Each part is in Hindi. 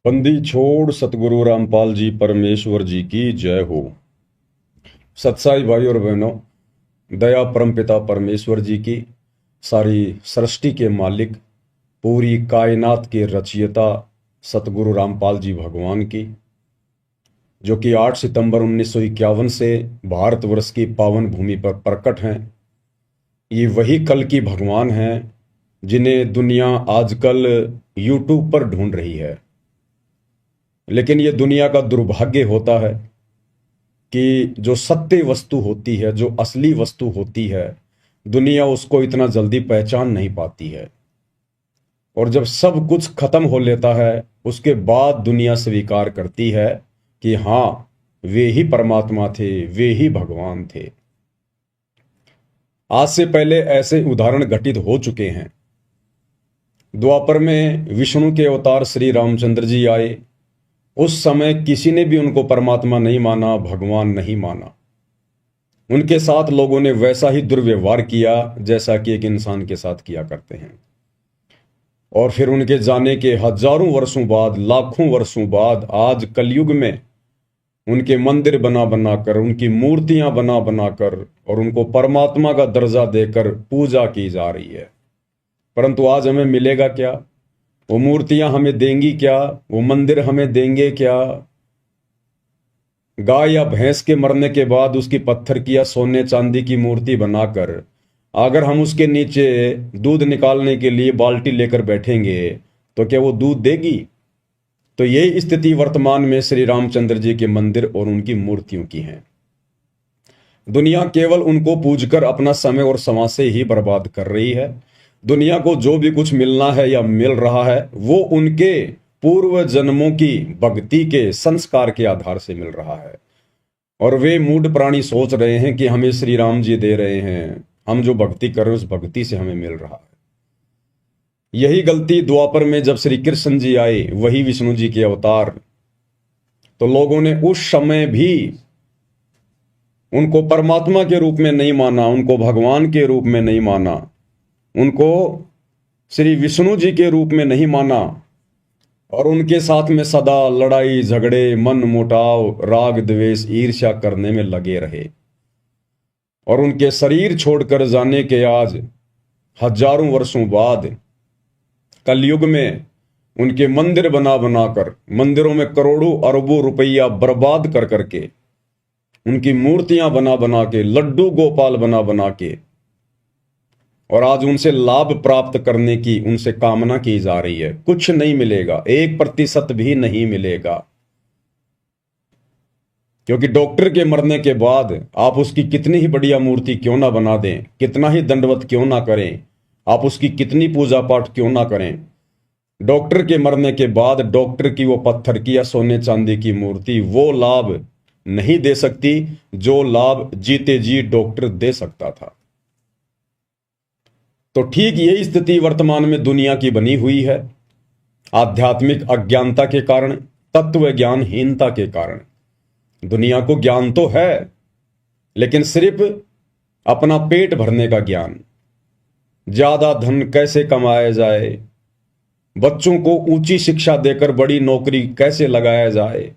बंदी छोड़ सतगुरु रामपाल जी परमेश्वर जी की जय हो। सत्साई भाई और बहनों, दया परमपिता परमेश्वर जी की, सारी सृष्टि के मालिक, पूरी कायनात के रचयिता सतगुरु रामपाल जी भगवान की, जो कि 8 सितंबर 1951 से भारतवर्ष की पावन भूमि पर प्रकट हैं। ये वही कल की भगवान हैं जिन्हें दुनिया आजकल यूट्यूब पर ढूंढ रही है। लेकिन ये दुनिया का दुर्भाग्य होता है कि जो सत्य वस्तु होती है, जो असली वस्तु होती है, दुनिया उसको इतना जल्दी पहचान नहीं पाती है। और जब सब कुछ खत्म हो लेता है, उसके बाद दुनिया स्वीकार करती है कि हाँ, वे ही परमात्मा थे, वे ही भगवान थे। आज से पहले ऐसे उदाहरण घटित हो चुके हैं। द्वापर में विष्णु के अवतार श्री रामचंद्र जी आए। उस समय किसी ने भी उनको परमात्मा नहीं माना, भगवान नहीं माना। उनके साथ लोगों ने वैसा ही दुर्व्यवहार किया जैसा कि एक इंसान के साथ किया करते हैं। और फिर उनके जाने के हजारों वर्षों बाद, लाखों वर्षों बाद, आज कलयुग में उनके मंदिर बना बनाकर, उनकी मूर्तियां बना बनाकर और उनको परमात्मा का दर्जा देकर पूजा की जा रही है। परंतु आज हमें मिलेगा क्या? वो मूर्तियां हमें देंगी क्या? वो मंदिर हमें देंगे क्या? गाय या भैंस के मरने के बाद उसकी पत्थर की या सोने चांदी की मूर्ति बनाकर अगर हम उसके नीचे दूध निकालने के लिए बाल्टी लेकर बैठेंगे तो क्या वो दूध देगी? तो यही स्थिति वर्तमान में श्री रामचंद्र जी के मंदिर और उनकी मूर्तियों की है। दुनिया केवल उनको पूजकर अपना समय और समाज से ही बर्बाद कर रही है। दुनिया को जो भी कुछ मिलना है या मिल रहा है वो उनके पूर्व जन्मों की भक्ति के संस्कार के आधार से मिल रहा है। और वे मूढ़ प्राणी सोच रहे हैं कि हमें श्री राम जी दे रहे हैं, हम जो भक्ति कर रहे हैं उस भक्ति से हमें मिल रहा है। यही गलती द्वापर में जब श्री कृष्ण जी आए, वही विष्णु जी के अवतार, तो लोगों ने उस समय भी उनको परमात्मा के रूप में नहीं माना, उनको भगवान के रूप में नहीं माना, उनको श्री विष्णु जी के रूप में नहीं माना। और उनके साथ में सदा लड़ाई झगड़े, मन मुटाव, राग द्वेष, ईर्ष्या करने में लगे रहे। और उनके शरीर छोड़कर जाने के आज हजारों वर्षों बाद कलयुग में उनके मंदिर बना बनाकर, मंदिरों में करोड़ों अरबों रुपया बर्बाद कर करके, उनकी मूर्तियां बना बना के, लड्डू गोपाल बना बना के, और आज उनसे लाभ प्राप्त करने की उनसे कामना की जा रही है। कुछ नहीं मिलेगा, 1% भी नहीं मिलेगा। क्योंकि डॉक्टर के मरने के बाद आप उसकी कितनी ही बढ़िया मूर्ति क्यों ना बना दें, कितना ही दंडवत क्यों ना करें, आप उसकी कितनी पूजा पाठ क्यों ना करें, डॉक्टर के मरने के बाद डॉक्टर की वो पत्थर की या सोने चांदी की मूर्ति वो लाभ नहीं दे सकती जो लाभ जीते जी डॉक्टर दे सकता था। तो ठीक यही स्थिति वर्तमान में दुनिया की बनी हुई है। आध्यात्मिक अज्ञानता के कारण, तत्व ज्ञानहीनता के कारण। दुनिया को ज्ञान तो है, लेकिन सिर्फ अपना पेट भरने का ज्ञान, ज्यादा धन कैसे कमाया जाए, बच्चों को ऊंची शिक्षा देकर बड़ी नौकरी कैसे लगाया जाए,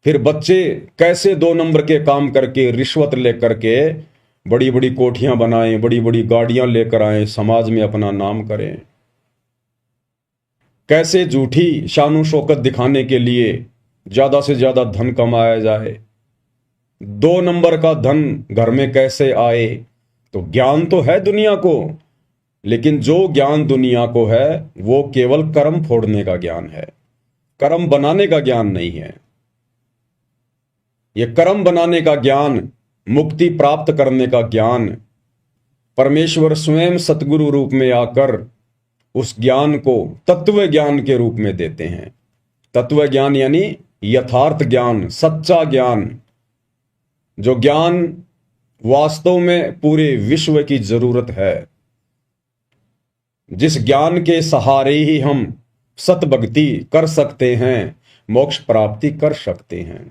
फिर बच्चे कैसे 2 नंबर के काम करके, रिश्वत लेकर के बड़ी बड़ी कोठियां बनाएं, बड़ी बड़ी गाड़ियां लेकर आएं, समाज में अपना नाम करें, कैसे झूठी शानो शौकत दिखाने के लिए ज्यादा से ज्यादा धन कमाया जाए, 2 नंबर का धन घर में कैसे आए। तो ज्ञान तो है दुनिया को, लेकिन जो ज्ञान दुनिया को है वो केवल कर्म फोड़ने का ज्ञान है, कर्म बनाने का ज्ञान नहीं है। यह कर्म बनाने का ज्ञान, मुक्ति प्राप्त करने का ज्ञान, परमेश्वर स्वयं सतगुरु रूप में आकर उस ज्ञान को तत्व ज्ञान के रूप में देते हैं। तत्व ज्ञान यानी यथार्थ ज्ञान, सच्चा ज्ञान, जो ज्ञान वास्तव में पूरे विश्व की जरूरत है, जिस ज्ञान के सहारे ही हम सतभक्ति कर सकते हैं, मोक्ष प्राप्ति कर सकते हैं।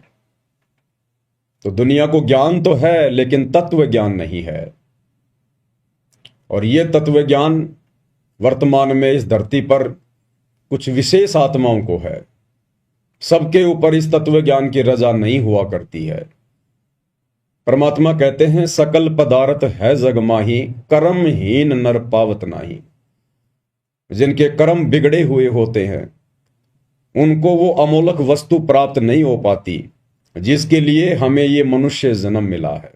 तो दुनिया को ज्ञान तो है, लेकिन तत्व ज्ञान नहीं है। और यह तत्व ज्ञान वर्तमान में इस धरती पर कुछ विशेष आत्माओं को है। सबके ऊपर इस तत्व ज्ञान की रजा नहीं हुआ करती है। परमात्मा कहते हैं सकल पदार्थ है जग माही, कर्महीन नर पावत नाही। जिनके कर्म बिगड़े हुए होते हैं उनको वो अमोलक वस्तु प्राप्त नहीं हो पाती जिसके लिए हमें ये मनुष्य जन्म मिला है।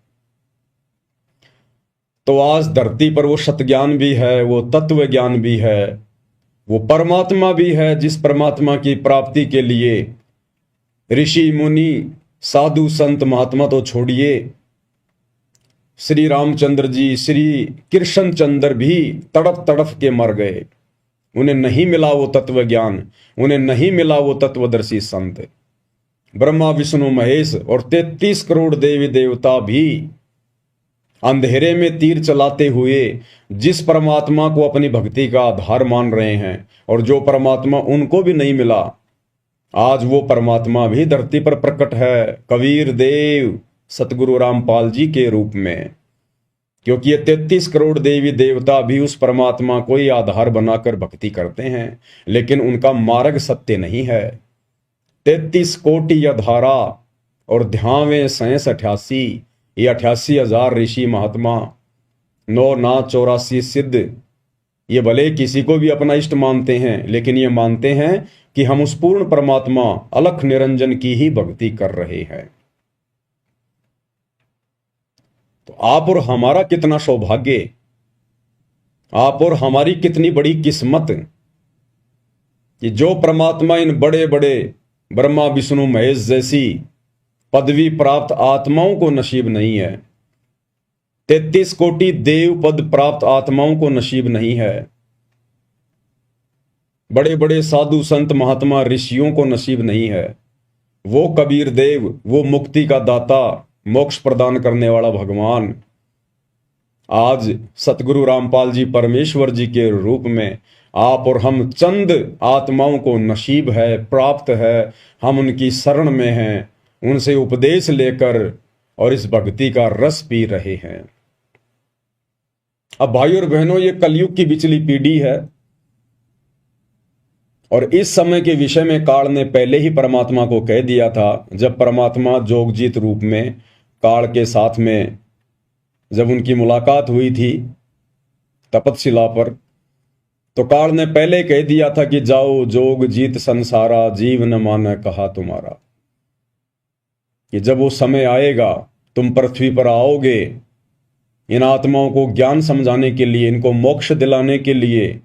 तो आज धरती पर वो सतज्ञान भी है, वो तत्व ज्ञान भी है, वो परमात्मा भी है, जिस परमात्मा की प्राप्ति के लिए ऋषि मुनि साधु संत महात्मा तो छोड़िए, श्री रामचंद्र जी, श्री कृष्ण चंद्र भी तड़प तड़प के मर गए। उन्हें नहीं मिला वो तत्व ज्ञान, उन्हें नहीं मिला वो तत्वदर्शी संत। ब्रह्मा विष्णु महेश और 33 करोड़ देवी देवता भी अंधेरे में तीर चलाते हुए जिस परमात्मा को अपनी भक्ति का आधार मान रहे हैं और जो परमात्मा उनको भी नहीं मिला, आज वो परमात्मा भी धरती पर प्रकट है कबीर देव सतगुरु रामपाल जी के रूप में। क्योंकि ये 33 करोड़ देवी देवता भी उस परमात्मा को ही आधार बनाकर भक्ति करते हैं, लेकिन उनका मार्ग सत्य नहीं है। 33 कोटि अधारा और ध्यावे 88, ये 88,000 ऋषि महात्मा, 9 नाथ 84 सिद्ध, ये भले किसी को भी अपना इष्ट मानते हैं, लेकिन ये मानते हैं कि हम उस पूर्ण परमात्मा अलख निरंजन की ही भक्ति कर रहे हैं। तो आप और हमारा कितना सौभाग्य, आप और हमारी कितनी बड़ी किस्मत कि जो परमात्मा इन बड़े बड़े ब्रह्मा विष्णु महेश जैसी पदवी प्राप्त आत्माओं को नसीब नहीं है, 33 कोटि देव पद प्राप्त आत्माओं को नसीब नहीं है, बड़े बड़े साधु संत महात्मा ऋषियों को नसीब नहीं है। वो कबीर देव, वो मुक्ति का दाता, मोक्ष प्रदान करने वाला भगवान आज सतगुरु रामपाल जी परमेश्वर जी के रूप में आप और हम चंद आत्माओं को नसीब है, प्राप्त है। हम उनकी शरण में हैं, उनसे उपदेश लेकर और इस भक्ति का रस पी रहे हैं। अब भाइयों और बहनों, ये कलयुग की बिचली पीढ़ी है और इस समय के विषय में काल ने पहले ही परमात्मा को कह दिया था। जब परमात्मा जोगजीत रूप में काल के साथ में जब उनकी मुलाकात हुई थी तपतशिला पर, तो काल ने पहले कह दिया था कि जाओ जोग जीत संसारा, जीव न माना कहा तुम्हारा। कि जब वो समय आएगा तुम पृथ्वी पर आओगे इन आत्माओं को ज्ञान समझाने के लिए, इनको मोक्ष दिलाने के लिए,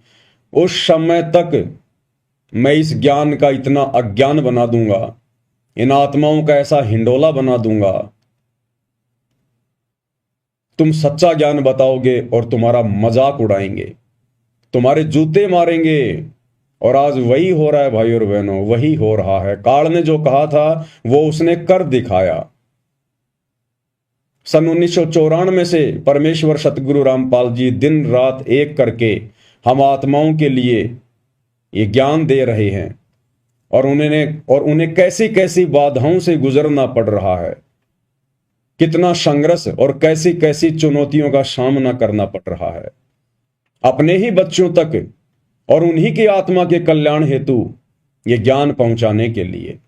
उस समय तक मैं इस ज्ञान का इतना अज्ञान बना दूंगा, इन आत्माओं का ऐसा हिंडोला बना दूंगा, तुम सच्चा ज्ञान बताओगे और तुम्हारा मजाक उड़ाएंगे, तुम्हारे जूते मारेंगे। और आज वही हो रहा है भाई और बहनों, वही हो रहा है। काल ने जो कहा था वो उसने कर दिखाया। सन 1994 से परमेश्वर सतगुरु रामपाल जी दिन रात एक करके हम आत्माओं के लिए ये ज्ञान दे रहे हैं और उन्हें कैसी कैसी बाधाओं से गुजरना पड़ रहा है, कितना संघर्ष और कैसी कैसी चुनौतियों का सामना करना पड़ रहा है अपने ही बच्चों तक और उन्हीं की आत्मा के कल्याण हेतु ये ज्ञान पहुंचाने के लिए।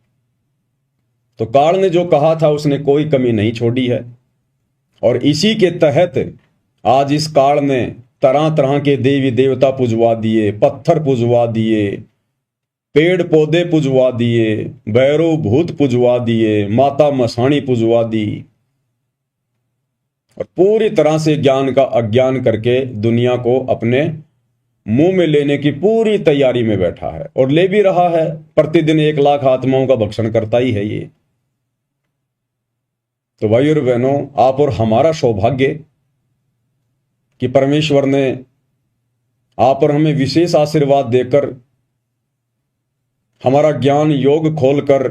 तो काल ने जो कहा था उसने कोई कमी नहीं छोड़ी है और इसी के तहत आज इस काल ने तरह तरह के देवी देवता पुजवा दिए, पत्थर पुजवा दिए, पेड़ पौधे पुजवा दिए, भैरव भूत पुजवा दिए, माता मसाणी पुजवा दी और पूरी तरह से ज्ञान का अज्ञान करके दुनिया को अपने मुंह में लेने की पूरी तैयारी में बैठा है और ले भी रहा है। प्रतिदिन 1 लाख आत्माओं का भक्षण करता ही है ये। तो भाई और बहनों, आप और हमारा सौभाग्य कि परमेश्वर ने आप और हमें विशेष आशीर्वाद देकर, हमारा ज्ञान योग खोलकर,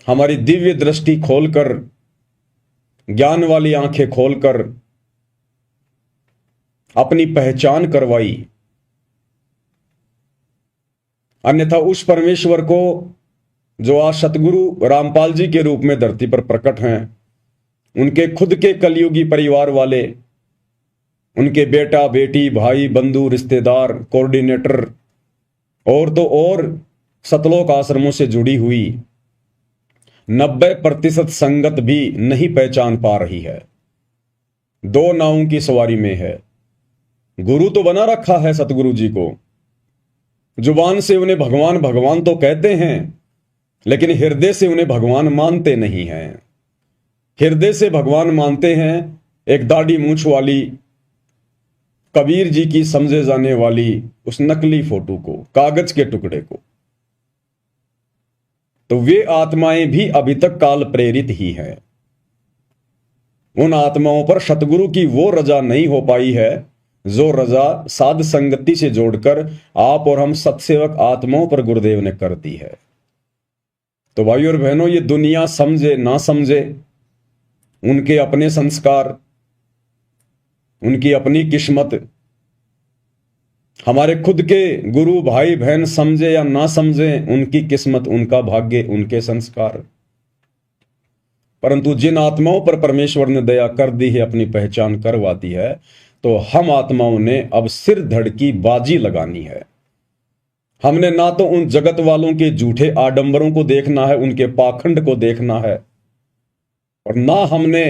हमारी दिव्य दृष्टि खोलकर, ज्ञान वाली आंखें खोलकर अपनी पहचान करवाई। अन्यथा उस परमेश्वर को जो आज सतगुरु रामपाल जी के रूप में धरती पर प्रकट हैं, उनके खुद के कलयुगी परिवार वाले, उनके बेटा बेटी भाई बंधु रिश्तेदार कोऑर्डिनेटर और तो और सतलोक आश्रमों से जुड़ी हुई 90% संगत भी नहीं पहचान पा रही है, दो नावों की सवारी में है। गुरु तो बना रखा है सतगुरु जी को, जुबान से उन्हें भगवान भगवान तो कहते हैं, लेकिन हृदय से उन्हें भगवान मानते नहीं हैं। हृदय से भगवान मानते हैं एक दाढ़ी मूंछ वाली कबीर जी की समझे जाने वाली उस नकली फोटो को, कागज के टुकड़े को। तो वे आत्माएं भी अभी तक काल प्रेरित ही हैं। उन आत्माओं पर सतगुरु की वो रजा नहीं हो पाई है जो रजा साध संगति से जोड़कर आप और हम सत्सेवक आत्माओं पर गुरुदेव ने कर दी है। तो भाइयों और बहनों, ये दुनिया समझे ना समझे, उनके अपने संस्कार, उनकी अपनी किस्मत, हमारे खुद के गुरु भाई बहन समझे या ना समझे, उनकी किस्मत, उनका भाग्य, उनके संस्कार। परंतु जिन आत्माओं पर परमेश्वर ने दया कर दी है, अपनी पहचान करवा दी है, तो हम आत्माओं ने अब सिर धड़ की बाजी लगानी है। हमने ना तो उन जगत वालों के झूठे आडंबरों को देखना है, उनके पाखंड को देखना है, और ना हमने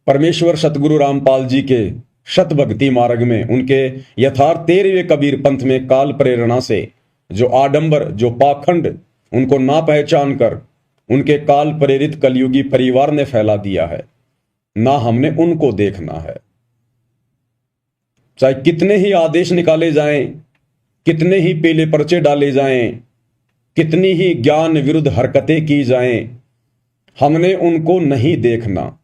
परमेश्वर सतगुरु रामपाल जी के शत भक्ति मार्ग में, उनके यथार्थ 13वें कबीर पंथ में काल प्रेरणा से जो आडंबर, जो पाखंड, उनको ना पहचान कर उनके काल प्रेरित कलयुगी परिवार ने फैला दिया है, ना हमने उनको देखना है। चाहे कितने ही आदेश निकाले जाएं, कितने ही पीले पर्चे डाले जाएं, कितनी ही ज्ञान विरुद्ध हरकतें की जाएं, हमने उनको नहीं देखना।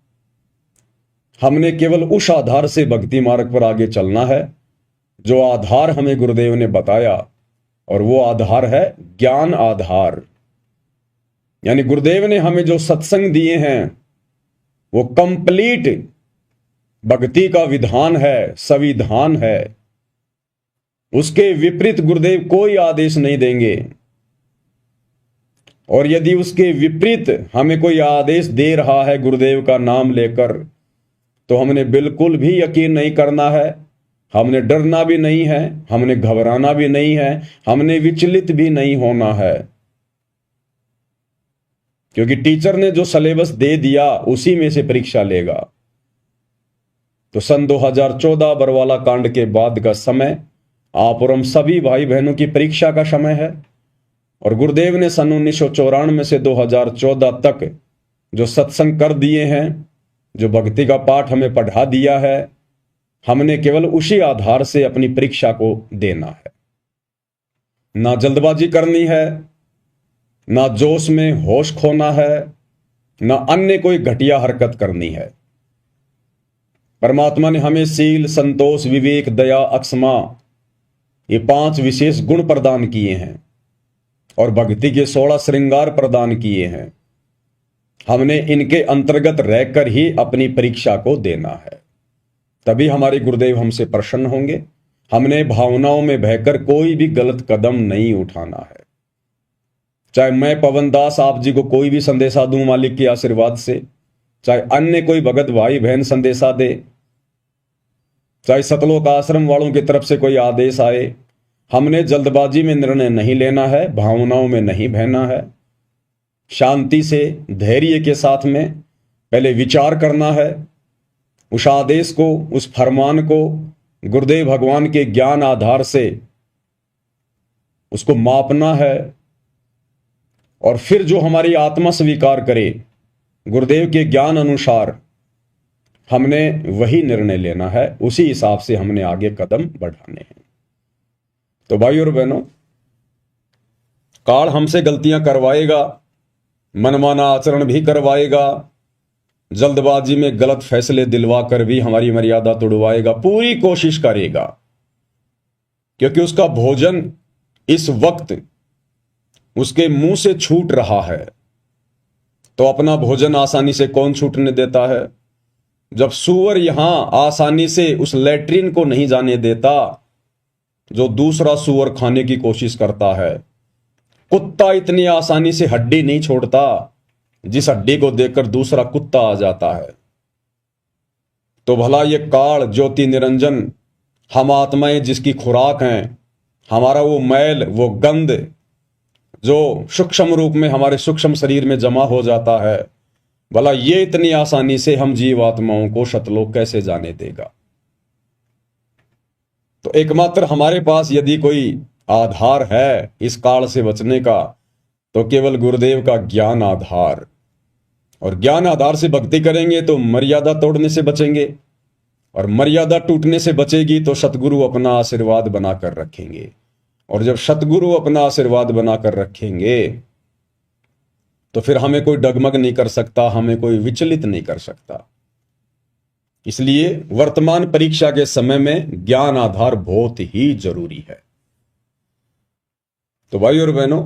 हमने केवल उस आधार से भक्ति मार्ग पर आगे चलना है जो आधार हमें गुरुदेव ने बताया, और वो आधार है ज्ञान आधार। यानी गुरुदेव ने हमें जो सत्संग दिए हैं वो कंप्लीट भक्ति का विधान है, संविधान है। उसके विपरीत गुरुदेव कोई आदेश नहीं देंगे, और यदि उसके विपरीत हमें कोई आदेश दे रहा है गुरुदेव का नाम लेकर, तो हमने बिल्कुल भी यकीन नहीं करना है, हमने डरना भी नहीं है, हमने घबराना भी नहीं है, हमने विचलित भी नहीं होना है। क्योंकि टीचर ने जो सिलेबस दे दिया उसी में से परीक्षा लेगा। तो सन 2014 बरवाला कांड के बाद का समय आप और हम सभी भाई बहनों की परीक्षा का समय है, और गुरुदेव ने सन 1994 से 2014 तक जो सत्संग कर दिए हैं, जो भक्ति का पाठ हमें पढ़ा दिया है, हमने केवल उसी आधार से अपनी परीक्षा को देना है। ना जल्दबाजी करनी है, ना जोश में होश खोना है, ना अन्य कोई घटिया हरकत करनी है। परमात्मा ने हमें सील, संतोष, विवेक, दया, अक्षमा, ये 5 विशेष गुण प्रदान किए हैं, और भक्ति के 16 श्रृंगार प्रदान किए हैं। हमने इनके अंतर्गत रहकर ही अपनी परीक्षा को देना है, तभी हमारे गुरुदेव हमसे प्रसन्न होंगे। हमने भावनाओं में बहकर कोई भी गलत कदम नहीं उठाना है। चाहे मैं पवन दास आप जी को कोई भी संदेशा दूं मालिक के आशीर्वाद से, चाहे अन्य कोई भगत भाई बहन संदेशा दे, चाहे सतलोक आश्रम वालों की तरफ से कोई आदेश आए, हमने जल्दबाजी में निर्णय नहीं लेना है, भावनाओं में नहीं बहना है। शांति से, धैर्य के साथ में पहले विचार करना है, उस आदेश को, उस फरमान को गुरुदेव भगवान के ज्ञान आधार से उसको मापना है, और फिर जो हमारी आत्मा स्वीकार करे गुरुदेव के ज्ञान अनुसार, हमने वही निर्णय लेना है, उसी हिसाब से हमने आगे कदम बढ़ाने हैं। तो भाइयों और बहनों, काल हमसे गलतियां करवाएगा, मनमाना आचरण भी करवाएगा, जल्दबाजी में गलत फैसले दिलवा कर भी हमारी मर्यादा तोड़वाएगा, पूरी कोशिश करेगा, क्योंकि उसका भोजन इस वक्त उसके मुंह से छूट रहा है। तो अपना भोजन आसानी से कौन छूटने देता है? जब सूअर यहां आसानी से उस लैट्रिन को नहीं जाने देता जो दूसरा सूअर खाने की कोशिश करता है, कुत्ता इतनी आसानी से हड्डी नहीं छोड़ता जिस हड्डी को देखकर दूसरा कुत्ता आ जाता है। तो भला ये काल ज्योति निरंजन हम आत्माएं जिसकी खुराक हैं, हमारा वो मैल, वो गंध जो सूक्ष्म रूप में हमारे सूक्ष्म शरीर में जमा हो जाता है, भला ये इतनी आसानी से हम जीवात्माओं को शतलोक कैसे जाने देगा। तो एकमात्र हमारे पास यदि कोई आधार है इस काल से बचने का, तो केवल गुरुदेव का ज्ञान आधार, और ज्ञान आधार से भक्ति करेंगे तो मर्यादा तोड़ने से बचेंगे, और मर्यादा टूटने से बचेगी तो सतगुरु अपना आशीर्वाद बनाकर रखेंगे, और जब सतगुरु अपना आशीर्वाद बनाकर रखेंगे तो फिर हमें कोई डगमग नहीं कर सकता, हमें कोई विचलित नहीं कर सकता। इसलिए वर्तमान परीक्षा के समय में ज्ञान आधार बहुत ही जरूरी है। तो भाई और बहनों,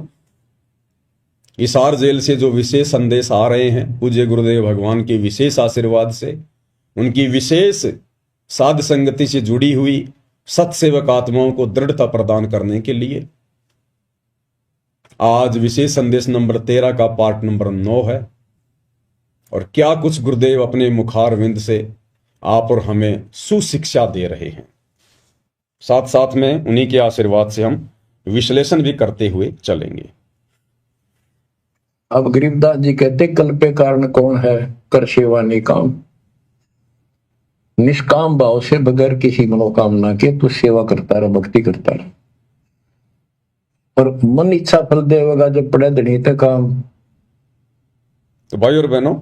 हिसार जेल से जो विशेष संदेश आ रहे हैं पूज्य गुरुदेव भगवान के विशेष आशीर्वाद से, उनकी विशेष साध संगति से जुड़ी हुई सत्सेवक आत्माओं को दृढ़ता प्रदान करने के लिए आज विशेष संदेश नंबर 13 का पार्ट नंबर 9 है। और क्या कुछ गुरुदेव अपने मुखार विंद से आप और हमें सुशिक्षा दे रहे हैं, साथ साथ में उन्हीं के आशीर्वाद से हम विश्लेषण भी करते हुए चलेंगे। अब गरीबदास जी कहते, कल्प के कारण कौन है, कर सेवा निकाम। निष्काम भाव से बगैर किसी मनोकामना के तू सेवा करता रह, भक्ति करता रह, और मन इच्छा फल देगा जब पड़े धनी तक काम। तो भाई और बहनों,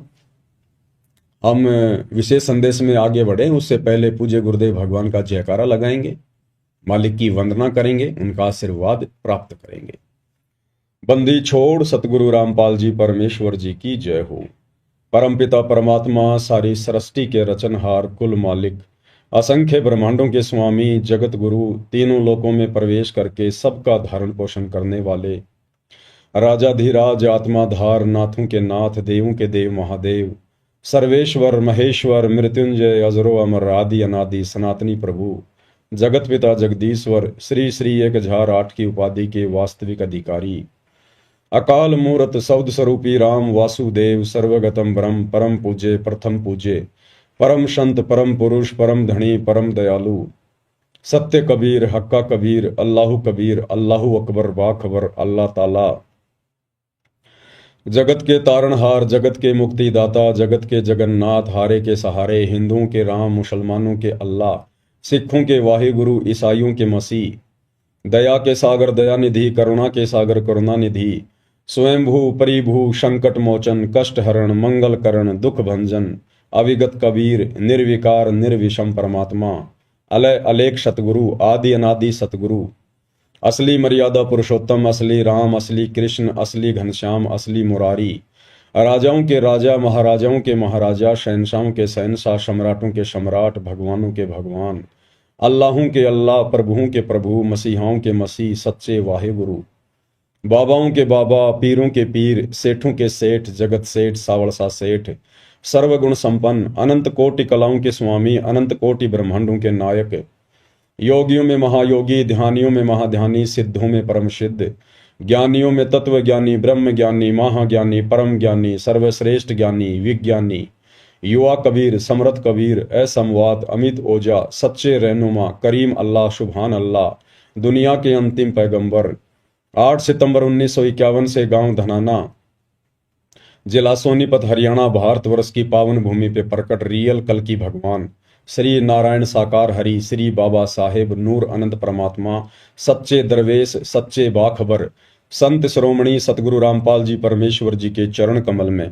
हम विशेष संदेश में आगे बढ़े उससे पहले पूज्य गुरुदेव भगवान का जयकारा लगाएंगे, मालिक की वंदना करेंगे, उनका आशीर्वाद प्राप्त करेंगे। बंदी छोड़ सतगुरु रामपाल जी परमेश्वर जी की जय हो। परमपिता परमात्मा सारी सृष्टि के रचनहार, कुल मालिक, असंख्य ब्रह्मांडों के स्वामी, जगत गुरु, तीनों लोकों में प्रवेश करके सबका धारण पोषण करने वाले, राजाधिराज, आत्माधार, नाथों के नाथ, देवों के देव महादेव, सर्वेश्वर महेश्वर, मृत्युंजय, अजरो अमर, आदि अनादि, सनातनी प्रभु, जगत पिता जगदीश्वर, श्री श्री 1008 की उपाधि के वास्तविक अधिकारी, अकाल मूर्त सौद स्वरूपी राम वासुदेव, सर्वगतम ब्रह्म, परम पूज्य, प्रथम पूज्य, परम संत, परम पुरुष, परम धनी, परम दयालु, सत्य कबीर, हक्का कबीर, अल्लाहु कबीर, अल्लाहु अकबर, बाखबर, अल्लाह ताला, जगत के तारणहार, जगत के मुक्तिदाता, जगत के जगन्नाथ, हारे के सहारे, हिंदुओं के राम, मुसलमानों के अल्लाह, सिखों के वाहिगुरु, ईसाइयों के मसीह, दया के सागर दयानिधि, करुणा के सागर करुणानिधि, स्वयंभू परिभू, संकट मोचन, कष्ट हरण, मंगल करण, दुख भंजन, अविगत कबीर, निर्विकार निर्विषम परमात्मा, अलय अलेख सतगुरु, आदि अनादि सतगुरु, असली मर्यादा पुरुषोत्तम, असली राम, असली कृष्ण, असली घनश्याम, असली मुरारी, राजाओं के राजा, महाराजाओं के महाराजा, शहनशाहों के शहनशाह, सम्राटों के सम्राट, भगवानों के भगवान, अल्लाहों के अल्लाह, प्रभुओं के प्रभु, मसीहाओं के मसीह, सच्चे वाहिगुरु, बाबाओं के बाबा, पीरों के पीर, सेठों के सेठ, जगत सेठ, सावड़सा सेठ, सर्वगुण संपन्न, अनंत कोटि कलाओं के स्वामी, अनंत कोटि ब्रह्मांडों के नायक, योगियों में महायोगी, ध्यानियों में महाध्यानी, सिद्धों में परम सिद्ध, ज्ञानियों में तत्व ज्ञानी, ब्रह्म ज्ञानी, महाज्ञानी, परम ज्ञानी, सर्वश्रेष्ठ ज्ञानी, विज्ञानी, युवा कबीर, समरथ कबीर, असमवात, अमित ओजा, सच्चे रहनुमा, करीम अल्लाह, सुभान अल्लाह, दुनिया के अंतिम पैगंबर। 8 सितंबर 1951 से गांव धनाना, जिला सोनीपत, हरियाणा, भारतवर्ष की पावन भूमि पे प्रकट रियल कल की भगवान श्री नारायण साकार हरि, श्री बाबा साहेब नूर अनंत परमात्मा, सच्चे दरवेश, सच्चे बाखबर, संत श्रोमणी सतगुरु रामपाल जी परमेश्वर जी के चरण कमल में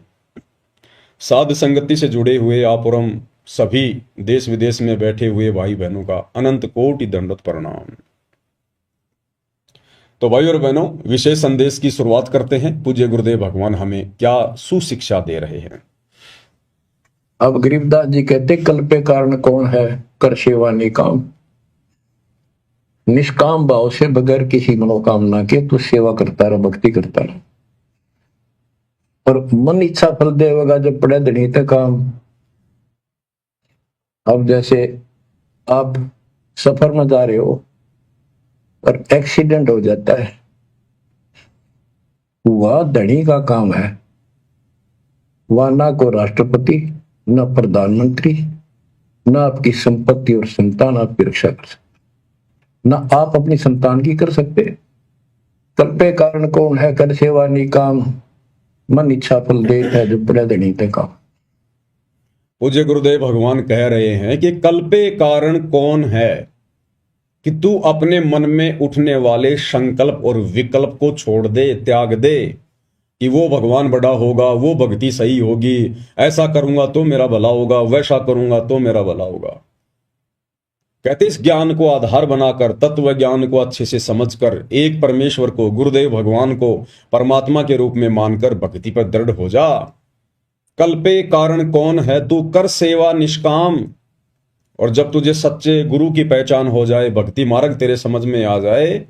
साध संगति से जुड़े हुए आप और हम सभी देश विदेश में बैठे हुए भाई बहनों का अनंत कोटि दंडवत प्रणाम। तो भाई और बहनों, विशेष संदेश की शुरुआत करते हैं। पूज्य गुरुदेव भगवान हमें क्या सुशिक्षा दे रहे हैं। अब गरीबदास जी कहते, कल्प के कारण कौन है, कर सेवा निकाम। निष्काम भाव से बगैर किसी मनोकामना के तू सेवा करता रह, भक्ति करता रह, और मन इच्छा फल देगा जब पड़े धनी तक काम। अब जैसे आप सफर में जा रहे हो और एक्सीडेंट हो जाता है, वह धनी का काम है, वह ना को राष्ट्रपति, ना प्रधानमंत्री, ना आपकी संपत्ति और संतान आपकी रक्षा कर सकते। ना आप अपनी संतान की कर सकते। कल्पे कारण कौन है, कर सेवा निकाम, मन इच्छा फल दे है जो पड़े देनी ते काम। पूज्य गुरुदेव भगवान कह रहे हैं कि कल्पे कारण कौन है, कि तू अपने मन में उठने वाले संकल्प और विकल्प को छोड़ दे, त्याग दे, कि वो भगवान बड़ा होगा, वो भक्ति सही होगी, ऐसा करूंगा तो मेरा भला होगा, वैसा करूंगा तो मेरा भला होगा। कहते इस ज्ञान को आधार बनाकर, तत्व ज्ञान को अच्छे से समझकर, एक परमेश्वर को, गुरुदेव भगवान को परमात्मा के रूप में मानकर भक्ति पर दृढ़ हो जा। कल्पे कारण कौन है, तू कर सेवा निष्काम। और जब तुझे सच्चे गुरु की पहचान हो जाए, भक्ति मार्ग तेरे समझ में आ जाए,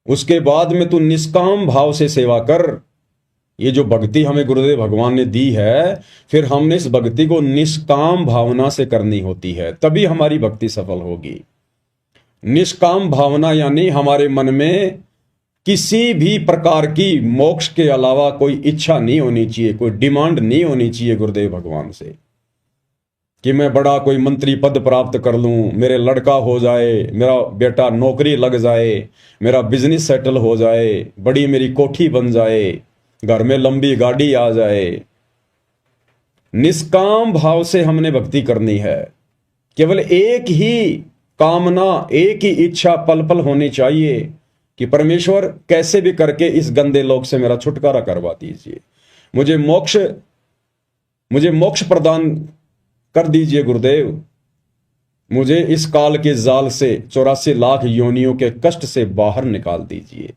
उसके बाद में तू निष्काम भाव से सेवा कर। ये जो भक्ति हमें गुरुदेव भगवान ने दी है, फिर हमने इस भक्ति को निष्काम भावना से करनी होती है, तभी हमारी भक्ति सफल होगी। निष्काम भावना यानी हमारे मन में किसी भी प्रकार की मोक्ष के अलावा कोई इच्छा नहीं होनी चाहिए, कोई डिमांड नहीं होनी चाहिए गुरुदेव भगवान से, कि मैं बड़ा कोई मंत्री पद प्राप्त कर लूं, मेरे लड़का हो जाए, मेरा बेटा नौकरी लग जाए, मेरा बिजनेस सेटल हो जाए, बड़ी मेरी कोठी बन जाए, घर में लंबी गाड़ी आ जाए। निष्काम भाव से हमने भक्ति करनी है। केवल एक ही कामना, एक ही इच्छा पल पल होनी चाहिए कि परमेश्वर कैसे भी करके इस गंदे लोक से मेरा छुटकारा करवा दीजिए, मुझे मोक्ष प्रदान कर दीजिए गुरुदेव, मुझे इस काल के जाल से 84 लाख योनियों के कष्ट से बाहर निकाल दीजिए।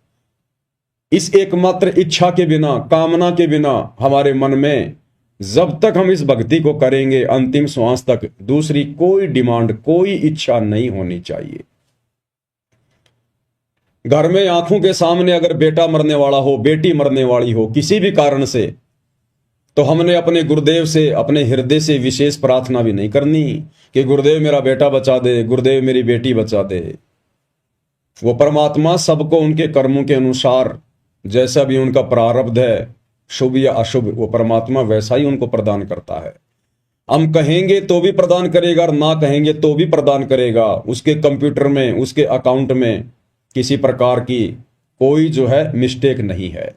इस एकमात्र इच्छा के बिना, कामना के बिना हमारे मन में जब तक हम इस भक्ति को करेंगे अंतिम श्वास तक, दूसरी कोई डिमांड, कोई इच्छा नहीं होनी चाहिए। घर में आंखों के सामने अगर बेटा मरने वाला हो, बेटी मरने वाली हो किसी भी कारण से, तो हमने अपने गुरुदेव से, अपने हृदय से विशेष प्रार्थना भी नहीं करनी कि गुरुदेव मेरा बेटा बचा दे, गुरुदेव मेरी बेटी बचा दे। वो परमात्मा सबको उनके कर्मों के अनुसार, जैसा भी उनका प्रारब्ध है, शुभ या अशुभ, वो परमात्मा वैसा ही उनको प्रदान करता है। हम कहेंगे तो भी प्रदान करेगा और ना कहेंगे तो भी प्रदान करेगा। उसके कंप्यूटर में, उसके अकाउंट में किसी प्रकार की कोई जो है मिस्टेक नहीं है।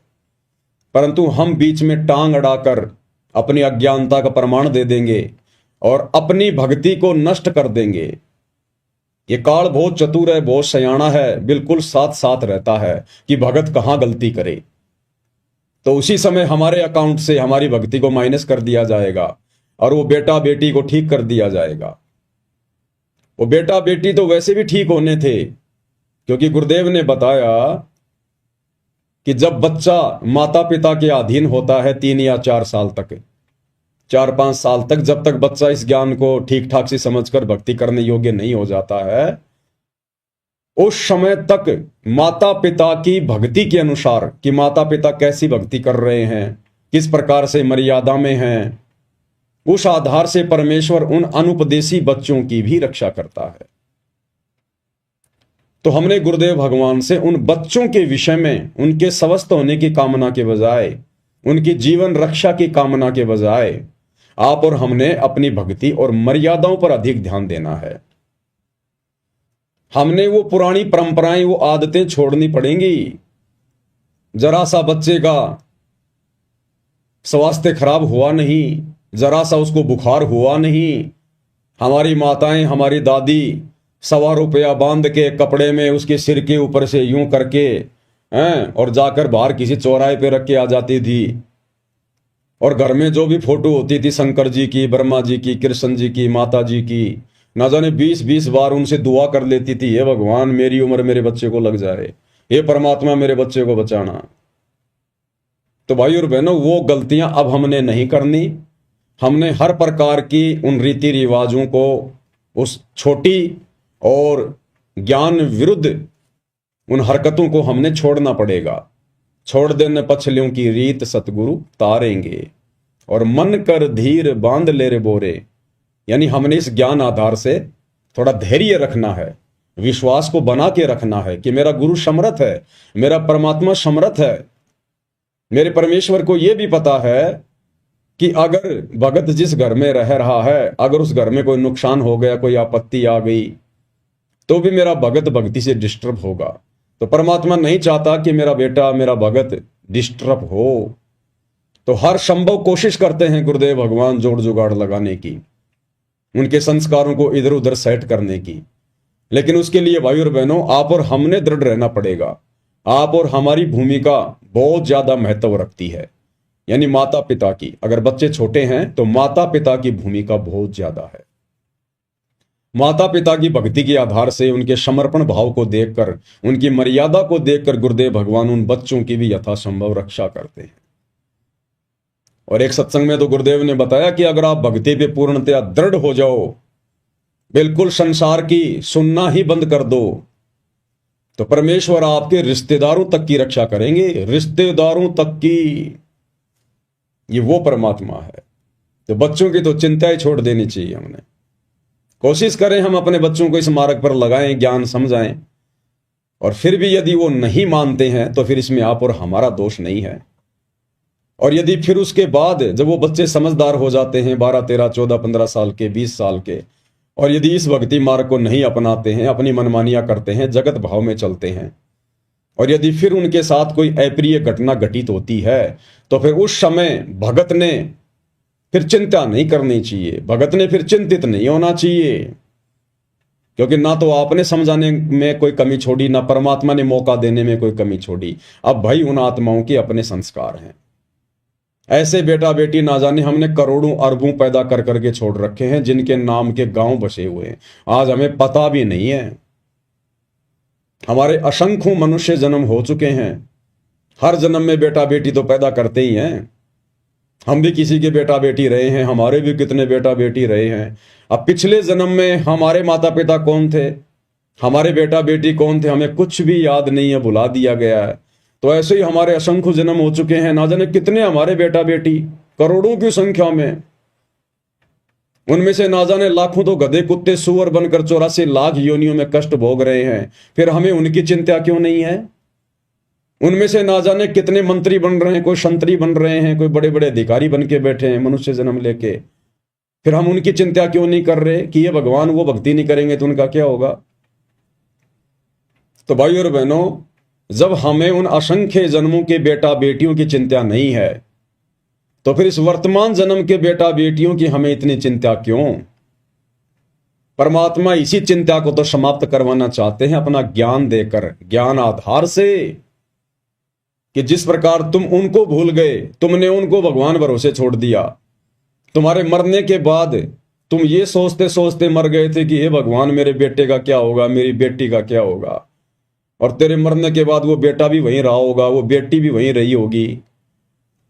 परंतु हम बीच में टांग अड़ाकर अपनी अज्ञानता का प्रमाण दे देंगे और अपनी भक्ति को नष्ट कर देंगे। ये काल बहुत चतुर है, बहुत सयाना है, बिल्कुल साथ साथ रहता है कि भगत कहां गलती करे, तो उसी समय हमारे अकाउंट से हमारी भक्ति को माइनस कर दिया जाएगा और वो बेटा बेटी को ठीक कर दिया जाएगा। वो बेटा बेटी तो वैसे भी ठीक होने थे, क्योंकि गुरुदेव ने बताया कि जब बच्चा माता पिता के अधीन होता है 3 या 4 साल तक, 4-5 साल तक, जब तक बच्चा इस ज्ञान को ठीक ठाक से समझकर भक्ति करने योग्य नहीं हो जाता है, उस समय तक माता पिता की भक्ति के अनुसार कि माता पिता कैसी भक्ति कर रहे हैं, किस प्रकार से मर्यादा में हैं, उस आधार से परमेश्वर उन अनुपदेशी बच्चों की भी रक्षा करता है। तो हमने गुरुदेव भगवान से उन बच्चों के विषय में उनके स्वस्थ होने की कामना के बजाय, उनकी जीवन रक्षा की कामना के बजाय आप और हमने अपनी भक्ति और मर्यादाओं पर अधिक ध्यान देना है। हमने वो पुरानी परंपराएं, वो आदतें छोड़नी पड़ेंगी। जरा सा बच्चे का स्वास्थ्य खराब हुआ नहीं, जरा सा उसको बुखार हुआ नहीं, हमारी माताएं, हमारी दादी 1.25 रुपया बांध के कपड़े में उसके सिर के ऊपर से यूं करके और जाकर बाहर किसी चौराहे पे रख के आ जाती थी। और घर में जो भी फोटो होती थी शंकर जी की, ब्रह्मा जी की, कृष्ण जी की, माता जी की, ना जाने 20-20 बार उनसे दुआ कर लेती थी, हे भगवान मेरी उम्र मेरे बच्चे को लग जाए, हे परमात्मा मेरे बच्चे को बचाना। तो भाई और बहनों, वो गलतियां अब हमने नहीं करनी। हमने हर प्रकार की उन रीति रिवाजों को, उस छोटी और ज्ञान विरुद्ध उन हरकतों को हमने छोड़ना पड़ेगा। छोड़ देने पछलियों की रीत सतगुरु तारेंगे, और मन कर धीर बांध ले रे बोरे, यानी हमने इस ज्ञान आधार से थोड़ा धैर्य रखना है, विश्वास को बना के रखना है कि मेरा गुरु समर्थ है, मेरा परमात्मा समर्थ है। मेरे परमेश्वर को यह भी पता है कि अगर भगत जिस घर में रह रहा है, अगर उस घर में कोई नुकसान हो गया, कोई आपत्ति आ गई, तो भी मेरा भगत भक्ति से डिस्टर्ब होगा। तो परमात्मा नहीं चाहता कि मेरा बेटा, मेरा भगत डिस्टर्ब हो। तो हर संभव कोशिश करते हैं गुरुदेव भगवान जोड़ जुगाड़ लगाने की, उनके संस्कारों को इधर उधर सेट करने की। लेकिन उसके लिए भाई और बहनों, आप और हमने दृढ़ रहना पड़ेगा। आप और हमारी भूमिका बहुत ज्यादा महत्व रखती है, यानी माता पिता की। अगर बच्चे छोटे हैं तो माता पिता की भूमिका बहुत ज्यादा है। माता पिता की भक्ति के आधार से, उनके समर्पण भाव को देखकर, उनकी मर्यादा को देखकर गुरुदेव भगवान उन बच्चों की भी यथासंभव रक्षा करते हैं। और एक सत्संग में तो गुरुदेव ने बताया कि अगर आप भक्ति पे पूर्णतया दृढ़ हो जाओ, बिल्कुल संसार की सुनना ही बंद कर दो, तो परमेश्वर आपके रिश्तेदारों तक की रक्षा करेंगे, रिश्तेदारों तक की। ये वो परमात्मा है। तो बच्चों की तो चिंता ही छोड़ देनी चाहिए हमने। कोशिश करें हम अपने बच्चों को इस मार्ग पर लगाएं, ज्ञान समझाएं। और फिर भी यदि वो नहीं मानते हैं तो फिर इसमें आप और हमारा दोष नहीं है। और यदि फिर उसके बाद जब वो बच्चे समझदार हो जाते हैं, 12, 13, 14, 15 साल के, 20 साल के, और यदि इस भक्ति मार्ग को नहीं अपनाते हैं, अपनी मनमानियां करते हैं, जगत भाव में चलते हैं, और यदि फिर उनके साथ कोई अप्रिय घटना घटित होती है, तो फिर उस समय भगत ने फिर चिंता नहीं करनी चाहिए, भगत ने फिर चिंतित नहीं होना चाहिए। क्योंकि ना तो आपने समझाने में कोई कमी छोड़ी, ना परमात्मा ने मौका देने में कोई कमी छोड़ी। अब भाई उन आत्माओं के अपने संस्कार हैं। ऐसे बेटा बेटी ना जाने हमने करोड़ों अरबों पैदा कर करके छोड़ रखे हैं, जिनके नाम के गांव बसे हुए हैं, आज हमें पता भी नहीं है। हमारे असंख्यों मनुष्य जन्म हो चुके हैं, हर जन्म में बेटा बेटी तो पैदा करते ही हैं। हम भी किसी के बेटा बेटी रहे हैं, हमारे भी कितने बेटा बेटी रहे हैं। अब पिछले जन्म में हमारे माता पिता कौन थे, हमारे बेटा बेटी कौन थे, हमें कुछ भी याद नहीं है, भुला दिया गया है। तो ऐसे ही हमारे असंख्य जन्म हो चुके हैं, ना जाने कितने हमारे बेटा बेटी, करोड़ों की संख्या में। उनमें से ना जाने लाखों तो गधे कुत्ते सुअर बनकर 84 लाख योनियों में कष्ट भोग रहे हैं, फिर हमें उनकी चिंता क्यों नहीं है। उनमें से ना जाने कितने मंत्री बन रहे हैं, कोई संतरी बन रहे हैं, कोई बड़े बड़े अधिकारी बन के बैठे हैं मनुष्य जन्म लेके, फिर हम उनकी चिंता क्यों नहीं कर रहे कि ये भगवान वो भक्ति नहीं करेंगे तो उनका क्या होगा। तो भाई और बहनों, जब हमें उन असंख्य जन्मों के बेटा बेटियों की चिंता नहीं है, तो फिर इस वर्तमान जन्म के बेटा बेटियों की हमें इतनी चिंता क्यों। परमात्मा इसी चिंता को तो समाप्त करवाना चाहते हैं अपना ज्ञान देकर, ज्ञान आधार से, कि जिस प्रकार तुम उनको भूल गए, तुमने उनको भगवान भरोसे छोड़ दिया। तुम्हारे मरने के बाद तुम ये सोचते सोचते मर गए थे कि हे भगवान मेरे बेटे का क्या होगा, मेरी बेटी का क्या होगा। और तेरे मरने के बाद वो बेटा भी वहीं रहा होगा, वो बेटी भी वहीं रही होगी,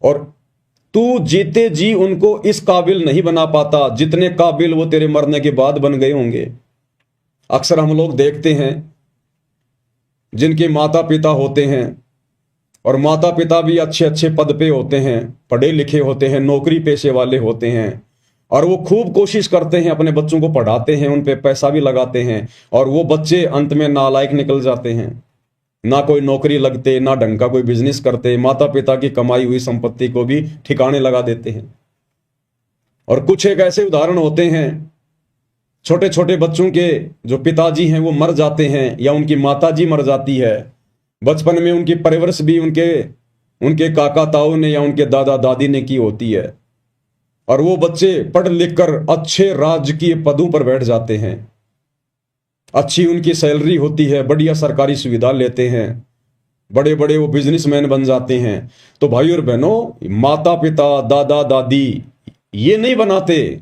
और तू जीते जी उनको इस काबिल नहीं बना पाता जितने काबिल वो तेरे मरने के बाद बन गए होंगे। अक्सर हम लोग देखते हैं जिनके माता पिता होते हैं, और माता पिता भी अच्छे अच्छे पद पे होते हैं, पढ़े लिखे होते हैं, नौकरी पेशे वाले होते हैं, और वो खूब कोशिश करते हैं, अपने बच्चों को पढ़ाते हैं, उन पे पैसा भी लगाते हैं, और वो बच्चे अंत में नालायक निकल जाते हैं। ना कोई नौकरी लगते, ना ढंग का कोई बिजनेस करते, माता पिता की कमाई हुई संपत्ति को भी ठिकाने लगा देते हैं। और कुछ एक ऐसे उदाहरण होते हैं, छोटे छोटे बच्चों के जो पिताजी हैं वो मर जाते हैं, या उनकी माताजी मर जाती है। बचपन में उनकी परवरिश भी उनके काका ताऊ ने या उनके दादा दादी ने की होती है, और वो बच्चे पढ़ लिख कर अच्छे राजकीय पदों पर बैठ जाते हैं, अच्छी उनकी सैलरी होती है, बढ़िया सरकारी सुविधा लेते हैं, बड़े बड़े वो बिजनेसमैन बन जाते हैं। तो भाई और बहनों, माता पिता दादा दादी ये नहीं बनाते,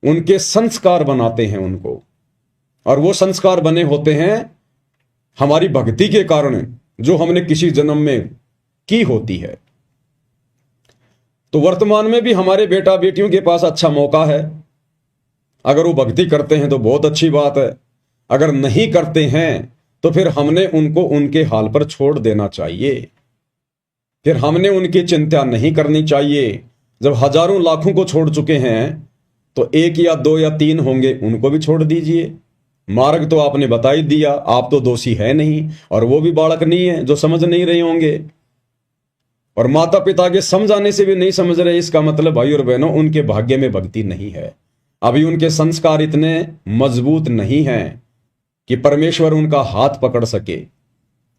उनके संस्कार बनाते हैं उनको, और वो संस्कार बने होते हैं हमारी भक्ति के कारण, जो हमने किसी जन्म में की होती है। तो वर्तमान में भी हमारे बेटा बेटियों के पास अच्छा मौका है। अगर वो भक्ति करते हैं तो बहुत अच्छी बात है, अगर नहीं करते हैं तो फिर हमने उनको उनके हाल पर छोड़ देना चाहिए, फिर हमने उनकी चिंता नहीं करनी चाहिए। जब हजारों लाखों को छोड़ चुके हैं तो 1 या 2 या 3 होंगे, उनको भी छोड़ दीजिए। मार्ग तो आपने बता ही दिया, आप तो दोषी है नहीं, और वो भी बालक नहीं है जो समझ नहीं रहे होंगे, और माता पिता के समझाने से भी नहीं समझ रहे। इसका मतलब भाई और बहनों, उनके भाग्य में भक्ति नहीं है, अभी उनके संस्कार इतने मजबूत नहीं हैं कि परमेश्वर उनका हाथ पकड़ सके।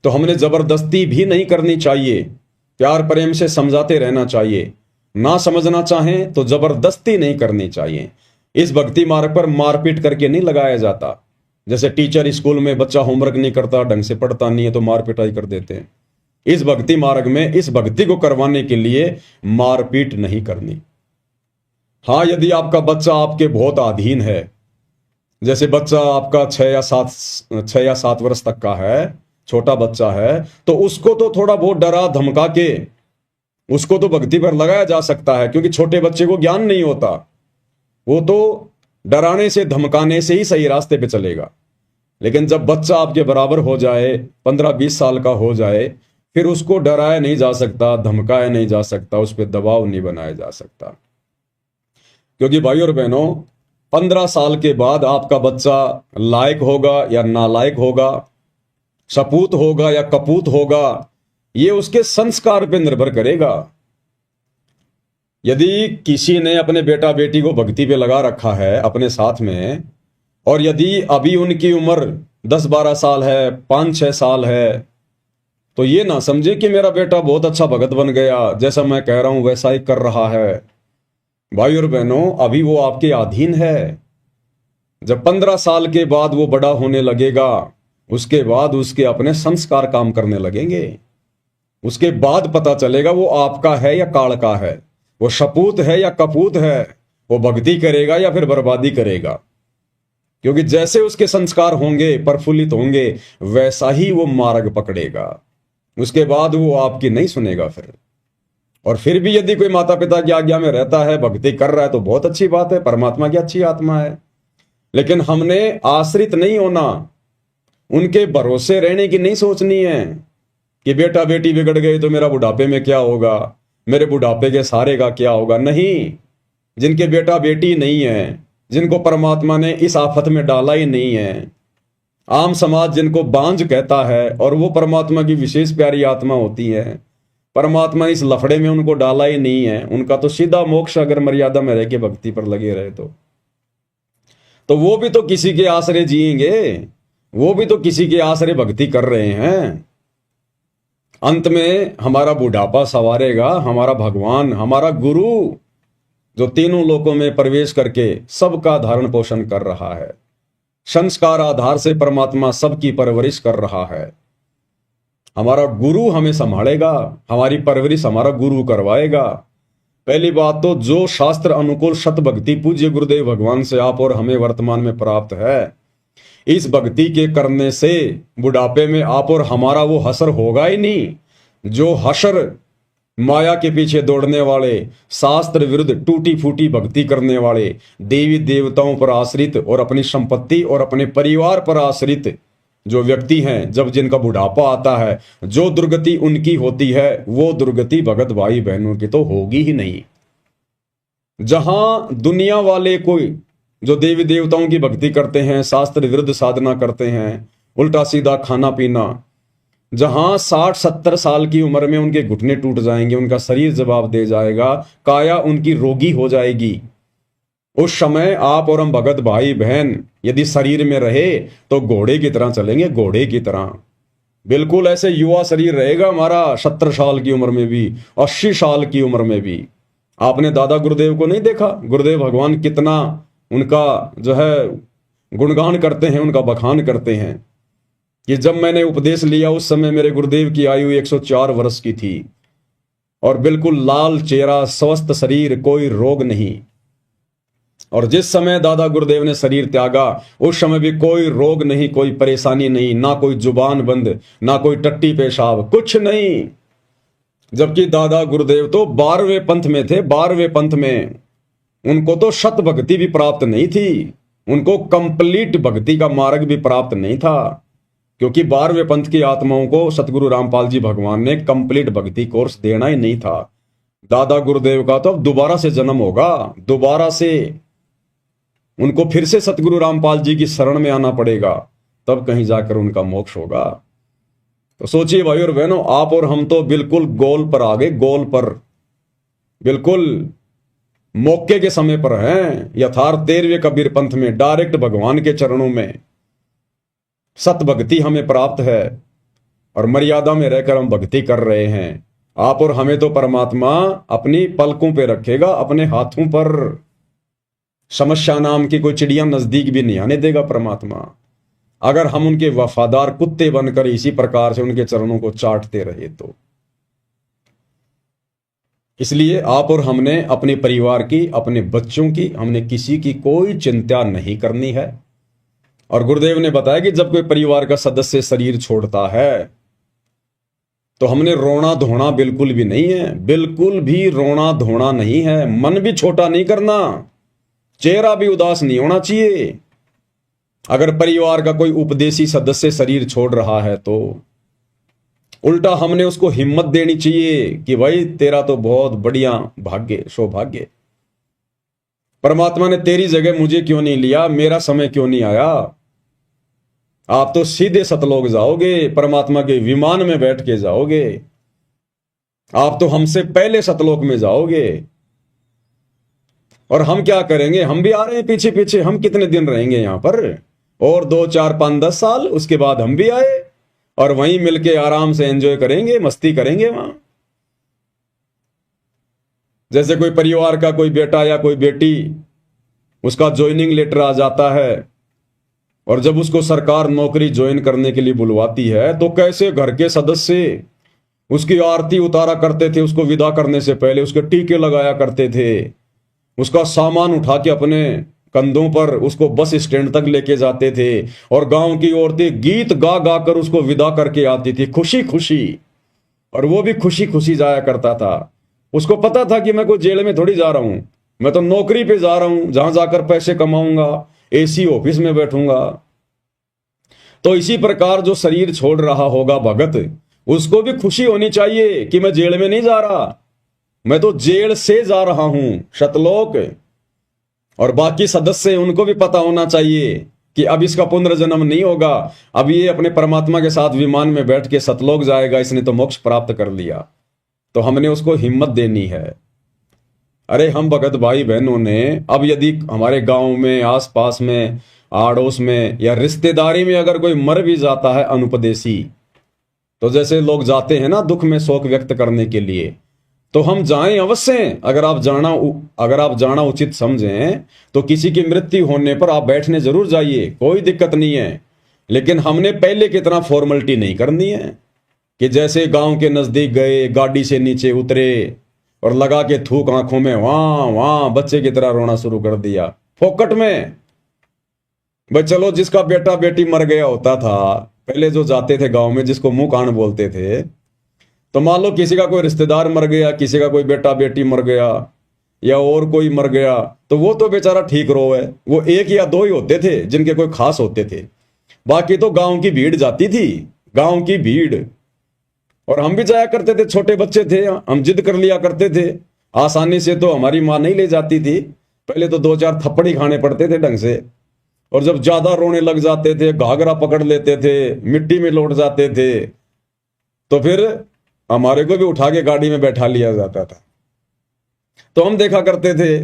तो हमने जबरदस्ती भी नहीं करनी चाहिए, प्यार प्रेम से समझाते रहना चाहिए। ना समझना चाहें तो जबरदस्ती नहीं करनी चाहिए। इस भक्ति मार्ग पर मारपीट करके नहीं लगाया जाता। जैसे टीचर स्कूल में बच्चा होमवर्क नहीं करता, ढंग से पढ़ता नहीं है तो मार पिटाई कर देते हैं। इस भक्ति मार्ग में इस भक्ति को करवाने के लिए मारपीट नहीं करनी। हाँ, यदि आपका बच्चा आपके बहुत अधीन है, जैसे बच्चा आपका 6 या 7 वर्ष तक का है, छोटा बच्चा है, तो उसको तो थोड़ा बहुत डरा धमका के उसको तो भक्ति पर लगाया जा सकता है, क्योंकि छोटे बच्चे को ज्ञान नहीं होता। वो तो डराने से धमकाने से ही सही रास्ते पे चलेगा। लेकिन जब बच्चा आपके बराबर हो जाए, 15-20 साल का हो जाए, फिर उसको डराया नहीं जा सकता, धमकाया नहीं जा सकता, उस पर दबाव नहीं बनाया जा सकता। क्योंकि भाई और बहनों, 15 साल के बाद आपका बच्चा लायक होगा या नालायक होगा, सपूत होगा या कपूत होगा, ये उसके संस्कार पे निर्भर करेगा। यदि किसी ने अपने बेटा बेटी को भक्ति पे लगा रखा है अपने साथ में, और यदि अभी उनकी उम्र 10-12 साल है, 5-6 साल है, तो ये ना समझे कि मेरा बेटा बहुत अच्छा भगत बन गया, जैसा मैं कह रहा हूं वैसा ही कर रहा है। भाई और बहनों, अभी वो आपके अधीन है। जब 15 साल के बाद वो बड़ा होने लगेगा, उसके बाद उसके अपने संस्कार काम करने लगेंगे। उसके बाद पता चलेगा वो आपका है या काल का है, वो सपूत है या कपूत है, वो भक्ति करेगा या फिर बर्बादी करेगा। क्योंकि जैसे उसके संस्कार होंगे, प्रफुल्लित होंगे, वैसा ही वो मार्ग पकड़ेगा। उसके बाद वो आपकी नहीं सुनेगा फिर। और फिर भी यदि कोई माता पिता की आज्ञा में रहता है, भक्ति कर रहा है, तो बहुत अच्छी बात है, परमात्मा की अच्छी आत्मा है। लेकिन हमने आश्रित नहीं होना, उनके भरोसे रहने की नहीं सोचनी है कि बेटा बेटी बिगड़ गए तो मेरा बुढ़ापे में क्या होगा, मेरे बुढ़ापे के सहारे का क्या होगा। नहीं, जिनके बेटा बेटी नहीं है, जिनको परमात्मा ने इस आफत में डाला ही नहीं है, आम समाज जिनको बांझ कहता है, और वो परमात्मा की विशेष प्यारी आत्मा होती है, परमात्मा इस लफड़े में उनको डाला ही नहीं है, उनका तो सीधा मोक्ष अगर मर्यादा में रह के भक्ति पर लगे रहे तो वो भी तो किसी के आश्रय जिएंगे, वो भी तो किसी के आश्रय भक्ति कर रहे हैं। अंत में हमारा बुढ़ापा संवारेगा हमारा भगवान, हमारा गुरु, जो तीनों लोकों में प्रवेश करके सबका धारण पोषण कर रहा है। संस्कार आधार से परमात्मा सबकी परवरिश कर रहा है। हमारा गुरु हमें संभालेगा, हमारी परवरिश हमारा गुरु करवाएगा। पहली बात तो जो शास्त्र अनुकूल शत भक्ति पूज्य गुरुदेव भगवान से आप और हमें वर्तमान में प्राप्त है, इस भक्ति के करने से बुढ़ापे में आप और हमारा वो हसर होगा ही नहीं। जो हसर माया के पीछे दौड़ने वाले, शास्त्र विरुद्ध टूटी फूटी भक्ति करने वाले, देवी देवताओं पर आश्रित और अपनी संपत्ति और अपने परिवार पर आश्रित जो व्यक्ति हैं, जब जिनका बुढ़ापा आता है, जो दुर्गति उनकी होती है, वो दुर्गति भगत भाई बहनों की तो होगी ही नहीं। जहां दुनिया वाले कोई जो देवी देवताओं की भक्ति करते हैं, शास्त्र विरुद्ध साधना करते हैं, उल्टा सीधा खाना पीना, जहां 60-70 साल की उम्र में उनके घुटने टूट जाएंगे, उनका शरीर जवाब दे जाएगा, काया उनकी रोगी हो जाएगी, उस समय आप और हम भगत भाई बहन यदि शरीर में रहे तो घोड़े की तरह चलेंगे, घोड़े की तरह। बिल्कुल ऐसे युवा शरीर रहेगा हमारा, 70 साल की उम्र में भी, 80 साल की उम्र में भी। आपने दादा गुरुदेव को नहीं देखा? गुरुदेव भगवान कितना उनका जो है गुणगान करते हैं, उनका बखान करते हैं कि जब मैंने उपदेश लिया उस समय मेरे गुरुदेव की आयु 104 वर्ष की थी और बिल्कुल लाल चेहरा, स्वस्थ शरीर, कोई रोग नहीं। और जिस समय दादा गुरुदेव ने शरीर त्यागा उस समय भी कोई रोग नहीं, कोई परेशानी नहीं, ना कोई जुबान बंद, ना कोई टट्टी पेशाब, कुछ नहीं। जबकि दादा गुरुदेव तो 12वें पंथ में थे, 12वें पंथ में। उनको तो शत भक्ति भी प्राप्त नहीं थी, उनको कंप्लीट भक्ति का मार्ग भी प्राप्त नहीं था, क्योंकि 12वें पंथ की आत्माओं को सतगुरु रामपाल जी भगवान ने कंप्लीट भक्ति कोर्स देना ही नहीं था। दादा गुरुदेव का तो अब दोबारा से जन्म होगा, दोबारा से उनको फिर से सतगुरु रामपाल जी की शरण में आना पड़ेगा, तब कहीं जाकर उनका मोक्ष होगा। तो सोचिए भाई और बहनों, आप और हम तो बिल्कुल गोल पर आ गए, गोल पर, बिल्कुल मौके के समय पर हैं, यथार्थ 13वें कबीर पंथ में, डायरेक्ट भगवान के चरणों में। सत भक्ति हमें प्राप्त है और मर्यादा में रहकर हम भक्ति कर रहे हैं। आप और हमें तो परमात्मा अपनी पलकों पे रखेगा, अपने हाथों पर। समस्या नाम की कोई चिड़िया नजदीक भी नहीं आने देगा परमात्मा, अगर हम उनके वफादार कुत्ते बनकर इसी प्रकार से उनके चरणों को चाटते रहे तो। इसलिए आप और हमने अपने परिवार की, अपने बच्चों की, हमने किसी की कोई चिंता नहीं करनी है। और गुरुदेव ने बताया कि जब कोई परिवार का सदस्य शरीर छोड़ता है तो हमने रोना धोना बिल्कुल भी नहीं है, बिल्कुल भी रोना धोना नहीं है। मन भी छोटा नहीं करना, चेहरा भी उदास नहीं होना चाहिए। अगर परिवार का कोई उपदेशी सदस्य शरीर छोड़ रहा है तो उल्टा हमने उसको हिम्मत देनी चाहिए कि भाई तेरा तो बहुत बढ़िया भाग्य, सौभाग्य, परमात्मा ने तेरी जगह मुझे क्यों नहीं लिया, मेरा समय क्यों नहीं आया। आप तो सीधे सतलोक जाओगे, परमात्मा के विमान में बैठ के जाओगे, आप तो हमसे पहले सतलोक में जाओगे। और हम क्या करेंगे, हम भी आ रहे हैं पीछे पीछे। हम कितने दिन रहेंगे यहां पर, और 2, 4, 5, 10 साल, उसके बाद हम भी आए और वहीं मिलके आराम से एंजॉय करेंगे, मस्ती करेंगे वहां। जैसे कोई परिवार का कोई बेटा या कोई बेटी, उसका ज्वाइनिंग लेटर आ जाता है और जब उसको सरकार नौकरी ज्वाइन करने के लिए बुलवाती है तो कैसे घर के सदस्य उसकी आरती उतारा करते थे, उसको विदा करने से पहले उसके टीके लगाया करते थे, उसका सामान उठा के अपने कंधों पर उसको बस स्टैंड तक लेके जाते थे और गांव की औरतें गीत गा गा कर उसको विदा करके आती थी खुशी खुशी। और वो भी खुशी खुशी जाया करता था। उसको पता था कि मैं कोई जेल में थोड़ी जा रहा हूं, मैं तो नौकरी पे जा रहा हूं, जहां जाकर पैसे कमाऊंगा, एसी ऑफिस में बैठूंगा। तो इसी प्रकार जो शरीर छोड़ रहा होगा भगत, उसको भी खुशी होनी चाहिए कि मैं जेल में नहीं जा रहा, मैं तो जेल से जा रहा हूं सतलोक। और बाकी सदस्य उनको भी पता होना चाहिए कि अब इसका पुनर्जन्म नहीं होगा, अब ये अपने परमात्मा के साथ विमान में बैठ के सतलोक जाएगा, इसने तो मोक्ष प्राप्त कर लिया। तो हमने उसको हिम्मत देनी है। अरे हम भगत भाई बहनों ने अब यदि हमारे गांव में, आसपास में, आड़ोस में या रिश्तेदारी में अगर कोई मर भी जाता है अनुपदेशी, तो जैसे लोग जाते हैं ना दुख में शोक व्यक्त करने के लिए, तो हम जाएं अवश्य। अगर आप जाना उचित समझें तो किसी की मृत्यु होने पर आप बैठने जरूर जाइए, कोई दिक्कत नहीं है। लेकिन हमने पहले की तरह फॉर्मेलिटी नहीं करनी है कि जैसे गांव के नजदीक गए, गाड़ी से नीचे उतरे और लगा के थूक आंखों में वहां वहां बच्चे की तरह रोना शुरू कर दिया फोकट में। भाई चलो, जिसका बेटा बेटी मर गया होता था पहले, जो जाते थे गांव में, जिसको मुंह कान बोलते थे, तो मान लो किसी का कोई रिश्तेदार मर गया, किसी का कोई बेटा बेटी मर गया या और कोई मर गया, तो वो तो बेचारा ठीक रो है। वो 1 या 2 ही होते थे जिनके कोई खास होते थे, बाकी तो गांव की भीड़ जाती थी, गांव की भीड़। और हम भी जाया करते थे, छोटे बच्चे थे, हम जिद कर लिया करते थे। आसानी से तो हमारी माँ नहीं ले जाती थी, पहले तो 2-4 थप्पड़ ही खाने पड़ते थे ढंग से। और जब ज्यादा रोने लग जाते थे, घाघरा पकड़ लेते थे, मिट्टी में लौट जाते थे, तो फिर हमारे को भी उठा के गाड़ी में बैठा लिया जाता था। तो हम देखा करते थे,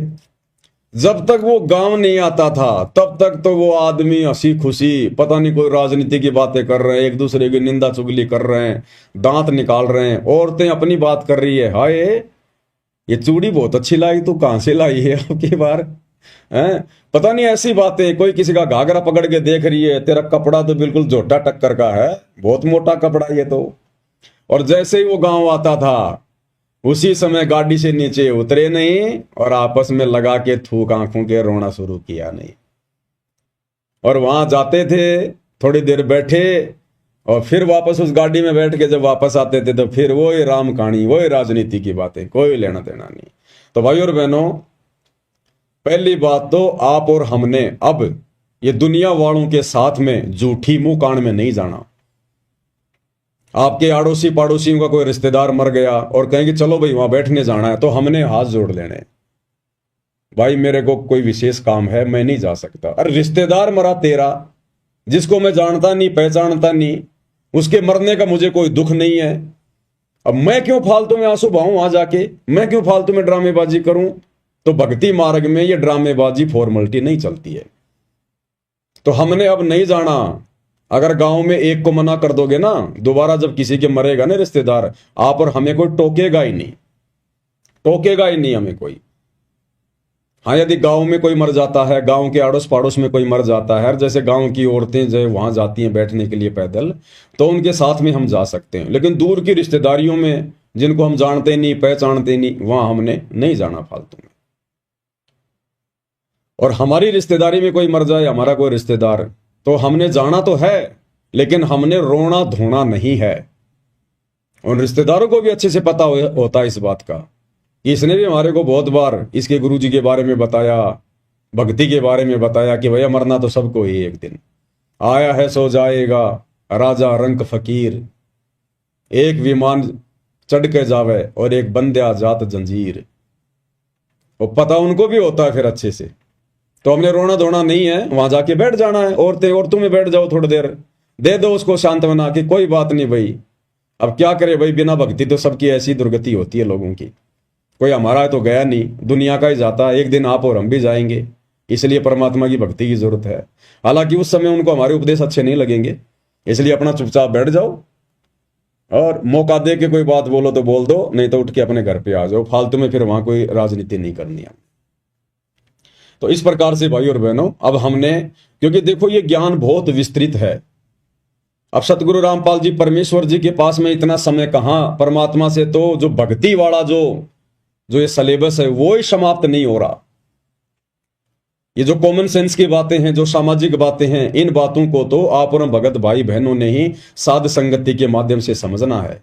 जब तक वो गांव नहीं आता था तब तक तो वो आदमी हंसी खुशी, पता नहीं कोई राजनीति की बातें कर रहे हैं, एक दूसरे की निंदा चुगली कर रहे हैं, दांत निकाल रहे हैं, औरतें अपनी बात कर रही है, हाय ये चूड़ी बहुत अच्छी लाई, तू कहां से लाई है आपकी बार, हैं? पता नहीं ऐसी बातें। कोई किसी का घाघरा पकड़ के देख रही है, तेरा कपड़ा तो बिल्कुल झोटा टक्कर का है, बहुत मोटा कपड़ा ये तो। और जैसे ही वो गांव आता था उसी समय गाड़ी से नीचे उतरे नहीं और आपस में लगा के थूक आंखों के रोना शुरू किया नहीं। और वहां जाते थे, थोड़ी देर बैठे और फिर वापस उस गाड़ी में बैठ के जब वापस आते थे तो फिर वही राम कहानी, वही राजनीति की बातें, कोई लेना देना नहीं। तो भाई और बहनों, पहली बात तो आप और हमने अब ये दुनिया वालों के साथ में झूठी मुंह कान में नहीं जाना। आपके आड़ोसी पड़ोसियों का कोई रिश्तेदार मर गया और कहेंगे चलो भाई वहां बैठने जाना है, तो हमने हाथ जोड़ लेने, भाई मेरे को कोई विशेष काम है, मैं नहीं जा सकता। अरे रिश्तेदार मरा तेरा, जिसको मैं जानता नहीं पहचानता नहीं, उसके मरने का मुझे कोई दुख नहीं है। अब मैं क्यों फालतू में आंसू बहाऊं वहां जाके, मैं क्यों फालतू में ड्रामेबाजी करूं। तो भक्ति मार्ग में ये ड्रामेबाजी फॉर्मेलिटी नहीं चलती है। तो हमने अब नहीं जाना। अगर गांव में एक को मना कर दोगे ना, दोबारा जब किसी के मरेगा ना रिश्तेदार, आप और हमें कोई टोकेगा ही नहीं, टोकेगा ही नहीं हमें कोई। हाँ, यदि गांव में कोई मर जाता है, गांव के आड़ोस पड़ोस में कोई मर जाता है, जैसे गांव की औरतें जो वहां जाती हैं बैठने के लिए पैदल, तो उनके साथ में हम जा सकते हैं। लेकिन दूर की रिश्तेदारियों में जिनको हम जानते नहीं पहचानते नहीं, वहां हमने नहीं जाना फालतू में। और हमारी रिश्तेदारी में कोई मर जाए, हमारा कोई रिश्तेदार, तो हमने जाना तो है, लेकिन हमने रोना धोना नहीं है। उन रिश्तेदारों को भी अच्छे से पता होता है इस बात का कि इसने भी हमारे को बहुत बार इसके गुरुजी के बारे में बताया, भक्ति के बारे में बताया कि भैया मरना तो सबको ही एक दिन, आया है सो जाएगा राजा रंक फकीर, एक विमान चढ़ के जावे और एक बंद्या जात जंजीर। वो पता उनको भी होता है फिर अच्छे से। तो हमने रोना धोना नहीं है, वहां जाके बैठ जाना है। औरतों में बैठ जाओ, थोड़ी देर दे दो उसको सांत्वना कि कोई बात नहीं भाई, अब क्या करे भाई, बिना भक्ति तो सबकी ऐसी दुर्गति होती है लोगों की। कोई हमारा तो गया नहीं, दुनिया का ही जाता है, एक दिन आप और हम भी जाएंगे, इसलिए परमात्मा की भक्ति की जरूरत है। हालांकि उस समय उनको हमारे उपदेश अच्छे नहीं लगेंगे, इसलिए अपना चुपचाप बैठ जाओ, और मौका दे के कोई बात बोलो तो बोल दो, नहीं तो उठ के अपने घर पे आ जाओ। फालतू में फिर वहां कोई राजनीति नहीं करनी है। तो इस प्रकार से भाई और बहनों, अब हमने, क्योंकि देखो ये ज्ञान बहुत विस्तृत है। अब सतगुरु रामपाल जी परमेश्वर जी के पास में इतना समय कहां, परमात्मा से तो जो भक्ति वाला जो ये सिलेबस है वो ही समाप्त नहीं हो रहा। ये जो कॉमन सेंस की बातें हैं, जो सामाजिक बातें हैं, इन बातों को तो आप और भगत भाई बहनों ने ही साध संगति के माध्यम से समझना है।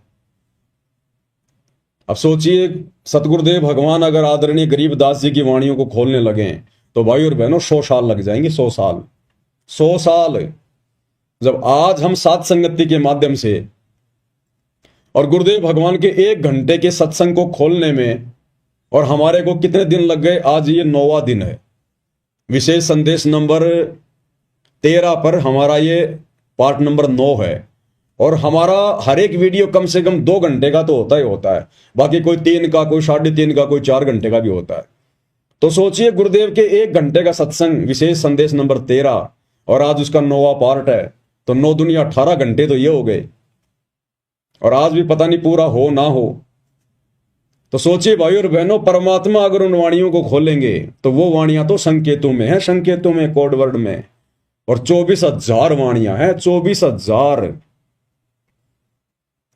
अब सोचिए, सतगुरुदेव भगवान अगर आदरणीय गरीबदास जी की वाणियों को खोलने लगे तो भाई और बहनों 100 साल लग जाएंगे। 100 साल, 100 साल। जब आज हम साध संगति के माध्यम से और गुरुदेव भगवान के 1 घंटे के सत्संग को खोलने में, और हमारे को कितने दिन लग गए, आज ये 9वां दिन है। विशेष संदेश नंबर 13 पर हमारा ये पार्ट नंबर 9 है, और हमारा हर एक वीडियो कम से कम 2 घंटे का तो होता ही होता है, बाकी कोई 3 का, कोई 3.5 का, कोई 4 घंटे का भी होता है। तो सोचिए, गुरुदेव के 1 घंटे का सत्संग विशेष संदेश नंबर 13, और आज उसका 9वां पार्ट है, तो 9 दुनिया 18 घंटे तो ये हो गए, और आज भी पता नहीं पूरा हो ना हो। तो सोचिए भाई और बहनों, परमात्मा अगर उन वाणियों को खोलेंगे तो वो वाणियां तो संकेतों में है, संकेतों में, कोड वर्ड में, और 24,000 वाणियां हैं, 24,000।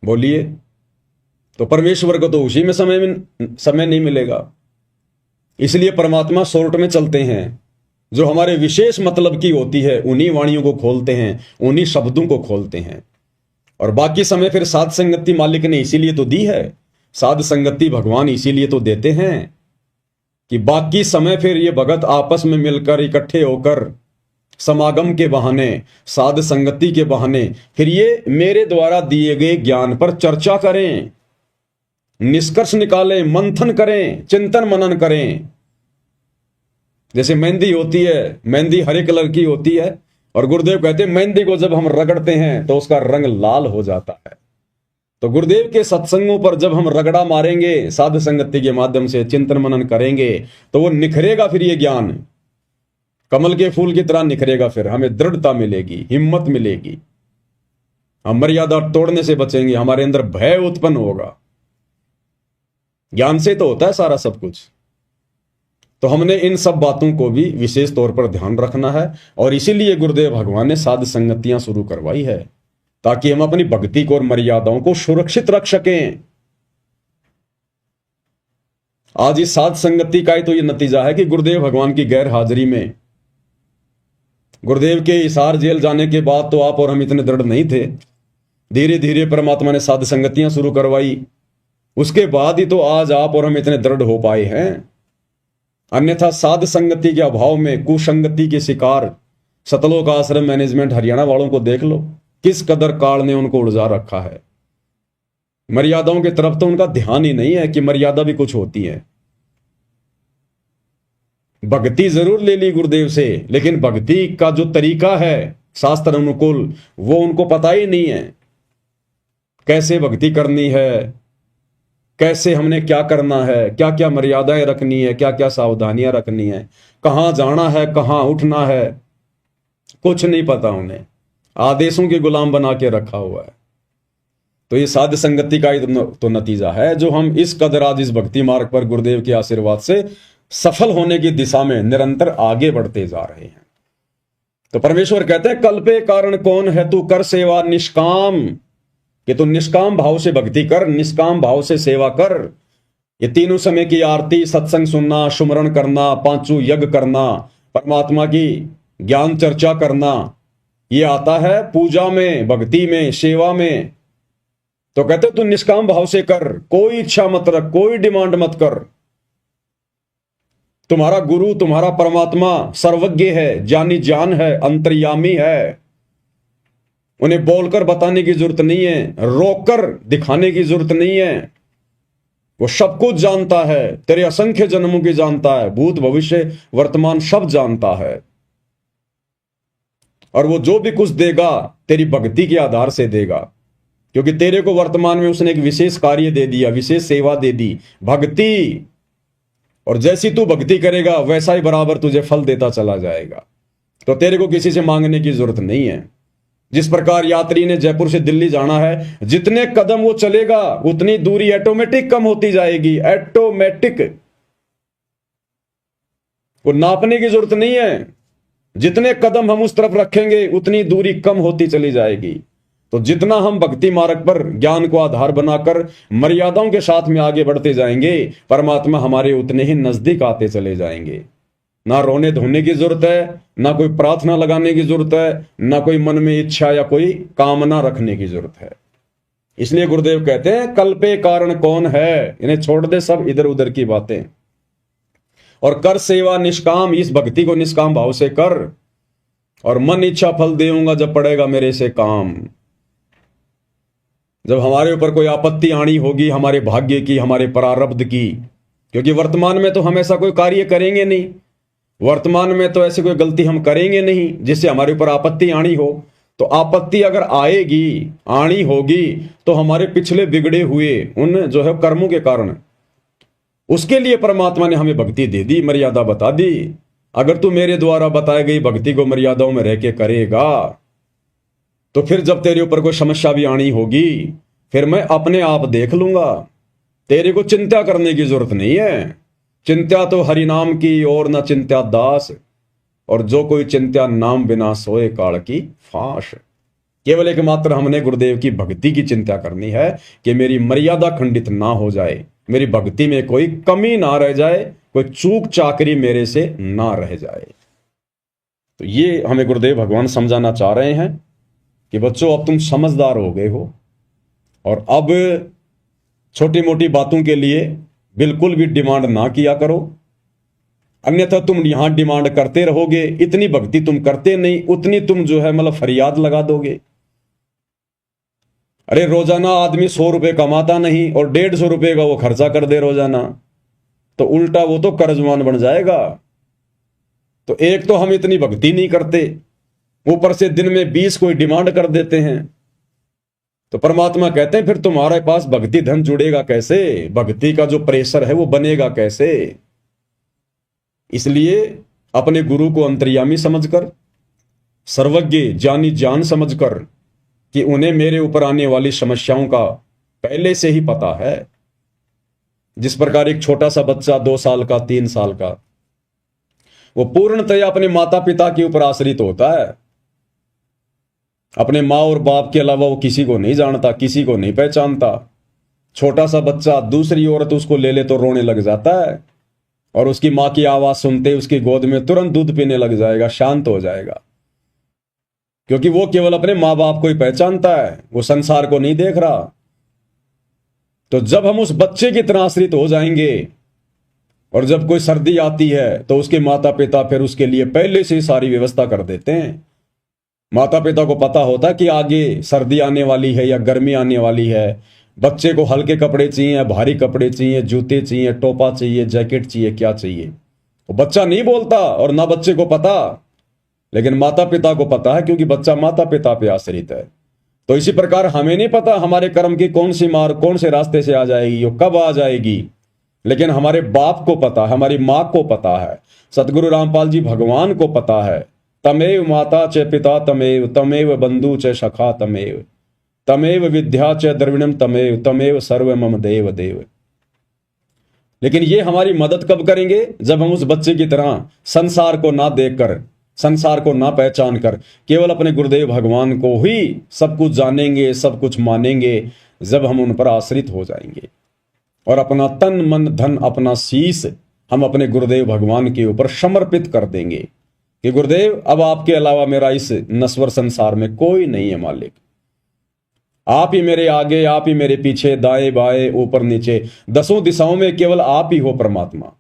बोलिए, तो परमेश्वर को तो उसी में समय नहीं मिलेगा। इसलिए परमात्मा शॉर्ट में चलते हैं, जो हमारे विशेष मतलब की होती है उन्हीं वाणियों को खोलते हैं, उन्हीं शब्दों को खोलते हैं। और बाकी समय फिर साध संगति मालिक ने इसीलिए तो दी है, साध संगति भगवान इसीलिए तो देते हैं कि बाकी समय फिर ये भगत आपस में मिलकर इकट्ठे होकर समागम के बहाने, साध संगति के बहाने फिर ये मेरे द्वारा दिए गए ज्ञान पर चर्चा करें, निष्कर्ष निकालें, मंथन करें, चिंतन मनन करें। जैसे मेहंदी होती है, मेहंदी हरे कलर की होती है, और गुरुदेव कहते हैं मेहंदी को जब हम रगड़ते हैं तो उसका रंग लाल हो जाता है। तो गुरुदेव के सत्संगों पर जब हम रगड़ा मारेंगे, साध संगति के माध्यम से चिंतन मनन करेंगे, तो वो निखरेगा, फिर ये ज्ञान कमल के फूल की तरह निखरेगा। फिर हमें दृढ़ता मिलेगी, हिम्मत मिलेगी, हम मर्यादा तोड़ने से बचेंगे, हमारे अंदर भय उत्पन्न होगा। ज्ञान से तो होता है सारा सब कुछ। तो हमने इन सब बातों को भी विशेष तौर पर ध्यान रखना है, और इसीलिए गुरुदेव भगवान ने साध संगतियां शुरू करवाई है, ताकि हम अपनी भक्ति को और मर्यादाओं को सुरक्षित रख सकें। आज इस साध संगति का ही तो ये नतीजा है कि गुरुदेव भगवान की गैर हाजिरी में, गुरुदेव के हिसार जेल जाने के बाद तो आप और हम इतने दृढ़ नहीं थे। धीरे धीरे परमात्मा ने साध संगतियां शुरू करवाई, उसके बाद ही तो आज आप और हम इतने दृढ़ हो पाए हैं। अन्यथा साध संगति के अभाव में कुसंगति के शिकार सतलोक आश्रम मैनेजमेंट हरियाणा वालों को देख लो, किस कदर काल ने उनको उलझा रखा है। मर्यादाओं की तरफ तो उनका ध्यान ही नहीं है कि मर्यादा भी कुछ होती है। भक्ति जरूर ले ली गुरुदेव से, लेकिन भक्ति का जो तरीका है शास्त्र अनुकूल, वो उनको पता ही नहीं है। कैसे भक्ति करनी है, कैसे हमने क्या करना है, क्या क्या मर्यादाएं रखनी है, क्या क्या सावधानियां रखनी है, कहां जाना है, कहां उठना है, कुछ नहीं पता उन्हें। आदेशों के गुलाम बना के रखा हुआ है। तो ये साध संगति का ही तो नतीजा है, जो हम इस कदर आज इस भक्ति मार्ग पर गुरुदेव के आशीर्वाद से सफल होने की दिशा में निरंतर आगे बढ़ते जा रहे हैं। तो परमेश्वर कहते हैं, कल्पे कारण कौन है, तू कर सेवा निष्काम, कि तू निष्काम भाव से भक्ति कर, निष्काम भाव से सेवा कर। ये तीनों समय की आरती, सत्संग सुनना, सुमरण करना, पांचों यज्ञ करना, परमात्मा की ज्ञान चर्चा करना, ये आता है पूजा में, भक्ति में, सेवा में। तो कहते तू निष्काम भाव से कर, कोई इच्छा मत रख, कोई डिमांड मत कर। तुम्हारा गुरु, तुम्हारा परमात्मा सर्वज्ञ है, जानी जान है, अंतर्यामी है। उन्हें बोलकर बताने की जरूरत नहीं है, रोककर दिखाने की जरूरत नहीं है। वो सब कुछ जानता है, तेरे असंख्य जन्मों की जानता है, भूत भविष्य वर्तमान सब जानता है। और वो जो भी कुछ देगा तेरी भक्ति के आधार से देगा, क्योंकि तेरे को वर्तमान में उसने एक विशेष कार्य दे दिया, विशेष सेवा दे दी, भक्ति। और जैसी तू भक्ति करेगा वैसा ही बराबर तुझे फल देता चला जाएगा। तो तेरे को किसी से मांगने की जरूरत नहीं है। जिस प्रकार यात्री ने जयपुर से दिल्ली जाना है, जितने कदम वो चलेगा उतनी दूरी ऑटोमेटिक कम होती जाएगी, ऑटोमेटिक। वो नापने की जरूरत नहीं है, जितने कदम हम उस तरफ रखेंगे उतनी दूरी कम होती चली जाएगी। तो जितना हम भक्ति मार्ग पर ज्ञान को आधार बनाकर मर्यादाओं के साथ में आगे बढ़ते जाएंगे, परमात्मा हमारे उतने ही नजदीक आते चले जाएंगे। ना रोने धोने की जरूरत है, ना कोई प्रार्थना लगाने की जरूरत है, ना कोई मन में इच्छा या कोई कामना रखने की जरूरत है। इसलिए गुरुदेव कहते हैं, कल्पे कारण कौन है, इन्हें छोड़ दे सब इधर उधर की बातें, और कर सेवा निष्काम, इस भक्ति को निष्काम भाव से कर। और मन इच्छा फल देऊंगा जब पड़ेगा मेरे से काम। जब हमारे ऊपर कोई आपत्ति आनी होगी, हमारे भाग्य की, हमारे प्रारब्ध की, क्योंकि वर्तमान में तो हम ऐसा कोई कार्य करेंगे नहीं, वर्तमान में तो ऐसी कोई गलती हम करेंगे नहीं जिससे हमारे ऊपर आपत्ति आनी हो। तो आपत्ति अगर आएगी, आनी होगी, तो हमारे पिछले बिगड़े हुए उन जो है कर्मों के कारण, उसके लिए परमात्मा ने हमें भक्ति दे दी, मर्यादा बता दी। अगर तू मेरे द्वारा बताई गई भक्ति को मर्यादाओं में रह के करेगा, तो फिर जब तेरे ऊपर कोई समस्या भी आनी होगी, फिर मैं अपने आप देख लूंगा। तेरे को चिंता करने की जरूरत नहीं है। चिंता तो हरि नाम की और न चिंता दास, और जो कोई चिंता नाम बिना सोए काल की फांस। केवल एक मात्र हमने गुरुदेव की भक्ति की चिंता करनी है कि मेरी मर्यादा खंडित ना हो जाए, मेरी भक्ति में कोई कमी ना रह जाए, कोई चूक चाकरी मेरे से ना रह जाए। तो ये हमें गुरुदेव भगवान समझाना चाह रहे हैं कि बच्चों, अब तुम समझदार हो गए हो, और अब छोटी मोटी बातों के लिए बिल्कुल भी डिमांड ना किया करो, अन्यथा तुम यहां डिमांड करते रहोगे। इतनी भक्ति तुम करते नहीं, उतनी तुम जो है मतलब फरियाद लगा दोगे। अरे रोजाना आदमी 100 रुपए कमाता नहीं और 150 रुपए का वो खर्चा कर दे रोजाना, तो उल्टा वो तो कर्जमान बन जाएगा। तो एक तो हम इतनी भक्ति नहीं करते, ऊपर से दिन में 20 कोई डिमांड कर देते हैं। तो परमात्मा कहते हैं फिर तुम्हारे पास भक्ति धन जुड़ेगा कैसे, भक्ति का जो प्रेशर है वो बनेगा कैसे। इसलिए अपने गुरु को अंतर्यामी समझकर, सर्वज्ञ जानी जान समझकर, कि उन्हें मेरे ऊपर आने वाली समस्याओं का पहले से ही पता है। जिस प्रकार एक छोटा सा बच्चा 2 साल का, 3 साल का, वो पूर्णतया अपने माता पिता के ऊपर आश्रित होता है। अपने माँ और बाप के अलावा वो किसी को नहीं जानता, किसी को नहीं पहचानता। छोटा सा बच्चा दूसरी औरत उसको ले ले तो रोने लग जाता है, और उसकी माँ की आवाज सुनते उसकी गोद में तुरंत दूध पीने लग जाएगा, शांत हो जाएगा, क्योंकि वो केवल अपने माँ बाप को ही पहचानता है, वो संसार को नहीं देख रहा। तो जब हम उस बच्चे की तरह आश्रित हो जाएंगे, और जब कोई सर्दी आती है तो उसके माता पिता फिर उसके लिए पहले से ही सारी व्यवस्था कर देते हैं। माता पिता को पता होता है कि आगे सर्दी आने वाली है या गर्मी आने वाली है, बच्चे को हल्के कपड़े चाहिए, भारी कपड़े चाहिए, जूते चाहिए, टोपा चाहिए, जैकेट चाहिए, क्या चाहिए। तो बच्चा नहीं बोलता और ना बच्चे को पता, लेकिन माता पिता को पता है, क्योंकि बच्चा माता पिता पे आश्रित है। तो इसी प्रकार हमें नहीं पता हमारे कर्म की कौन सी मार कौन से रास्ते से आ जाएगी, वो कब आ जाएगी, लेकिन हमारे बाप को पता है, हमारी माँ को पता है, सतगुरु रामपाल जी भगवान को पता है तमेव माता च पिता तमेव, तमेव बंधु च सखा तमेव, तमेव विद्या च द्रविणम तमेव, तमेव सर्व मम देव देव। लेकिन ये हमारी मदद कब करेंगे? जब हम उस बच्चे की तरह संसार को ना देखकर, संसार को ना पहचान कर केवल अपने गुरुदेव भगवान को ही सब कुछ जानेंगे, सब कुछ मानेंगे, जब हम उन पर आश्रित हो जाएंगे और अपना तन मन धन अपना शीश हम अपने गुरुदेव भगवान के ऊपर समर्पित कर देंगे कि गुरुदेव अब आपके अलावा मेरा इस नश्वर संसार में कोई नहीं है मालिक, आप ही मेरे आगे, आप ही मेरे पीछे, दाएं बाएं ऊपर नीचे, दसों दिशाओं में केवल आप ही हो परमात्मा।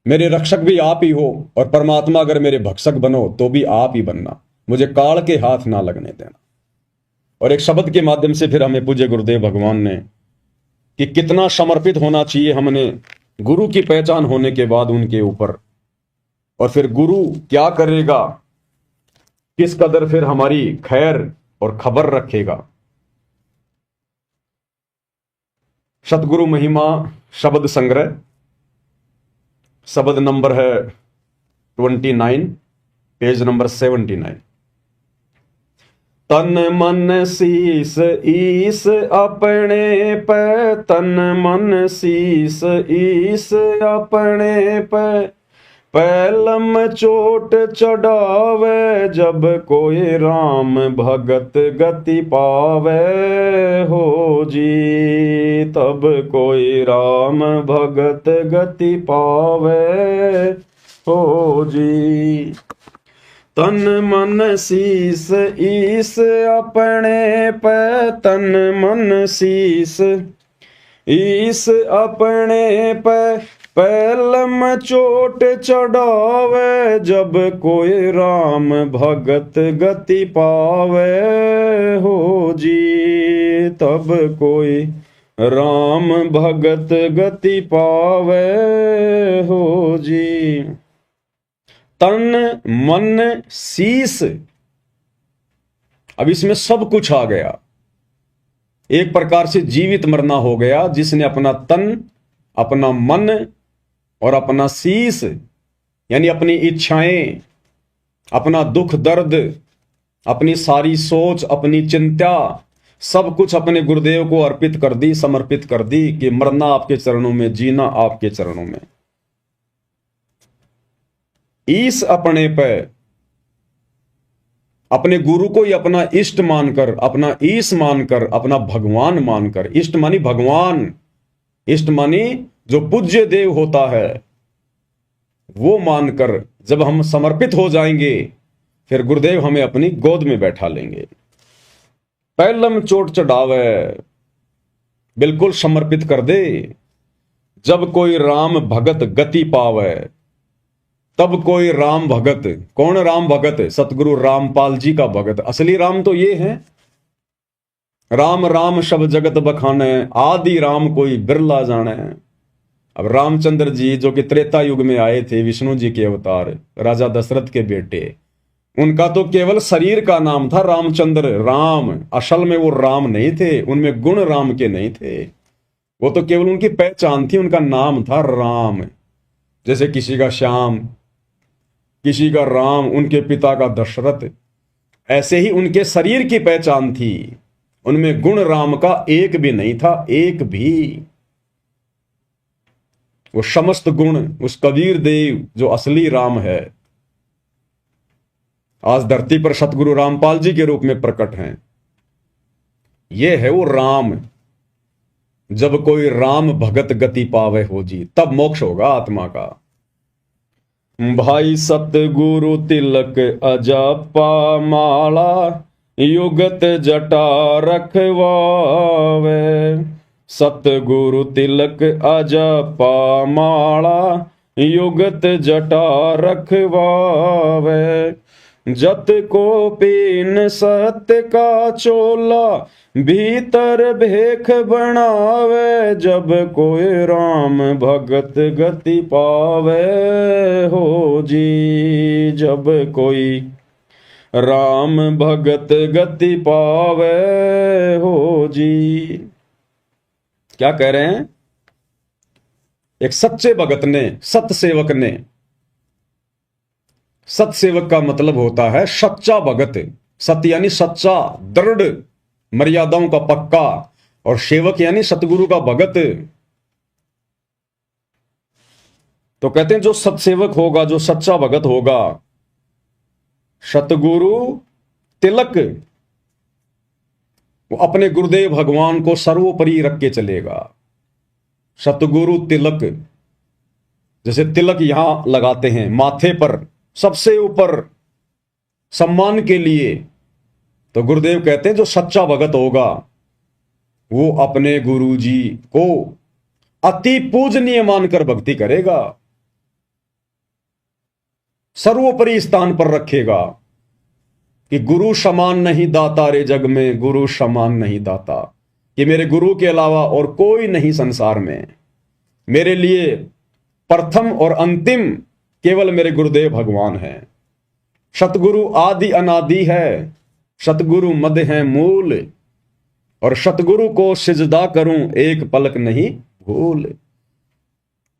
मेरे रक्षक भी आप ही हो और परमात्मा अगर मेरे भक्षक बनो तो भी आप ही बनना, मुझे काल के हाथ ना लगने देना। और एक शब्द के माध्यम से फिर हमें पूज्य गुरुदेव भगवान ने कि कितना समर्पित होना चाहिए हमने गुरु की पहचान होने के बाद उनके ऊपर, और फिर गुरु क्या करेगा, किस कदर फिर हमारी खैर और खबर रखेगा। सतगुरु महिमा शब्द संग्रह, शब्द नंबर है 29, पेज नंबर 79। तन मन शीस ईस अपने पे, तन मन शीस ईस अपने पे, पैलम चोट चढ़ावे जब कोई राम भगत गति पावे हो जी, तब कोई राम भगत गति पावे हो जी। तन मन शीस ईस अपने पे, तन मन शीस ईस अपने पे, पैलम चोट चढ़ावे जब कोई राम भगत गति पावे हो जी, तब कोई राम भगत गति पावे हो जी। तन मन शीस, अब इसमें सब कुछ आ गया, एक प्रकार से जीवित मरना हो गया। जिसने अपना तन, अपना मन और अपना शीस यानी अपनी इच्छाएं, अपना दुख दर्द, अपनी सारी सोच, अपनी चिंता, सब कुछ अपने गुरुदेव को अर्पित कर दी, समर्पित कर दी कि मरना आपके चरणों में, जीना आपके चरणों में। ईस अपने पे, अपने गुरु को ही अपना इष्ट मानकर, अपना ईश मानकर, अपना भगवान मानकर, इष्ट मानी भगवान, इष्ट मानी जो पूज्य देव होता है, वो मानकर जब हम समर्पित हो जाएंगे फिर गुरुदेव हमें अपनी गोद में बैठा लेंगे। पैलम चोट चढ़ावे, बिल्कुल समर्पित कर दे। जब कोई राम भगत गति पावे, तब कोई राम भगत। कौन राम भगत? सतगुरु रामपाल जी का भगत। असली राम तो ये है, राम राम शब जगत बखाने, आदि राम कोई बिरला जाने। अब रामचंद्र जी जो कि त्रेता युग में आए थे, विष्णु जी के अवतार, राजा दशरथ के बेटे, उनका तो केवल शरीर का नाम था रामचंद्र, राम। असल में वो राम नहीं थे, उनमें गुण राम के नहीं थे, वो तो केवल उनकी पहचान थी, उनका नाम था राम। जैसे किसी का श्याम, किसी का राम, उनके पिता का दशरथ, ऐसे ही उनके शरीर की पहचान थी, उनमें गुण राम का एक भी नहीं था, एक भी। वो समस्त गुण उस कबीर देव जो असली राम है, आज धरती पर सतगुरु रामपाल जी के रूप में प्रकट हैं। ये है वो राम। जब कोई राम भगत गति पावे हो जी, तब मोक्ष होगा आत्मा का। भाई सतगुरु तिलक अजपा माला, युगत जटा रखवावे। सतगुरु तिलक अजपा माला, युगत जटा रखवावे। जत को पीन सत्य का चोला, भीतर भेख बनावे। जब कोई राम भगत गति पावे हो जी, जब कोई राम भगत गति पावे हो जी। क्या कह रहे हैं? एक सच्चे भगत ने, सत सेवक ने सत्सेवक का मतलब होता है सच्चा भगत। सत्य यानी सच्चा, दृढ़, मर्यादाओं का पक्का, और सेवक यानी सतगुरु का भगत। तो कहते हैं जो सत्सेवक होगा, जो सच्चा भगत होगा, सतगुरु तिलक, वो अपने गुरुदेव भगवान को सर्वोपरि रख के चलेगा। सतगुरु तिलक, जैसे तिलक यहां लगाते हैं माथे पर सबसे ऊपर सम्मान के लिए, तो गुरुदेव कहते हैं जो सच्चा भगत होगा वो अपने गुरु जी को अति पूजनीय मानकर भक्ति करेगा, सर्वोपरि स्थान पर रखेगा कि गुरु समान नहीं दाता रे जग में, गुरु समान नहीं दाता, कि मेरे गुरु के अलावा और कोई नहीं संसार में, मेरे लिए प्रथम और अंतिम केवल मेरे गुरुदेव भगवान हैं। सतगुरु आदि अनादि है, सतगुरु मद है मूल, और सतगुरु को सिजदा करूं एक पलक नहीं भूल।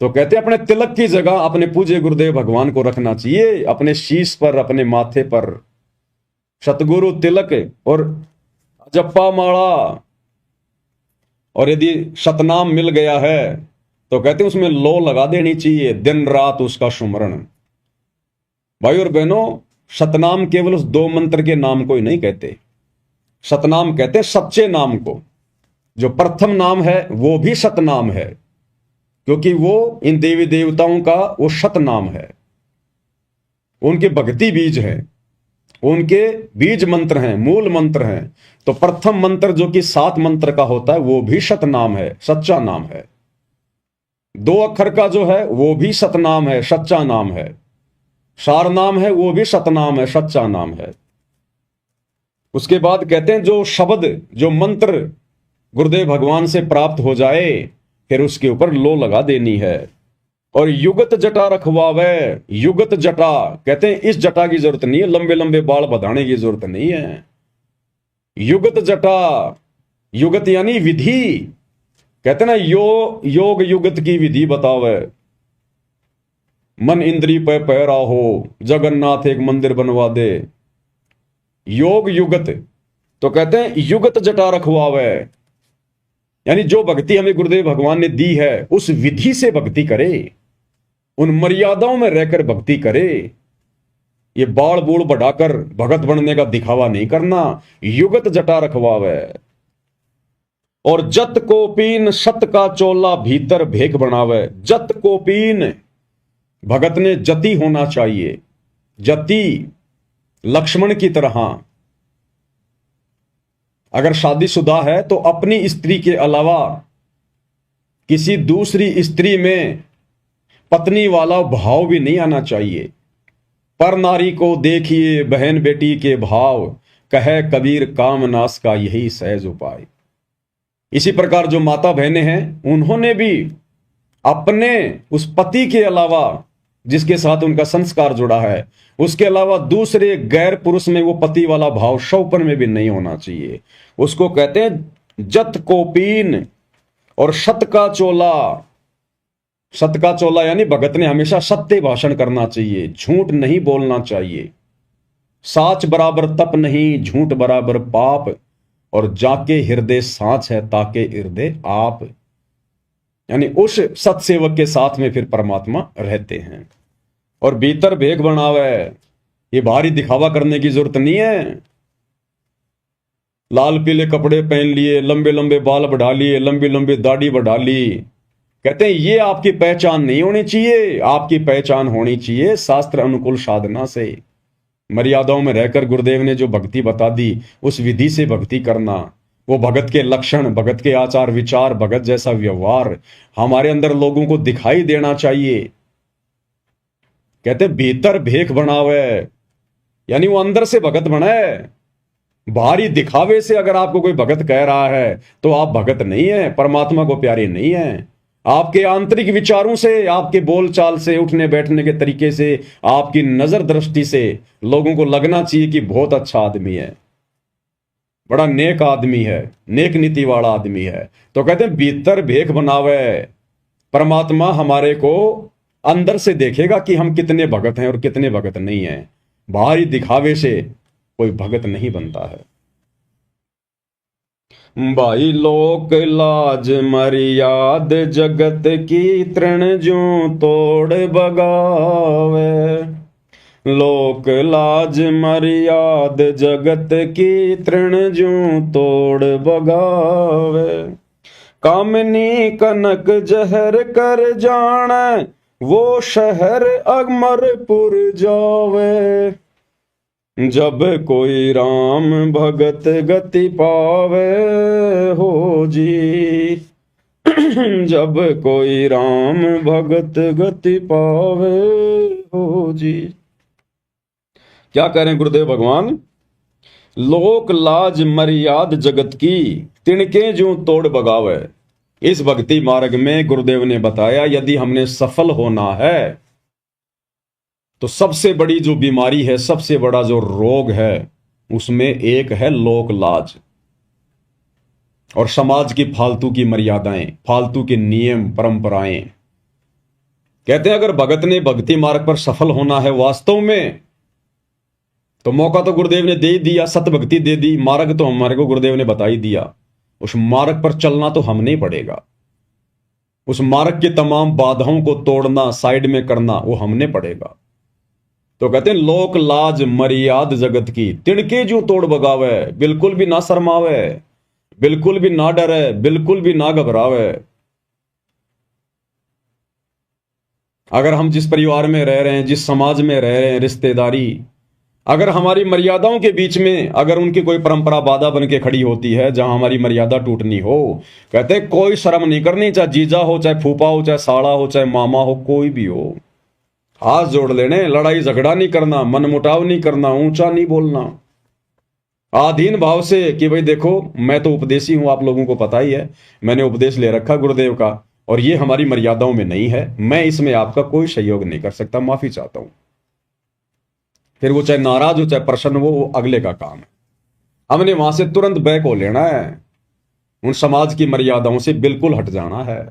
तो कहते अपने तिलक की जगह अपने पूज्य गुरुदेव भगवान को रखना चाहिए, अपने शीश पर, अपने माथे पर सतगुरु तिलक और जप्पा माला। और यदि सतनाम मिल गया है तो कहते उसमें लो लगा देनी चाहिए, दिन रात उसका सुमरण। भाई और बहनों, सतनाम केवल उस 2 मंत्र के नाम को ही नहीं कहते, सतनाम कहते सच्चे नाम को। जो प्रथम नाम है वो भी सतनाम है, क्योंकि वो इन देवी देवताओं का वो सतनाम है, उनके भक्ति बीज है, उनके बीज मंत्र हैं, मूल मंत्र हैं। तो प्रथम मंत्र जो कि 7 मंत्र का होता है वो भी सतनाम है, सच्चा नाम है। 2 अक्षर का जो है वो भी सतनाम है, सच्चा नाम है। सार नाम है वो भी सतनाम है, सच्चा नाम है। उसके बाद कहते हैं जो शब्द, जो मंत्र गुरुदेव भगवान से प्राप्त हो जाए फिर उसके ऊपर लो लगा देनी है। और युगत जटा रखवावे, युगत जटा कहते हैं इस जटा की जरूरत नहीं है, लंबे लंबे बाल बधाने की जरूरत नहीं है। युगत जटा, युगत यानी विधि, कहते ना योग युगत की विधि बतावे। मन इंद्री पे पैरा हो, जगन्नाथ एक मंदिर बनवा दे। योग युगत, तो कहते हैं युगत जटा रखवावे, यानी जो भक्ति हमें गुरुदेव भगवान ने दी है उस विधि से भक्ति करे, उन मर्यादाओं में रहकर भक्ति करे। ये बाल बूढ़ बढ़ाकर भगत बनने का दिखावा नहीं करना। युगत जटा रखवावे। और जत को पीन सत का चोला भीतर भेख बनावे। जत को पीन, भगत ने जति होना चाहिए, जति लक्ष्मण की तरह। अगर शादीशुदा है तो अपनी स्त्री के अलावा किसी दूसरी स्त्री में पत्नी वाला भाव भी नहीं आना चाहिए। पर नारी को देखिए बहन बेटी के भाव, कहे कबीर कामनाश का यही सहज उपाय। इसी प्रकार जो माता बहनें हैं उन्होंने भी अपने उस पति के अलावा जिसके साथ उनका संस्कार जुड़ा है, उसके अलावा दूसरे गैर पुरुष में वो पति वाला भाव शौपन में भी नहीं होना चाहिए। उसको कहते हैं जत को पीन और सत का चोला। सत का चोला यानी भगत ने हमेशा सत्य भाषण करना चाहिए, झूठ नहीं बोलना चाहिए। साच बराबर तप नहीं, झूठ बराबर पाप, और जाके हृदय साच है ताके हृदय आप। यानी उस सत्सेवक के साथ में फिर परमात्मा रहते हैं। और भीतर भेख बनावे, ये बाहरी दिखावा करने की जरूरत नहीं है। लाल पीले कपड़े पहन लिए, लंबे लंबे बाल बढ़ा लिए, लंबी लंबी दाढ़ी बढ़ा ली, कहते हैं ये आपकी पहचान नहीं होनी चाहिए। आपकी पहचान होनी चाहिए शास्त्र अनुकूल साधना से, मर्यादाओं में रहकर गुरुदेव ने जो भक्ति बता दी उस विधि से भक्ति करना। वो भगत के लक्षण, भगत के आचार विचार, भगत जैसा व्यवहार हमारे अंदर लोगों को दिखाई देना चाहिए। कहते भीतर भेख बनावे, यानी वो अंदर से भगत बनाए। बाहरी दिखावे से अगर आपको कोई भगत कह रहा है तो आप भगत नहीं है, परमात्मा को प्यारे नहीं है। आपके आंतरिक विचारों से, आपके बोलचाल से, उठने बैठने के तरीके से, आपकी नजर दृष्टि से लोगों को लगना चाहिए कि बहुत अच्छा आदमी है, बड़ा नेक आदमी है, नेक नीति वाला आदमी है। तो कहते हैं भीतर भेख बनावे। परमात्मा हमारे को अंदर से देखेगा कि हम कितने भगत हैं और कितने भगत नहीं हैं। बाहरी दिखावे से कोई भगत नहीं बनता है। भाई लोक लाज मर्याद जगत की तृण ज्यों तोड़ बगावे। लोक लाज मर्याद जगत की तृण ज्यों तोड़ बगावे। कामिनी कनक जहर कर जाने वो शहर अमरपुर जावे। जब कोई राम भगत गति पावे हो जी। जब कोई राम भगत गति पावे हो जी। क्या करें गुरुदेव भगवान? लोक लाज मर्याद जगत की तिनके जो तोड़ बगावे। इस भक्ति मार्ग में गुरुदेव ने बताया यदि हमने सफल होना है तो सबसे बड़ी जो बीमारी है, सबसे बड़ा जो रोग है, उसमें एक है लोक लाज और समाज की फालतू की मर्यादाएं, फालतू के नियम परंपराएं। कहते हैं अगर भगत ने भक्ति मार्ग पर सफल होना है वास्तव में, तो मौका तो गुरुदेव ने दे ही दिया, सतभक्ति दे दी, मार्ग तो हमारे को गुरुदेव ने बता ही दिया। उस मार्ग पर चलना तो हमने ही पड़ेगा। उस मार्ग की तमाम बाधाओं को तोड़ना, साइड में करना, वो हमने पड़ेगा। तो कहते हैं लोक लाज मर्याद जगत की तिनके जो तोड़ बगावे। बिल्कुल भी ना शर्मावे, बिल्कुल भी ना डरे, बिल्कुल भी ना घबरावे। अगर हम जिस परिवार में रह रहे हैं, जिस समाज में रह रहे हैं, रिश्तेदारी, अगर हमारी मर्यादाओं के बीच में अगर उनकी कोई परंपरा बाधा बन के खड़ी होती है जहां हमारी मर्यादा टूटनी हो, कहते हैं कोई शर्म नहीं करनी, चाहे जीजा हो, चाहे फूफा हो, चाहे साड़ा हो, चाहे मामा हो, कोई भी हो। हाथ जोड़ लेने, लड़ाई झगड़ा नहीं करना, मनमुटाव नहीं करना, ऊंचा नहीं बोलना, आधीन भाव से कि भाई देखो मैं तो उपदेशी हूं, आप लोगों को पता ही है, मैंने उपदेश ले रखा गुरुदेव का और ये हमारी मर्यादाओं में नहीं है, मैं इसमें आपका कोई सहयोग नहीं कर सकता, माफी चाहता हूं। फिर वो चाहे नाराज हो चाहे प्रसन्न हो, वो अगले का काम है। हमने वहां से तुरंत बैक हो लेना है, उन समाज की मर्यादाओं से बिल्कुल हट जाना है।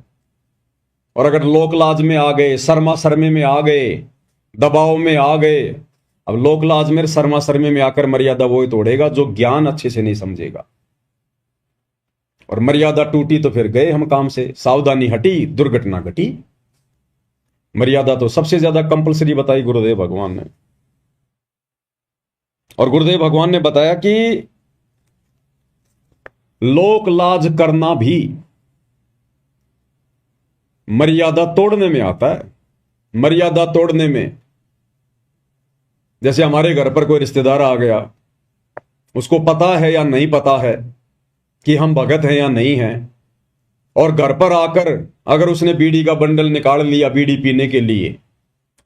और अगर लोक लाज में आ गए, शर्मा शर्मे में आ गए, दबाव में आ गए, अब लोक लाज में शर्मा शर्मे में आकर मर्यादा वो ही तोड़ेगा जो ज्ञान अच्छे से नहीं समझेगा। और मर्यादा टूटी तो फिर गए हम काम से, सावधानी हटी दुर्घटना घटी। मर्यादा तो सबसे ज्यादा कंपलसरी बताई गुरुदेव भगवान ने। और गुरुदेव भगवान ने बताया कि लोक लाज करना भी मर्यादा तोड़ने में आता है। मर्यादा तोड़ने में, जैसे हमारे घर पर कोई रिश्तेदार आ गया, उसको पता है या नहीं पता है कि हम भगत हैं या नहीं हैं, और घर पर आकर अगर उसने बीड़ी का बंडल निकाल लिया बीड़ी पीने के लिए,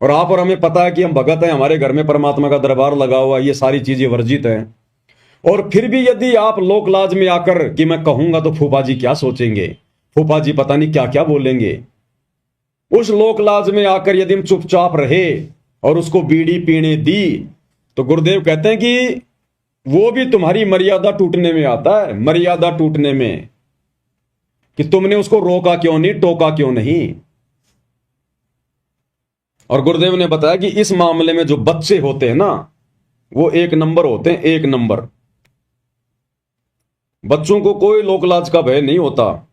और आप और हमें पता है कि हम भगत हैं, हमारे घर में परमात्मा का दरबार लगा हुआ, ये सारी चीजें वर्जित हैं, और फिर भी यदि आप लोक लाज में आकर कि मैं कहूंगा तो फूफा जी क्या सोचेंगे, फूफा जी पता नहीं क्या क्या बोलेंगे, उस लोक लाज में आकर यदि हम चुपचाप रहे और उसको बीड़ी पीने दी, तो गुरुदेव कहते हैं कि वो भी तुम्हारी मर्यादा टूटने में आता है। मर्यादा टूटने में कि तुमने उसको रोका क्यों नहीं, टोका क्यों नहीं। और गुरुदेव ने बताया कि इस मामले में जो बच्चे होते हैं ना, वो एक नंबर होते हैं, एक नंबर। बच्चों को कोई लोकलाज का भय नहीं होता,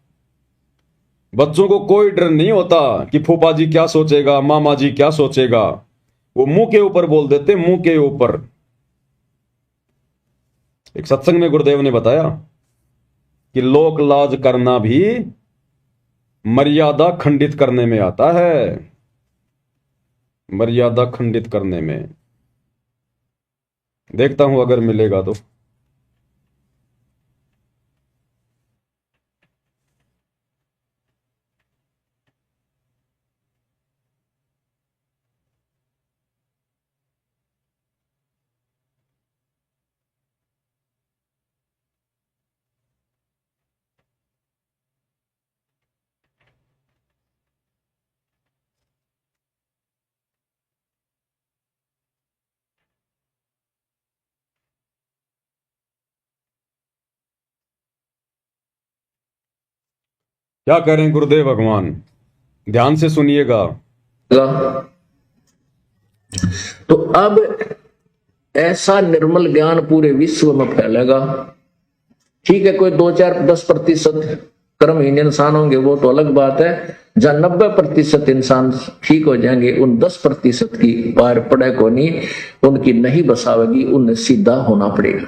बच्चों को कोई डर नहीं होता कि फूफा जी क्या सोचेगा, मामा जी क्या सोचेगा। वो मुंह के ऊपर बोल देते, मुंह के ऊपर। एक सत्संग में गुरुदेव ने बताया कि लोक लाज करना भी मर्यादा खंडित करने में आता है, मर्यादा खंडित करने में। देखता हूं अगर मिलेगा तो। क्या करें गुरुदेव भगवान, ध्यान से सुनिएगा। तो अब ऐसा निर्मल ज्ञान पूरे विश्व में फैलेगा। ठीक है, कोई 2-4-10% कर्महीन इंसान होंगे, वो तो अलग बात है। जहां 90% इंसान ठीक हो जाएंगे, उन 10% की पार पड़े को नहीं, उनकी नहीं बसावेगी, उन्हें सीधा होना पड़ेगा।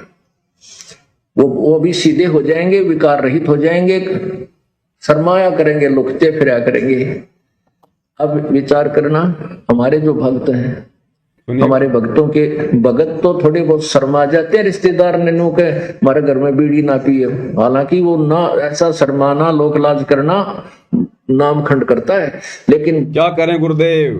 वो भी सीधे हो जाएंगे, विकार रहित हो जाएंगे, शर्माया करेंगे, लुकते फिरा करेंगे। अब विचार करना, हमारे जो भक्त हैं, हमारे भक्तों के भगत तो थोड़े बहुत शर्मा जाते हैं, रिश्तेदार ने नु के हमारे घर में बीड़ी ना पिए, हालांकि वो ना ऐसा शर्माना, लोक लाज करना नाम खंड करता है। लेकिन क्या करें गुरुदेव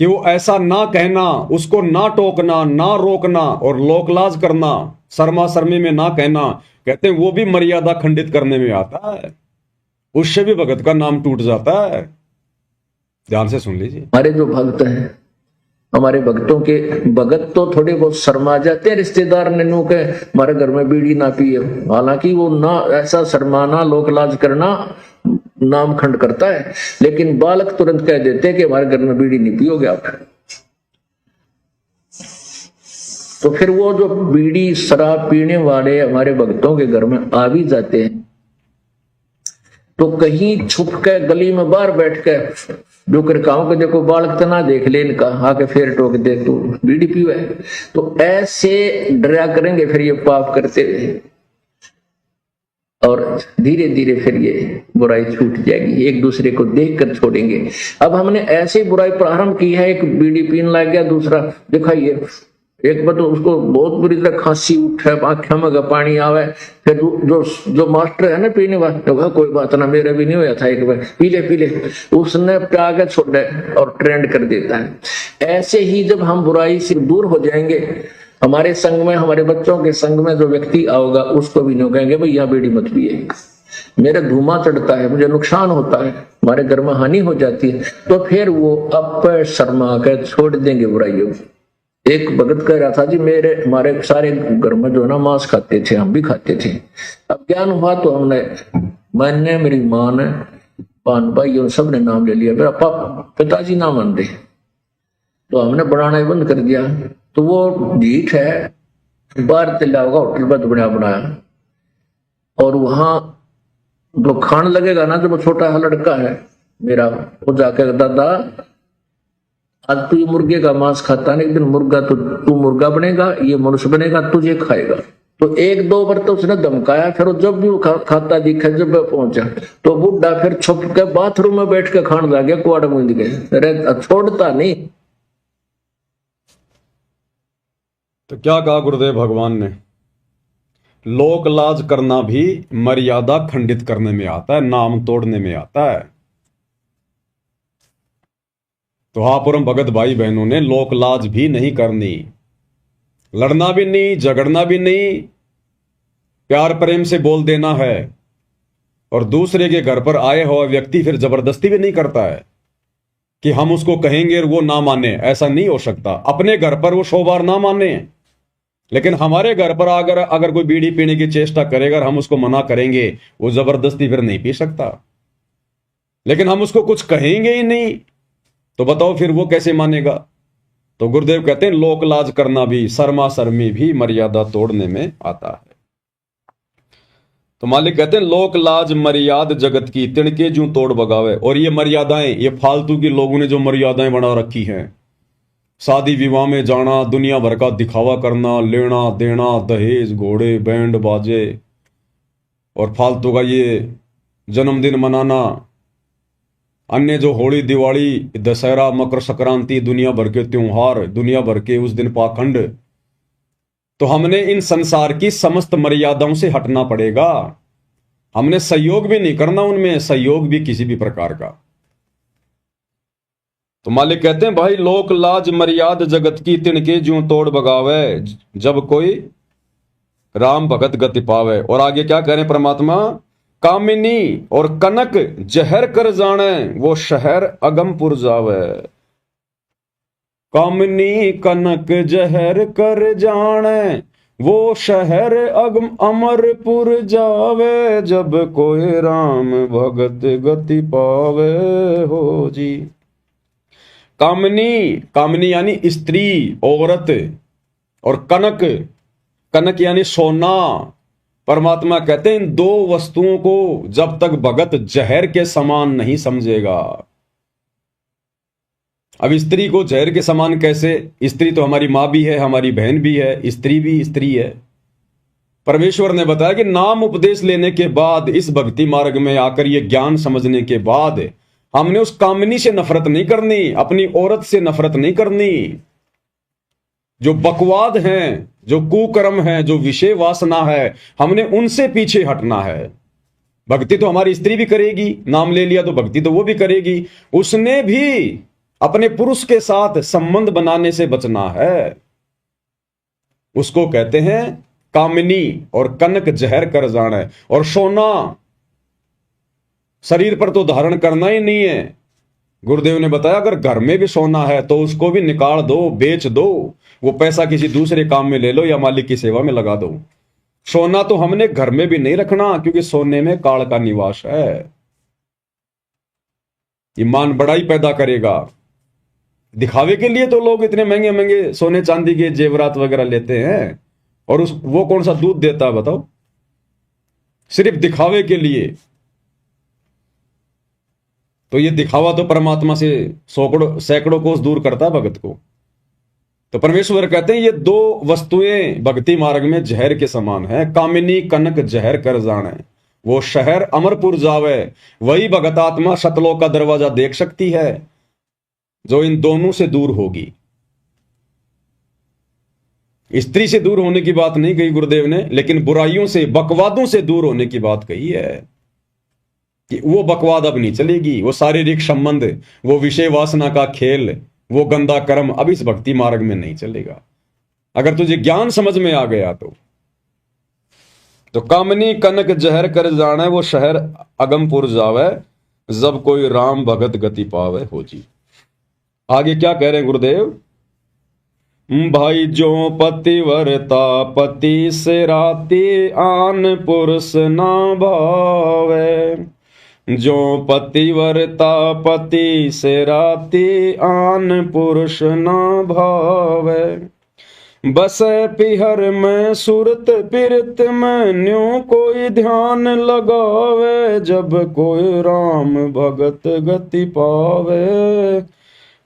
कि वो ऐसा ना कहना, उसको ना टोकना, ना रोकना और लोकलाज करना, शर्मा शर्मी में ना कहना, कहते हैं वो भी मर्यादा खंडित करने में आता है, उससे भी भगत का नाम टूट जाता है। ध्यान से सुन लीजिए। हमारे जो भक्त हैं, हमारे भक्तों के भगत तो थोड़े बहुत शर्मा जाते हैं, रिश्तेदार ने नु के हमारे घर में बीड़ी ना पिए, हालांकि वो ना ऐसा शर्माना, लोकलाज करना नाम खंड करता है। लेकिन बालक तुरंत कह देते हैं कि हमारे घर में बीड़ी नहीं पियोगे आप। तो फिर वो जो बीड़ी शराब पीने वाले हमारे भक्तों के घर में आ भी जाते हैं, तो कहीं छुप के गली में बाहर बैठ के जो करकाओं के देखो बालक तना देख ले इनका, आके फिर टोक दे तू बीड़ी पियो है, तो ऐसे डरा करेंगे फिर ये पाप करते हुए, और धीरे धीरे फिर ये बुराई छूट जाएगी, एक दूसरे को देख कर छोड़ेंगे। अब हमने ऐसी बुराई प्रारंभ की है, एक बीड़ी पीने लग गया, दूसरा दिखाइए, एक बार तो उसको बहुत बुरी तरह खांसी उठे, आंखें में पानी आवे, फिर जो मास्टर है ना पीने वाला, कोई बात ना, मेरा भी नहीं होया था, एक बार पी ले, उसने प्या के छोड़े और ट्रेंड कर देता है। ऐसे ही जब हम बुराई से दूर हो जाएंगे, हमारे संग में, हमारे बच्चों के संग में जो व्यक्ति आओगा, उसको भी नहीं कहेंगे भाई यहाँ बीड़ी मत पिए, मेरा धुआं चढ़ता है, मुझे नुकसान होता है, हमारे घर में हानि हो जाती है, तो फिर वो अब शर्मा कर छोड़ देंगे बुराइयों। एक भगत कह रहा था जी, हमारे सारे घर में जो ना मांस खाते थे, हम भी खाते थे, अब ज्ञान हुआ तो मैंने मेरी माँ ने, पान भाई उन सब ने नाम ले लिया, मेरा पिताजी ना मान रहे, तो हमने बनाना ही बंद कर दिया। तो वो ढीठ है, बाहर तिल्ला होगा होटल पर बनाया, और वहां जो खाने लगेगा ना, जब वो छोटा लड़का है मेरा, वो जाकर दादा आज तू ये मुर्गे का मांस खाता है, एक दिन मुर्गा तो तू मुर्गा बनेगा, ये मनुष्य बनेगा, तुझे खाएगा। तो 1-2 बार तो उसने धमकाया, फिर जब भी वो खाता दिखा, जब पहुंचा तो बुढ़ा फिर छुप के बाथरूम में बैठ के खाने लग गया, कुआड़ मूंद के, छोड़ता नहीं। तो क्या कहा गुरुदेव भगवान ने, लोक लाज करना भी मर्यादा खंडित करने में आता है, नाम तोड़ने में आता है। तो हाँ परम भगत भाई बहनों ने लोक लाज भी नहीं करनी, लड़ना भी नहीं, झगड़ना भी नहीं, प्यार प्रेम से बोल देना है। और दूसरे के घर पर आए हुआ व्यक्ति फिर जबरदस्ती भी नहीं करता है कि हम उसको कहेंगे और वो ना माने, ऐसा नहीं हो सकता। अपने घर पर वो 100 बार ना माने, लेकिन हमारे घर पर अगर कोई बीड़ी पीने की चेष्टा करेगा, हम उसको मना करेंगे, वो जबरदस्ती फिर नहीं पी सकता। लेकिन हम उसको कुछ कहेंगे ही नहीं, तो बताओ फिर वो कैसे मानेगा। तो गुरुदेव कहते हैं लोक लाज करना भी, शर्मा शर्मी भी मर्यादा तोड़ने में आता है। तो मालिक कहते हैं लोक लाज मर्याद जगत की, तिणके जूं तोड़ बगावे। और ये मर्यादाएं, ये फालतू की लोगों ने जो मर्यादाएं बना रखी हैं, शादी विवाह में जाना, दुनिया भर का दिखावा करना, लेना देना, दहेज, घोड़े, बैंड बाजे, और फालतू का ये जन्मदिन मनाना, अन्य जो होली, दिवाली, दशहरा, मकर संक्रांति, दुनिया भर के त्योहार, दुनिया भर के उस दिन पाखंड। तो हमने इन संसार की समस्त मर्यादाओं से हटना पड़ेगा। हमने सहयोग भी नहीं करना उनमें, सहयोग भी किसी भी प्रकार का। तो मालिक कहते हैं भाई लोक लाज मर्याद जगत की, तिणके ज्यों तोड़ बगावे, जब कोई राम भगत गति पावे। और आगे क्या कह रहे हैं परमात्मा, कामिनी और कनक जहर कर जाने, वो शहर अगमपुर जावे। कामिनी कनक जहर कर जाने, वो शहर अगम अमरपुर जावे, जब कोई राम भगत गति पावे हो जी। कामनी, कामनी यानी स्त्री, औरत, और कनक, कनक यानी सोना। परमात्मा कहते हैं इन दो वस्तुओं को जब तक भगत जहर के समान नहीं समझेगा। अब स्त्री को जहर के समान कैसे? स्त्री तो हमारी मां भी है, हमारी बहन भी है, स्त्री भी स्त्री है। परमेश्वर ने बताया कि नाम उपदेश लेने के बाद, इस भक्ति मार्ग में आकर ये ज्ञान समझने के बाद, हमने उस कामनी से नफरत नहीं करनी, अपनी औरत से नफरत नहीं करनी। जो बकवाद हैं, जो कुकर्म है, जो विषय वासना है, हमने उनसे पीछे हटना है। भक्ति तो हमारी स्त्री भी करेगी, नाम ले लिया तो भक्ति तो वो भी करेगी। उसने भी अपने पुरुष के साथ संबंध बनाने से बचना है। उसको कहते हैं कामिनी, और कनक जहर कर जाना। और सोना शरीर पर तो धारण करना ही नहीं है। गुरुदेव ने बताया अगर घर में भी सोना है तो उसको भी निकाल दो, बेच दो, वो पैसा किसी दूसरे काम में ले लो या मालिक की सेवा में लगा दो। सोना तो हमने घर में भी नहीं रखना, क्योंकि सोने में काल का निवास है। ईमान बड़ाई पैदा करेगा। दिखावे के लिए तो लोग इतने महंगे महंगे सोने चांदी के जेवरात वगैरह लेते हैं, और वो कौन सा दूध देता है बताओ? सिर्फ दिखावे के लिए। तो ये दिखावा तो परमात्मा से सैकड़ों कोस दूर करता है भगत को। तो परमेश्वर कहते हैं ये दो वस्तुएं भक्ति मार्ग में जहर के समान है। कामिनी कनक जहर कर जाने, वो शहर अमरपुर जावे, वही भगत आत्मा सतलोक का दरवाजा देख सकती है जो इन दोनों से दूर होगी। स्त्री से दूर होने की बात नहीं कही गुरुदेव ने, लेकिन बुराइयों से, बकवादों से दूर होने की बात कही है कि वो बकवाद अब नहीं चलेगी। वो शारीरिक संबंध, वो विषय वासना का खेल, वो गंदा कर्म अब इस भक्ति मार्ग में नहीं चलेगा। अगर तुझे ज्ञान समझ में आ गया तो कामनी कनक जहर कर जाने, वो शहर अगमपुर जावे, जब कोई राम भगत गति पावे हो जी। आगे क्या कह रहे हैं गुरुदेव? भाई जो पतिव्रता पति से राती, आन पुरुष ना भावे। जो पतिव्रता पति से राती, आन पुरुष ना भावे। बस पिहर में सुरत पिरत में, न्यों कोई ध्यान लगावे। जब कोई राम भगत गति पावे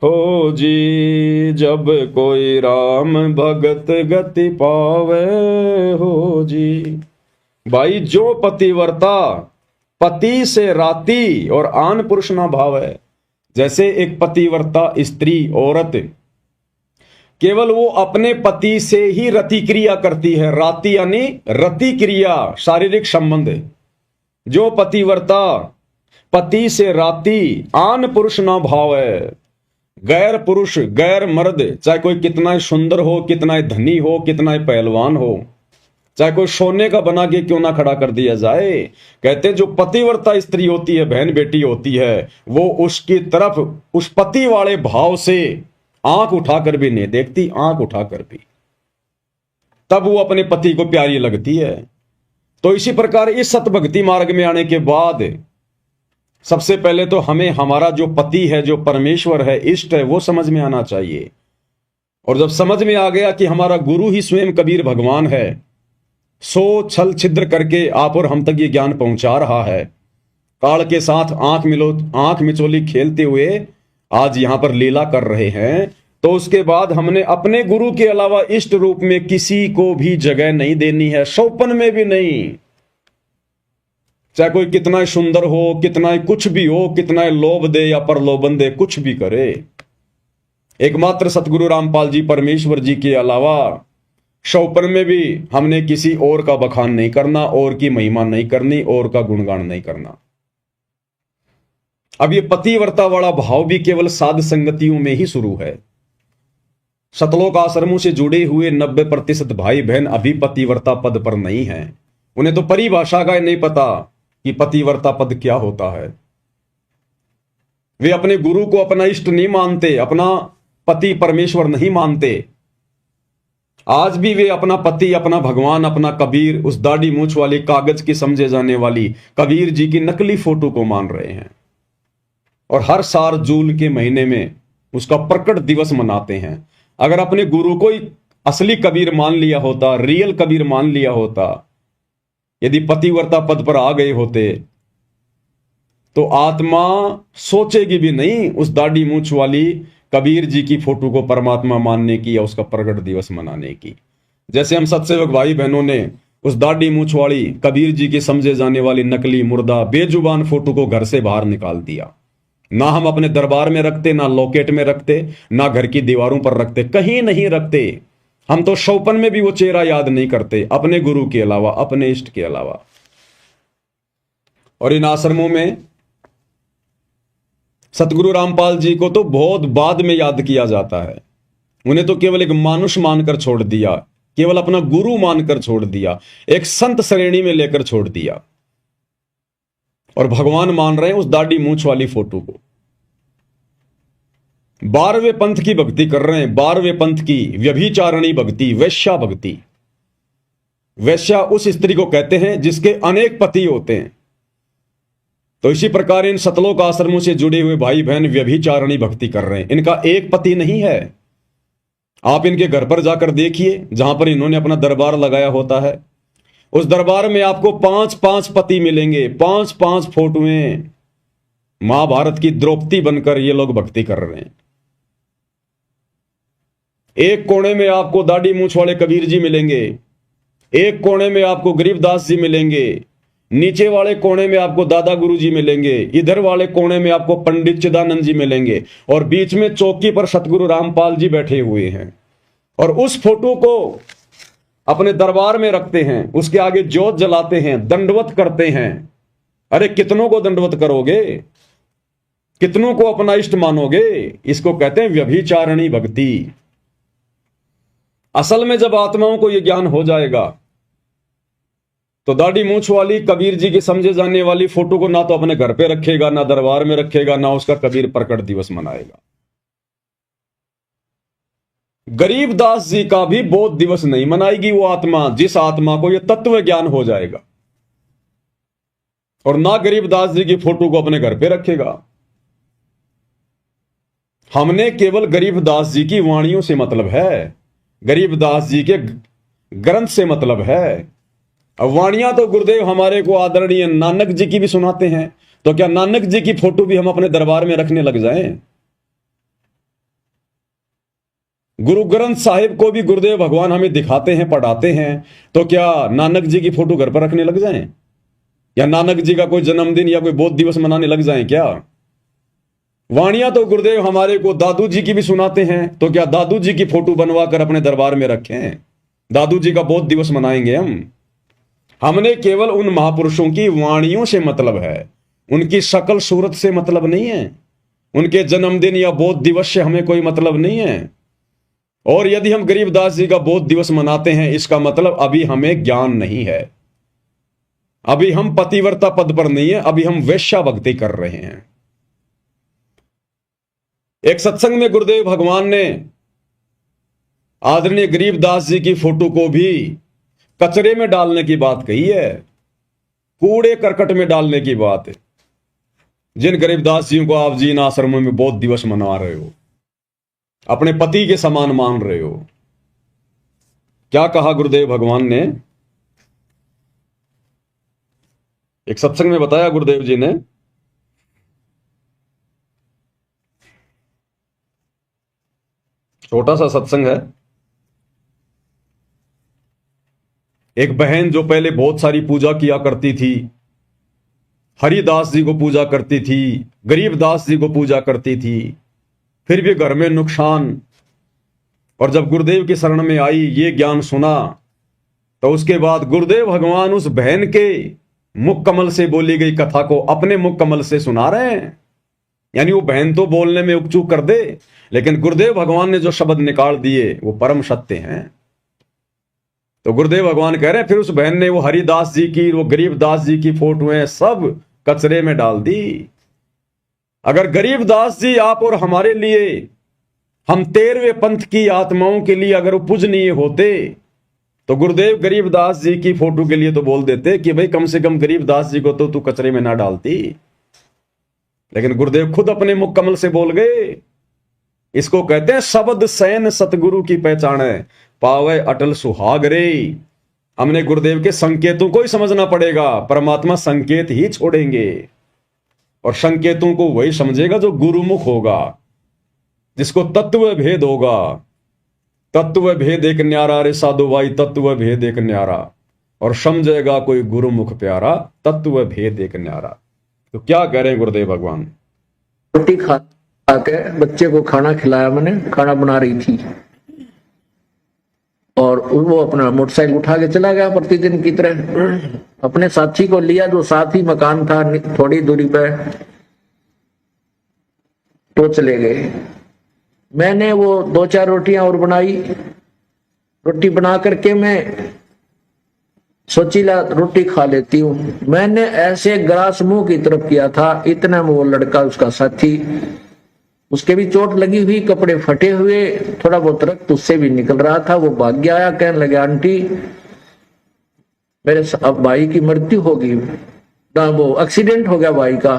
हो जी, जब कोई राम भगत गति पावे हो जी। भाई जो पतिव्रता पति से राती और आन पुरुष ना भावे। जैसे एक पतिव्रता स्त्री, औरत, केवल वो अपने पति से ही रति क्रिया करती है। राति यानी रति क्रिया, शारीरिक संबंध। जो पतिव्रता पति से राति, आन पुरुष ना भावे। गैर पुरुष, गैर मर्द, चाहे कोई कितना सुंदर हो, कितना धनी हो, कितना पहलवान हो, चाहे कोई सोने का बना के क्यों ना खड़ा कर दिया जाए, कहते जो पतिव्रता स्त्री होती है, बहन बेटी होती है, वो उसकी तरफ उस पति वाले भाव से आंख उठाकर भी नहीं देखती, आंख उठाकर भी, तब वो अपने पति को प्यारी लगती है। तो इसी प्रकार इस सतभक्ति मार्ग में आने के बाद सबसे पहले तो हमें हमारा जो पति है, जो परमेश्वर है, इष्ट है, वो समझ में आना चाहिए। और जब समझ में आ गया कि हमारा गुरु ही स्वयं कबीर भगवान है, सो छल छिद्र करके आप और हम तक ये ज्ञान पहुंचा रहा है, काल के साथ आंख मिचोली खेलते हुए आज यहां पर लीला कर रहे हैं, तो उसके बाद हमने अपने गुरु के अलावा इष्ट रूप में किसी को भी जगह नहीं देनी है, सौपन में भी नहीं। चाहे कोई कितना सुंदर हो, कितना कुछ भी हो, कितना लोभ दे या प्रलोभन दे, कुछ भी करे, एकमात्र सतगुरु रामपाल जी परमेश्वर जी के अलावा सौपन में भी हमने किसी और का बखान नहीं करना, और की महिमा नहीं करनी, और का गुणगान नहीं करना। अब ये पतिव्रता वाला भाव भी केवल साध संगतियों में ही शुरू है। सतलोक आश्रमों से जुड़े हुए 90% भाई बहन अभी पतिव्रता पद पर नहीं है। उन्हें तो परिभाषा का नहीं पता कि पतिव्रता पद क्या होता है। वे अपने गुरु को अपना इष्ट नहीं मानते, अपना पति परमेश्वर नहीं मानते। आज भी वे अपना पति, अपना भगवान, अपना कबीर, उस दाढ़ी मूछ वाली, कागज की समझे जाने वाली कबीर जी की नकली फोटो को मान रहे हैं। और हर साल जून के महीने में उसका प्रकट दिवस मनाते हैं। अगर अपने गुरु को ही असली कबीर मान लिया होता, रियल कबीर मान लिया होता, यदि पतिव्रता पद पर आ गए होते, तो आत्मा सोचेगी भी नहीं उस दाढ़ी मूंछ वाली कबीर जी की फोटो को परमात्मा मानने की या उसका प्रकट दिवस मनाने की। जैसे हम सत्सेवक भाई बहनों ने उस दाढ़ी मूंछ वाली कबीर जी की समझे जाने वाली नकली मुर्दा बेजुबान फोटो को घर से बाहर निकाल दिया। ना हम अपने दरबार में रखते, ना लॉकेट में रखते, ना घर की दीवारों पर रखते, कहीं नहीं रखते। हम तो शौपन में भी वो चेहरा याद नहीं करते, अपने गुरु के अलावा, अपने इष्ट के अलावा। और इन आश्रमों में सतगुरु रामपाल जी को तो बहुत बाद में याद किया जाता है। उन्हें तो केवल एक मानुष मानकर छोड़ दिया, केवल अपना गुरु मानकर छोड़ दिया, एक संत श्रेणी में लेकर छोड़ दिया, और भगवान मान रहे हैं उस दाढ़ी मूंछ वाली फोटो को। 12वें पंथ की भक्ति कर रहे हैं, 12वें पंथ की व्यभिचारणी भक्ति, वैश्या भक्ति। वैश्या उस स्त्री को कहते हैं जिसके अनेक पति होते हैं। तो इसी प्रकार इन सतलोक आश्रमों से जुड़े हुए भाई बहन व्यभिचारणी भक्ति कर रहे हैं। इनका एक पति नहीं है। आप इनके घर पर जाकर देखिए, जहां पर इन्होंने अपना दरबार लगाया होता है, उस दरबार में आपको 5-5 पति मिलेंगे, 5-5 फोटोएं। महाभारत की द्रौपदी बनकर ये लोग भक्ति कर रहे हैं। एक कोने में आपको दाढ़ी मूंछ वाले कबीर जी मिलेंगे, एक कोने में आपको गरीबदास जी मिलेंगे, नीचे वाले कोने में आपको दादा गुरु जी मिलेंगे, इधर वाले कोने में आपको पंडित चिदानंद जी मिलेंगे, और बीच में चौकी पर सतगुरु रामपाल जी बैठे हुए हैं। और उस फोटो को अपने दरबार में रखते हैं, उसके आगे ज्योत जलाते हैं, दंडवत करते हैं। अरे कितनों को दंडवत करोगे, कितनों को अपना इष्ट मानोगे? इसको कहते हैं व्यभिचारणी भक्ति। असल में जब आत्माओं को यह ज्ञान हो जाएगा तो दाढ़ी मूंछ वाली कबीर जी की समझे जाने वाली फोटो को ना तो अपने घर पे रखेगा, ना दरबार में रखेगा, ना उसका कबीर प्रकट दिवस मनाएगा। गरीबदास जी का भी बोध दिवस नहीं मनाएगी वो आत्मा, जिस आत्मा को यह तत्व ज्ञान हो जाएगा। और ना गरीबदास जी की फोटो को अपने घर पे रखेगा। हमने केवल गरीबदास जी की वाणियों से मतलब है, गरीबदास जी के ग्रंथ से मतलब है। अब वाणियां तो गुरुदेव हमारे को आदरणीय नानक जी की भी सुनाते हैं, तो क्या नानक जी की फोटो भी हम अपने दरबार में रखने लग जाएं? गुरु ग्रंथ साहिब को भी गुरुदेव भगवान हमें दिखाते हैं, पढ़ाते हैं, तो क्या नानक जी की फोटो घर पर रखने लग जाएं? या नानक जी का कोई जन्मदिन या कोई बोध दिवस मनाने लग जाएं क्या? वाणियां तो गुरुदेव हमारे को दादू जी की भी सुनाते हैं, तो क्या दादू जी की फोटो बनवा कर अपने दरबार में रखें? दादू जी का बोध दिवस मनाएंगे हम? हमने केवल उन महापुरुषों की वाणियों से मतलब है, उनकी शकल सूरत से मतलब नहीं है, उनके जन्मदिन या बोध दिवस से हमें कोई मतलब नहीं है। और यदि हम गरीबदास जी का बोध दिवस मनाते हैं, इसका मतलब अभी हमें ज्ञान नहीं है, अभी हम पतिव्रता पद पर नहीं है, अभी हम वैश्या भक्ति कर रहे हैं। एक सत्संग में गुरुदेव भगवान ने आदरणीय गरीबदास जी की फोटो को भी कचरे में डालने की बात कही है, कूड़े करकट में डालने की बात है। जिन गरीबदास जियों को आप जी इन आश्रमों में बोध दिवस मना रहे हो, अपने पति के समान मान रहे हो, क्या कहा गुरुदेव भगवान ने? एक सत्संग में बताया गुरुदेव जी ने, छोटा सा सत्संग है। एक बहन जो पहले बहुत सारी पूजा किया करती थी, हरिदास जी को पूजा करती थी, गरीबदास जी को पूजा करती थी, फिर भी घर में नुकसान, और जब गुरुदेव की शरण में आई, ये ज्ञान सुना, तो उसके बाद गुरुदेव भगवान उस बहन के मुख कमल से बोली गई कथा को अपने मुख कमल से सुना रहे हैं। यानी वो बहन तो बोलने में उपचूक कर दे, लेकिन गुरुदेव भगवान ने जो शब्द निकाल दिए वो परम सत्य हैं। तो गुरुदेव भगवान कह रहे हैं, फिर उस बहन ने वो हरिदास जी की, वो गरीबदास जी की फोटोएं सब कचरे में डाल दी। अगर गरीबदास जी आप और हमारे लिए, हम 13वें पंथ की आत्माओं के लिए अगर वो पूजनीय होते, तो गुरुदेव गरीबदास जी की फोटो के लिए तो बोल देते कि भाई कम से कम गरीबदास जी को तो तू कचरे में ना डालती। लेकिन गुरुदेव खुद अपने मुख कमल से बोल गए इसको कहते हैं शब्द सैन सतगुरु की पहचाने, पावे अटल सुहाग रे। हमने गुरुदेव के संकेतों को ही समझना पड़ेगा। परमात्मा संकेत ही छोड़ेंगे और संकेतों को वही समझेगा जो गुरुमुख होगा, जिसको तत्व भेद होगा। तत्व भेद एक न्यारा रे साधु भाई, तत्व भेद एक न्यारा, और समझेगा कोई गुरुमुख प्यारा, तत्व भेद एक न्यारा। तो क्या कह रहे हैं गुरुदेव भगवान? रोटी खा के बच्चे को खाना खिलाया, मैंने खाना बना रही थी, और वो अपना मोटरसाइकिल उठा के चला गया प्रतिदिन की तरह। अपने साथी को लिया जो साथ ही मकान था थोड़ी दूरी पे, तो चले गए। मैंने वो 2-4 रोटियां और बनाई। रोटी बना करके मैं सोची ला रोटी खा लेती हूँ। मैंने ऐसे ग्रास मुंह की तरफ किया था, इतना में वो लड़का, उसका साथी, उसके भी चोट लगी हुई, कपड़े फटे हुए, थोड़ा बहुत रक्त उससे भी निकल रहा था। वो भाग गया, आया, कहने लगे आंटी मेरे अब भाई की मृत्यु होगी ना, वो एक्सीडेंट हो गया भाई का।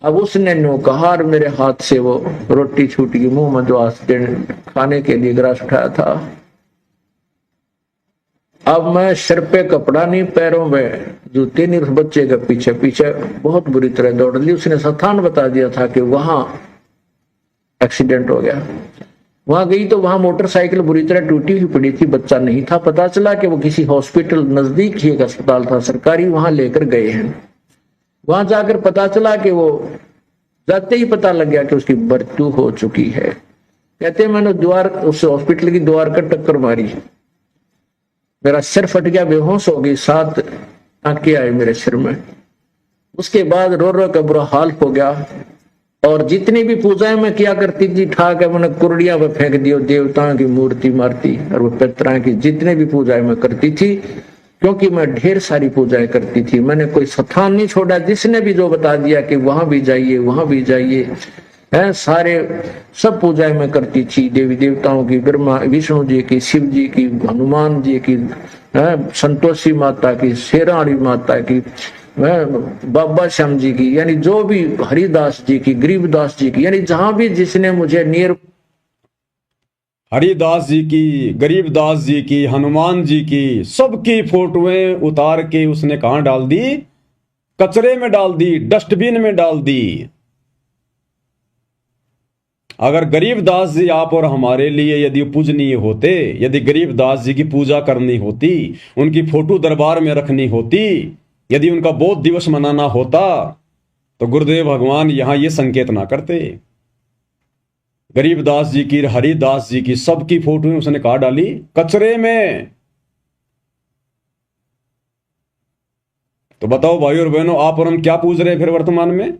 अब उसने नो कहा और मेरे हाथ से वो रोटी छूट गई मुंह में, जो एक्सीडेंट खाने के लिए ग्रास उठाया था। अब मैं सिर पे कपड़ा नहीं, पैरों में जूते नहीं, उस बच्चे के पीछे पीछे बहुत बुरी तरह दौड़ ली। उसने स्थान बता दिया था कि वहां एक्सीडेंट हो गया। वहां गई तो वहां मोटरसाइकिल बुरी तरह टूटी हुई पड़ी थी, बच्चा नहीं था। पता चला कि वो किसी हॉस्पिटल, नजदीक ही एक अस्पताल था सरकारी, वहां लेकर गए हैं। वहां जाकर पता चला कि वो, जाते ही पता लग गया कि उसकी मृत्यु हो चुकी है। कहते मैंने द्वार, उस हॉस्पिटल की द्वार का टक्कर मारी, मेरा सिर फट गया, बेहोश हो गई, 7 टांके आए मेरे सिर में। उसके बाद रो रो का बुरा हाल हो गया। और जितनी भी पूजाएं मैं किया करती थी, ठाक है मैंने कुर्डिया पे फेंक दियो, देवताओं की मूर्ति मारती, और वो पितरों की जितने भी पूजाएं मैं करती थी, क्योंकि मैं ढेर सारी पूजाएं करती थी। मैंने कोई स्थान नहीं छोड़ा, जिसने भी जो बता दिया कि वहां भी जाइए, वहां भी जाइए, है सारे सब पूजाएं मैं करती थी। देवी देवताओं की, ब्रह्मा विष्णु जी की, शिव जी की, हनुमान जी की, संतोषी माता की, शेराणी माता की, बाबा श्याम जी की, यानी जो भी, हरिदास जी की, गरीबदास जी की, यानी जहां भी जिसने मुझे नियर, हरिदास जी की, गरीबदास जी की, हनुमान जी की, सबकी फोटोएं उतार के उसने कहां डाल दी? कचरे में डाल दी, डस्टबिन में डाल दी। अगर गरीबदास जी आप और हमारे लिए यदि पूजनीय होते, यदि गरीबदास जी की पूजा करनी होती, उनकी फोटो दरबार में रखनी होती, यदि उनका बोध दिवस मनाना होता, तो गुरुदेव भगवान यहां ये संकेत ना करते। गरीबदास जी की, हरिदास जी की, सबकी फोटो उसने कहा डाली? कचरे में। तो बताओ भाई और बहनों, आप और हम क्या पूज रहे हैं फिर वर्तमान में?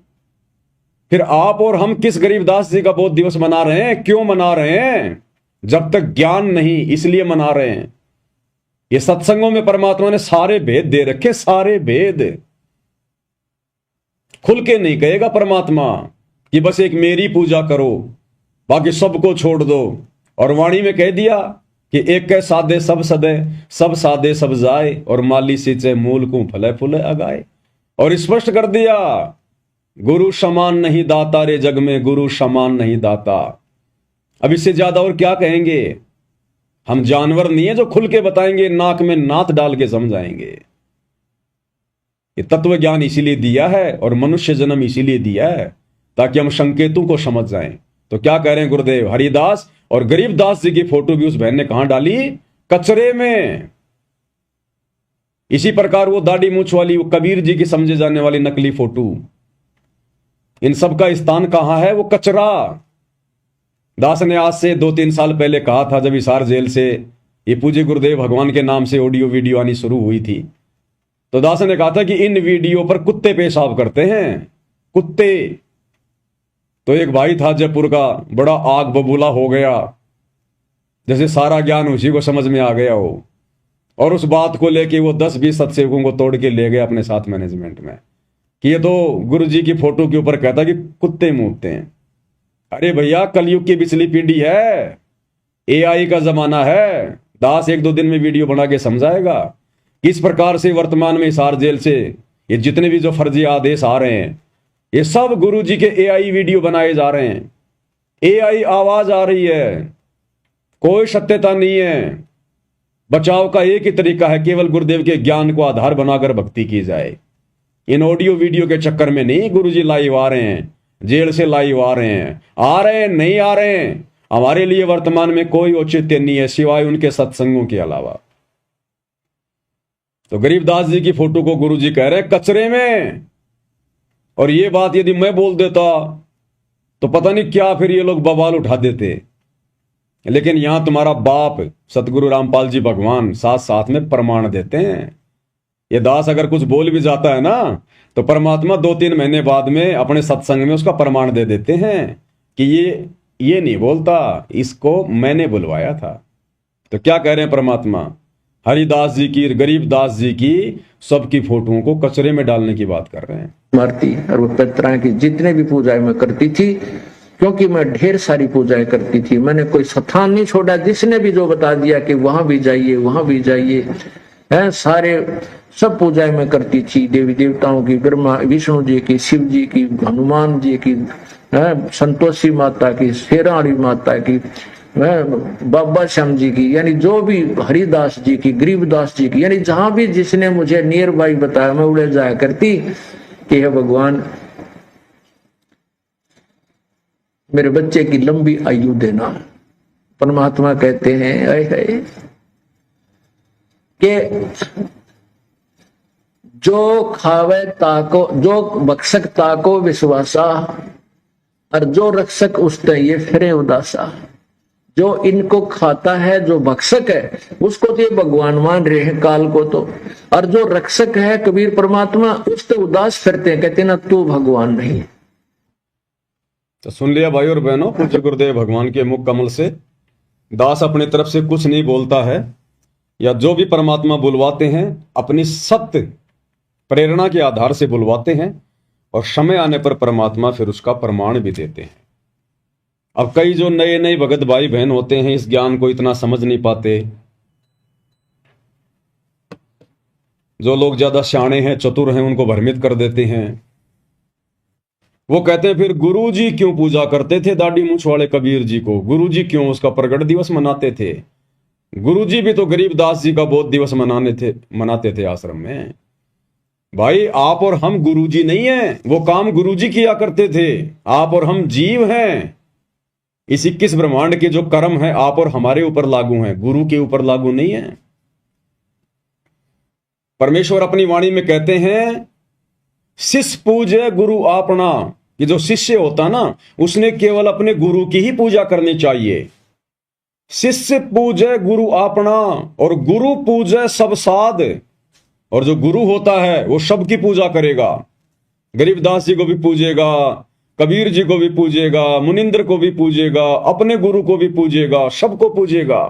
फिर आप और हम किस गरीबदास जी का बोध दिवस मना रहे हैं? क्यों मना रहे हैं? जब तक ज्ञान नहीं, इसलिए मना रहे हैं। ये सत्संगों में परमात्मा ने सारे भेद दे रखे, सारे भेद। खुल के नहीं कहेगा परमात्मा कि बस एक मेरी पूजा करो, बाकी सबको छोड़ दो। और वाणी में कह दिया कि एक के सादे सब सदे, सब सादे सब जाए, और माली सींचे मूल को फले फूले अगाए। और स्पष्ट कर दिया, गुरु समान नहीं दाता रे जग में, गुरु समान नहीं दाता। अब इससे ज्यादा और क्या कहेंगे? हम जानवर नहीं है जो खुल के बताएंगे, नाक में नाथ डाल के समझाएंगे। ये तत्व ज्ञान इसीलिए दिया है और मनुष्य जन्म इसीलिए दिया है ताकि हम संकेतों को समझ जाएं। तो क्या कह रहे हैं गुरुदेव? हरिदास और गरीबदास जी की फोटो भी उस बहन ने कहां डाली? कचरे में। इसी प्रकार वो दाढ़ी मूछ वाली, वो कबीर जी की समझे जाने वाली नकली फोटो, इन सब का स्थान कहां है? वो कचरा। दास ने आज से 2-3 साल पहले कहा था, जब हिसार जेल से ये पूज्य गुरुदेव भगवान के नाम से ऑडियो वीडियो आनी शुरू हुई थी, तो दास ने कहा था कि इन वीडियो पर कुत्ते पेशाब करते हैं, कुत्ते। तो एक भाई था जयपुर का, बड़ा आग बबूला हो गया, जैसे सारा ज्ञान उसी को समझ में आ गया हो, और उस बात को लेके वो 10-20 सत्सेवकों को तोड़ के ले गए अपने साथ मैनेजमेंट में कि ये तो गुरु जी की फोटो के ऊपर कहता कि कुत्ते मूतते हैं। अरे भैया, कलयुग की पिछली पीढ़ी है, एआई का जमाना है। दास 1-2 दिन में वीडियो बना के समझाएगा किस प्रकार से वर्तमान में हिसार जेल से ये जितने भी जो फर्जी आदेश आ रहे हैं, ये सब गुरु जी के एआई वीडियो बनाए जा रहे हैं। AI आवाज आ रही है, कोई सत्यता नहीं है। बचाव का एक ही तरीका है, केवल गुरुदेव के ज्ञान को आधार बनाकर भक्ति की जाए। इन ऑडियो वीडियो के चक्कर में नहीं गुरुजी लाइव आ रहे हैं, जेल से लाइव आ रहे हैं, नहीं आ रहे हैं। हमारे लिए वर्तमान में कोई औचित्य नहीं है सिवाय उनके सत्संगों के अलावा। तो गरीबदास जी की फोटो को गुरुजी कह रहे हैं कचरे में। और ये बात यदि मैं बोल देता तो पता नहीं क्या फिर ये लोग बवाल उठा देते। लेकिन यहां तुम्हारा बाप सतगुरु रामपाल जी भगवान साथ साथ में प्रमाण देते हैं। ये दास अगर कुछ बोल भी जाता है ना तो परमात्मा 2-3 महीने बाद में अपने सत्संग में उसका प्रमाण दे देते हैं कि ये नहीं बोलता, इसको मैंने बुलवाया था। तो क्या कह रहे हैं परमात्मा? हरिदास जी की, गरीबदास जी की, सबकी फोटोओं को कचरे में डालने की बात कर रहे हैं। मूर्ति और वो पितरा की जितने भी पूजाएं मैं करती थी, क्योंकि मैं ढेर सारी पूजाएं करती थी, मैंने कोई स्थान नहीं छोड़ा। जिसने भी जो बता दिया कि वहां भी जाइए, वहां भी जाइए, है सारे सब पूजाएं मैं करती थी। देवी देवताओं की, ब्रह्मा विष्णु जी की, शिव जी की, हनुमान जी की, संतोषी माता की, शेराणी माता की, बाबा श्याम जी की, यानी जो भी हरिदास जी की, गरीबदास जी की, यानी जहां भी जिसने मुझे नियर बाई बताया मैं उड़े जाया करती कि हे भगवान मेरे बच्चे की लंबी आयु देना। परमात्मा कहते हैं आए कि जो खावे ताको, जो बक्षक ताको विश्वासा, और जो रक्षक उसते ये फिरे उदासा। जो इनको खाता है, जो भक्षक है, उसको तो ये भगवान मान रहे हैं काल को तो, और जो रक्षक है कबीर परमात्मा, उससे उदास फिरते हैं, कहते ना तू भगवान नहीं। तो सुन लिया भाई और बहनों, पूज्य गुरुदेव भगवान के मुख कमल से दास अपनी तरफ से कुछ नहीं बोलता है, या जो भी परमात्मा बुलवाते हैं अपनी सत्य प्रेरणा के आधार से बुलवाते हैं, और समय आने पर परमात्मा फिर उसका प्रमाण भी देते हैं। अब कई जो नए नए भगत भाई बहन होते हैं इस ज्ञान को इतना समझ नहीं पाते। जो लोग ज्यादा शाणे हैं, चतुर हैं, उनको भ्रमित कर देते हैं। वो कहते हैं फिर गुरुजी क्यों पूजा करते थे दाढ़ी मूंछ वाले कबीर जी को? गुरुजी क्यों उसका प्रगट दिवस मनाते थे? गुरुजी भी तो गरीबदास जी का बोध दिवस मनाते थे आश्रम में। भाई आप और हम गुरुजी नहीं हैं, वो काम गुरुजी किया करते थे। आप और हम जीव हैं। इस 21 ब्रह्मांड के जो कर्म है आप और हमारे ऊपर लागू हैं, गुरु के ऊपर लागू नहीं है। परमेश्वर अपनी वाणी में कहते हैं शिष्य पूजे गुरु आपना, कि जो शिष्य होता ना उसने केवल अपने गुरु की ही पूजा करनी चाहिए। शिष्य पूजे गुरु आपना और गुरु पूजे सब साध। और जो गुरु होता है वो सबकी पूजा करेगा। गरीबदास जी को भी पूजेगा, कबीर जी को भी पूजेगा, मुनिंद्र को भी पूजेगा, अपने गुरु को भी पूजेगा, सबको पूजेगा।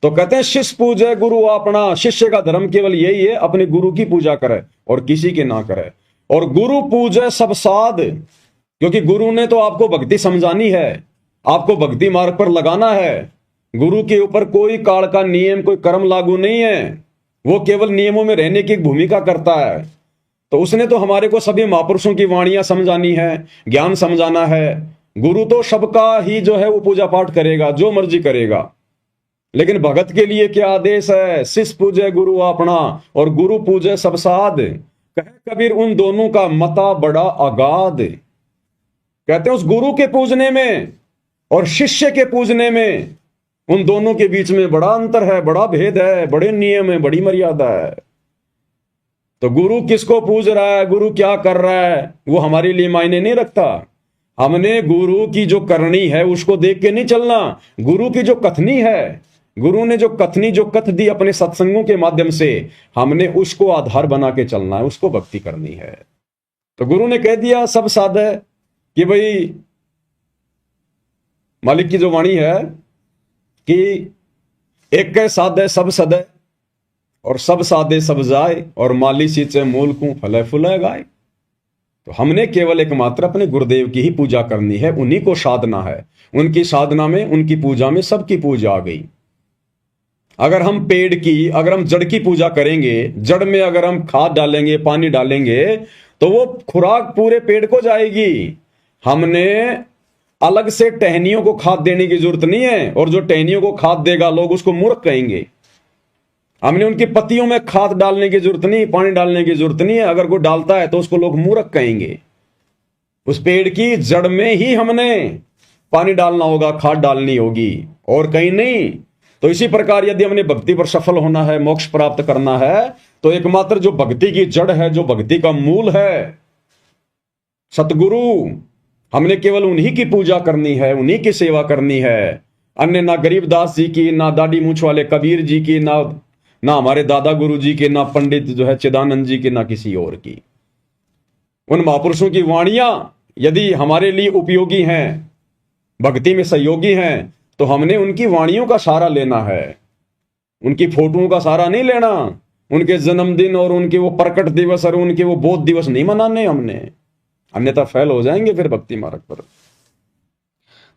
तो कहते हैं शिष्य पूजे गुरु अपना। शिष्य का धर्म केवल यही है, अपने गुरु की पूजा करे और किसी की ना करे। और गुरु पूजे सब साध, क्योंकि गुरु ने तो आपको भक्ति समझानी है, आपको भक्ति मार्ग पर लगाना है। गुरु के ऊपर कोई काल का नियम, कोई कर्म लागू नहीं है। वो केवल नियमों में रहने की भूमिका करता है। तो उसने तो हमारे को सभी महापुरुषों की वाणियां समझानी है, ज्ञान समझाना है। गुरु तो सबका ही जो है वो पूजा पाठ करेगा, जो मर्जी करेगा। लेकिन भगत के लिए क्या आदेश है? शिष्य पूजे गुरु अपना और गुरु पूजे सब साध। कहे कबीर उन दोनों का मता बड़ा अगाध। कहते हैं उस गुरु के पूजने में और शिष्य के पूजने में, उन दोनों के बीच में बड़ा अंतर है, बड़ा भेद है, बड़े नियम है, बड़ी मर्यादा है। तो गुरु किसको पूज रहा है, गुरु क्या कर रहा है, वो हमारे लिए मायने नहीं रखता। हमने गुरु की जो करनी है उसको देख के नहीं चलना। गुरु की जो कथनी है, गुरु ने जो कथनी, जो कथ दी अपने सत्संगों के माध्यम से, हमने उसको आधार बना के चलना है, उसको भक्ति करनी है। तो गुरु ने कह दिया सब साध है कि भाई मालिक की जो वाणी है कि एक के साधे सब सदे और सब साधे सब जाए और माली सींचे मूल को फले फुले गाए। तो हमने केवल एकमात्र अपने गुरुदेव की ही पूजा करनी है, उन्हीं को साधना है। उनकी साधना में, उनकी पूजा में सबकी पूजा आ गई। अगर हम पेड़ की, अगर हम जड़ की पूजा करेंगे, जड़ में अगर हम खाद डालेंगे, पानी डालेंगे, तो वो खुराक पूरे पेड़ को जाएगी। हमने अलग से टहनियों को खाद देने की जरूरत नहीं है, और जो टहनियों को खाद देगा लोग उसको मूर्ख कहेंगे। हमने उनकी पत्तियों में खाद डालने की जरूरत नहीं, पानी डालने की जरूरत नहीं है। अगर कोई डालता है तो उसको लोग मूर्ख कहेंगे। उस पेड़ की जड़ में ही हमने पानी डालना होगा, खाद डालनी होगी, और कहीं नहीं। तो इसी प्रकार यदि हमने भक्ति पर सफल होना है, मोक्ष प्राप्त करना है, तो एकमात्र जो भक्ति की जड़ है, जो भक्ति का मूल है, सतगुरु, हमने केवल उन्हीं की पूजा करनी है, उन्हीं की सेवा करनी है। अन्य ना गरीबदास जी की, ना दाढ़ी मूछ वाले कबीर जी की, ना हमारे दादा गुरु जी के, ना पंडित जो है चिदानंद जी की, ना किसी और की। उन महापुरुषों की वाणियां यदि हमारे लिए उपयोगी हैं, भक्ति में सहयोगी हैं, तो हमने उनकी वाणियों का सहारा लेना है, उनकी फोटोओं का सहारा नहीं लेना। उनके जन्मदिन और उनके वो प्रकट दिवस और उनके वो बोध दिवस नहीं मनाने हमने, अन्यथा फेल हो जाएंगे फिर भक्ति मार्ग पर।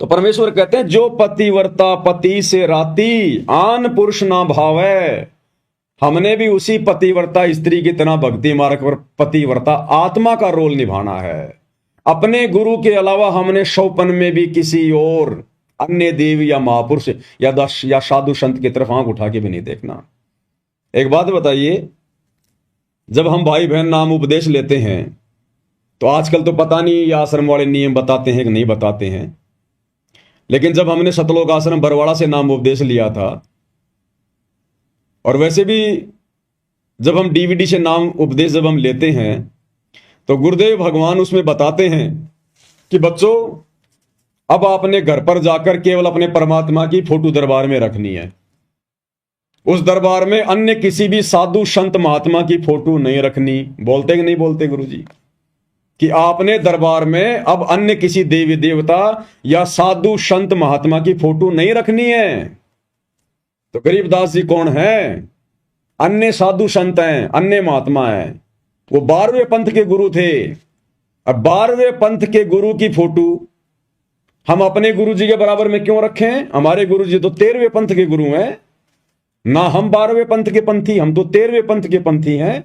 तो परमेश्वर कहते हैं, जो पतिव्रता पति से राती, आन पुरुष ना भावै। हमने भी उसी पतिव्रता स्त्री की तरह भक्ति मार्ग पर पतिव्रता आत्मा का रोल निभाना है। अपने गुरु के अलावा हमने शौपन में भी किसी और अन्य देव या महापुरुष या साधु संत की तरफ आंख उठा के भी नहीं देखना। एक बात बताइए, जब हम भाई बहन नाम उपदेश लेते हैं, तो आजकल तो पता नहीं ये आश्रम वाले नियम बताते हैं कि नहीं बताते हैं, लेकिन जब हमने सतलोक आश्रम बरवाड़ा से नाम उपदेश लिया था, और वैसे भी जब हम डीवीडी से नाम उपदेश जब हम लेते हैं, तो गुरुदेव भगवान उसमें बताते हैं कि बच्चों, अब आपने घर पर जाकर केवल अपने परमात्मा की फोटो दरबार में रखनी है। उस दरबार में अन्य किसी भी साधु संत महात्मा की फोटो नहीं रखनी। बोलते कि नहीं बोलते गुरुजी कि आपने दरबार में अब अन्य किसी देवी देवता या साधु संत महात्मा की फोटो नहीं रखनी है। तो गरीबदास जी कौन है? अन्य साधु संत हैं, अन्य महात्मा हैं। वो 12वें पंथ के गुरु थे। अब 12वें पंथ के गुरु की फोटो हम अपने गुरु जी के बराबर में क्यों रखें? हमारे गुरु जी तो 13वें पंथ के गुरु हैं ना, हम 12वें पंथ के पंथी, हम तो 13वें पंथ के पंथी हैं।